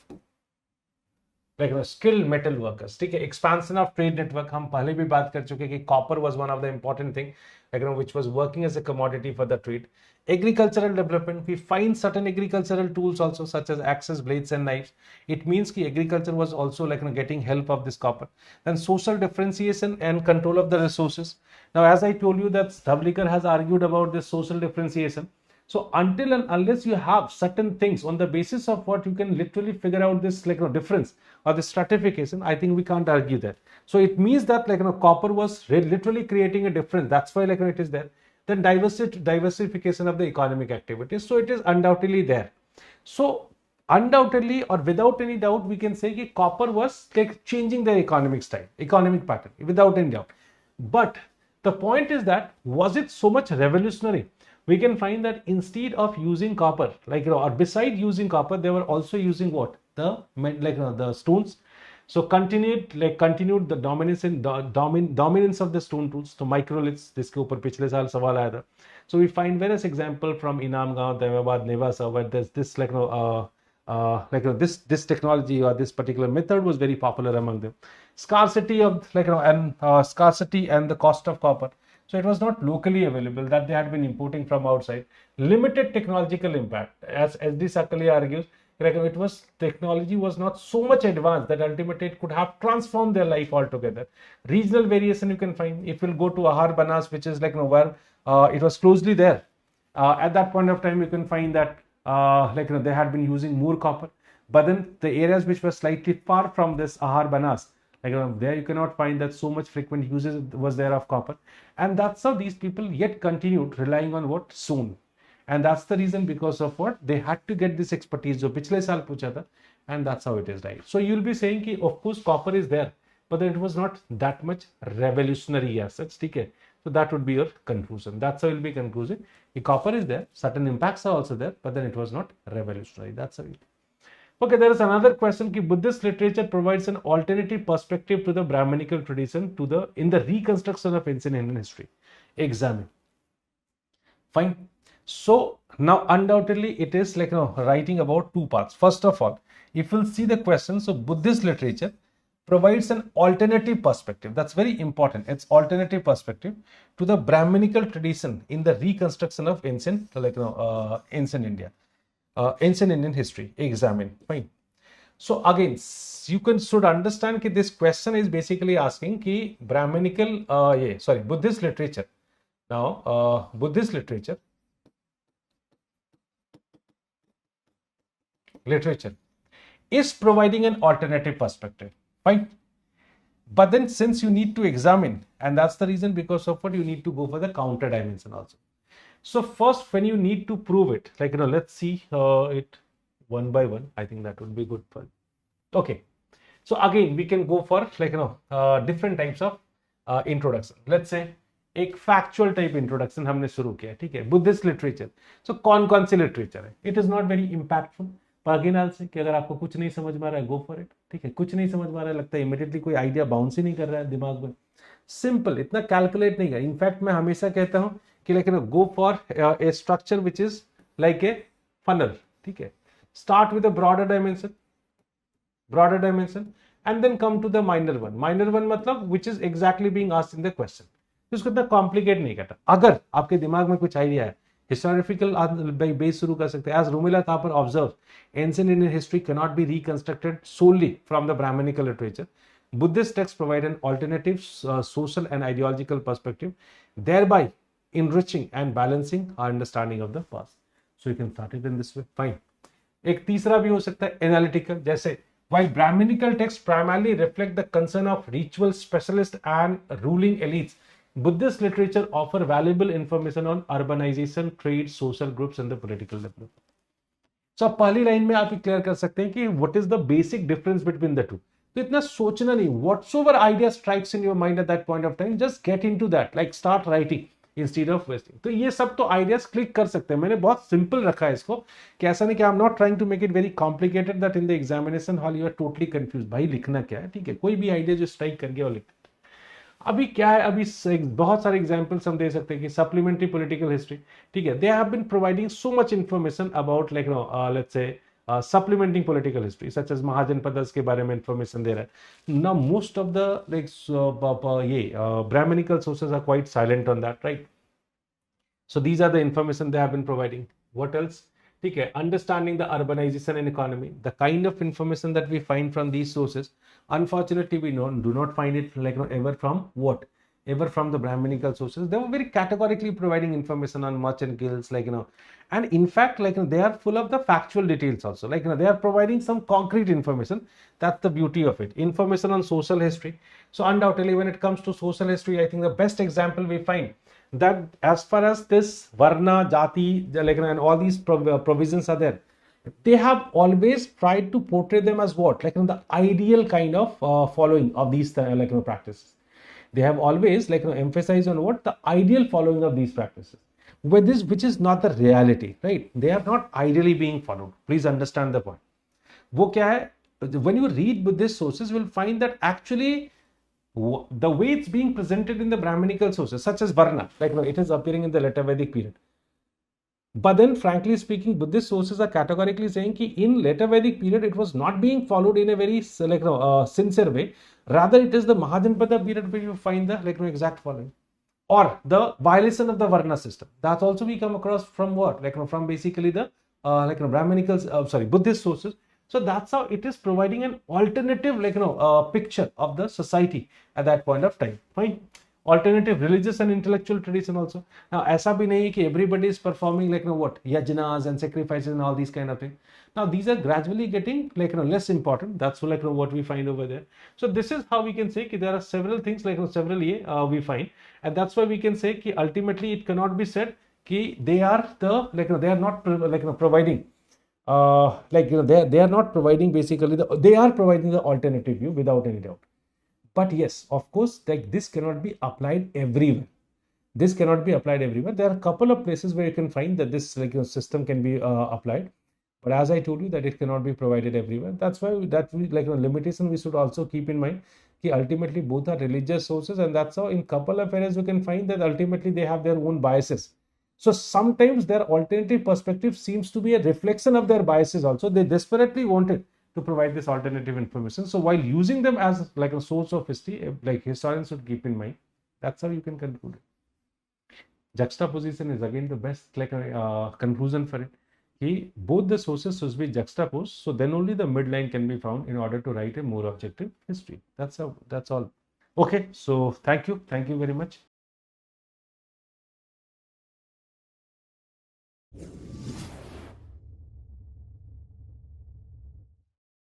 skilled metal workers. ठीक है, expansion of trade network हम पहले भी बात कर चुके कि copper was one of the important thing which was working as a commodity for the trade. Agricultural development, we find certain agricultural tools also such as axes, blades and knives. It means कि agriculture was also getting help of this copper. Then social differentiation and control of the resources. Now as I told you that Dhavlikar has argued about this social differentiation. So until and unless you have certain things on the basis of what you can literally figure out this difference or the stratification, I think we can't argue that. So it means that copper was literally creating a difference. That's why it is there. Then diversification of the economic activities. So it is undoubtedly there. So undoubtedly or without any doubt we can say that copper was changing their economic style, economic pattern, without any doubt. But the point is that was it so much revolutionary? We can find that instead of using copper, or beside using copper, they were also using what? The stones. So continued the dominance of the stone tools. So microliths, जिसके ऊपर पिछले साल सवाल आया था. So we find various examples from Inamgaon, Daimabad, Nevasa, where there's this this technology or this particular method was very popular among them. Scarcity of scarcity and the cost of copper. So it was not locally available, that they had been importing from outside. Limited technological impact, as SD Sakali argues, it was technology was not so much advanced that ultimately it could have transformed their life altogether. Regional variation you can find. If you'll go to Ahar Banas, which is where it was closely there. At that point of time, you can find that they had been using more copper. But then the areas which were slightly far from this Ahar Banas, there you cannot find that so much frequent usage was there of copper. And that's how these people yet continued relying on what? Stone. And that's the reason because of what? They had to get this expertise जो पिछले साल पूछा था, and that's how it is, right? So you'll be saying कि of course copper is there, but then it was not that much revolutionary as such, ठीक है? So that would be your conclusion. That's how you'll be concluding. The copper is there, certain impacts are also there, but then it was not revolutionary. That's how it. Okay, there is another question कि Buddhist literature provides an alternative perspective to the Brahminical tradition in the reconstruction of ancient Indian history. Examine. Fine. So now undoubtedly it is writing about two parts. First of all, if you'll see the question, so Buddhist literature provides an alternative perspective. That's very important. It's alternative perspective to the Brahminical tradition in the reconstruction of ancient ancient India. Ancient Indian history. Examine. Fine. So again, you should understand that this question is basically asking कि Brahminical, Buddhist literature. Now, Buddhist literature is providing an alternative perspective. Fine. But then since you need to examine, and that's the reason because of what you need to go for the counter dimension also. So first, when you need to prove it, let's see it one by one. I think that would be good for. Okay. So again, we can go for different types of introduction. Let's say एक factual type introduction हमने शुरू किया, ठीक है? Buddhist literature. So कौन सी literature है? It is not very impactful. पागिनाल से कि अगर आपको कुछ नहीं समझ में आ रहा है, go for it. ठीक है? कुछ नहीं समझ में आ रहा है, लगता है immediately कोई idea bounce ही नहीं कर रहा है दिमाग में. Simple, इतना calculate नहीं कर. In fact, मैं हमेशा कहता हूँ कि go for a structure which is like a funnel. ठीक है? Start with a broader dimension, and then come to the minor one. Minor one matlab which is exactly being asked in the question. इसको इतना complicate नहीं करता। अगर आपके दिमाग में कुछ आइडिया है, हिस्टोरिकल बेस शुरू कर सकते हैं। As Rumila Thapar observed, ancient Indian history cannot be reconstructed solely from the Brahminical literature. Buddhist texts provide an alternative social and ideological perspective, thereby enriching and balancing our understanding of the past. So you can start it in this way. Fine. एक तीसरा भी हो सकता है analytical, जैसे while Brahminical texts primarily reflect the concern of ritual specialists and ruling elites, Buddhist literature offer valuable information on urbanization, trade, social groups and the political development. So आप पहली line में आप क्लियर कर सकते हैं कि what is the basic difference between the two. तो इतना सोचना नहीं, whatsoever idea strikes in your mind at that point of time, just get into that, like start writing instead of wasting. तो ये सब तो आइडियाज क्लिक कर सकते हैं। मैंने बहुत सिंपल रखा है इसको, कि ऐसा नहीं कि I am not trying to make it very complicated that in the examination hall you are totally confuse. भाई लिखना क्या है, ठीक है, कोई भी आइडिया जो स्ट्राइक कर गया वो लिख। अभी क्या है, अभी बहुत सारे एग्जांपल्स हम दे सकते हैं कि सप्लीमेंट्री पॉलिटिकल हिस्ट्री, ठीक है, they have been providing so much information about like let's say supplementing political history such as Mahajanapadas के बारे में इंफॉर्मेशन दे रहा है। Now most of the like Brahminical sources are quite silent on that, right? So these are the information they have been providing. What else? ठीक है, understanding the urbanization and economy, the kind of information that we find from these sources, unfortunately we do not find it like ever from what? Ever from the Brahminical sources. They were very categorically providing information on merchant guilds, like and in fact, like they are full of the factual details also. Like they are providing some concrete information. That's the beauty of it. Information on social history. So undoubtedly, when it comes to social history, I think the best example we find that as far as this Varna, Jati, like and all these provisions are there, they have always tried to portray them as what, like the ideal kind of following of these like practices. They have always like emphasized on what the ideal following of these practices, with this which is not the reality, right? They are not ideally being followed. Please understand the point. वो क्या है? When you read Buddhist sources, you will find that actually the way it's being presented in the Brahminical sources, such as Varna, like it is appearing in the later Vedic period. But then, frankly speaking, Buddhist sources are categorically saying that in later Vedic period, it was not being followed in a very sincere way. Rather, it is the Mahajanpada period where you find the exact following, or the violation of the Varna system. That also we come across from what, from basically the Brahminical, Buddhist sources. So that's how it is providing an alternative picture of the society at that point of time. Fine. Alternative religious and intellectual tradition also. Now, ऐसा भी नहीं है कि everybody is performing what yajnas and sacrifices and all these kind of things. Now, these are gradually getting less important. That's what we find over there. So this is how we can say that there are several things several we find, and that's why we can say that ultimately it cannot be said that they are the they are not providing they are not providing basically they are providing the alternative view without any doubt. But yes, of course, like this cannot be applied everywhere. This cannot be applied everywhere. There are a couple of places where you can find that this system can be applied. But as I told you, that it cannot be provided everywhere. That's why limitation we should also keep in mind. That ultimately both are religious sources, and that's how in couple of areas you can find that ultimately they have their own biases. So sometimes their alternative perspective seems to be a reflection of their biases also. They desperately wanted to provide this alternative information. So while using them as a source of history, historians should keep in mind. That's how you can conclude it. Juxtaposition is again the best conclusion for it. Both the sources should be juxtaposed, so then only the midline can be found in order to write a more objective history. That's all. Okay, so thank you very much.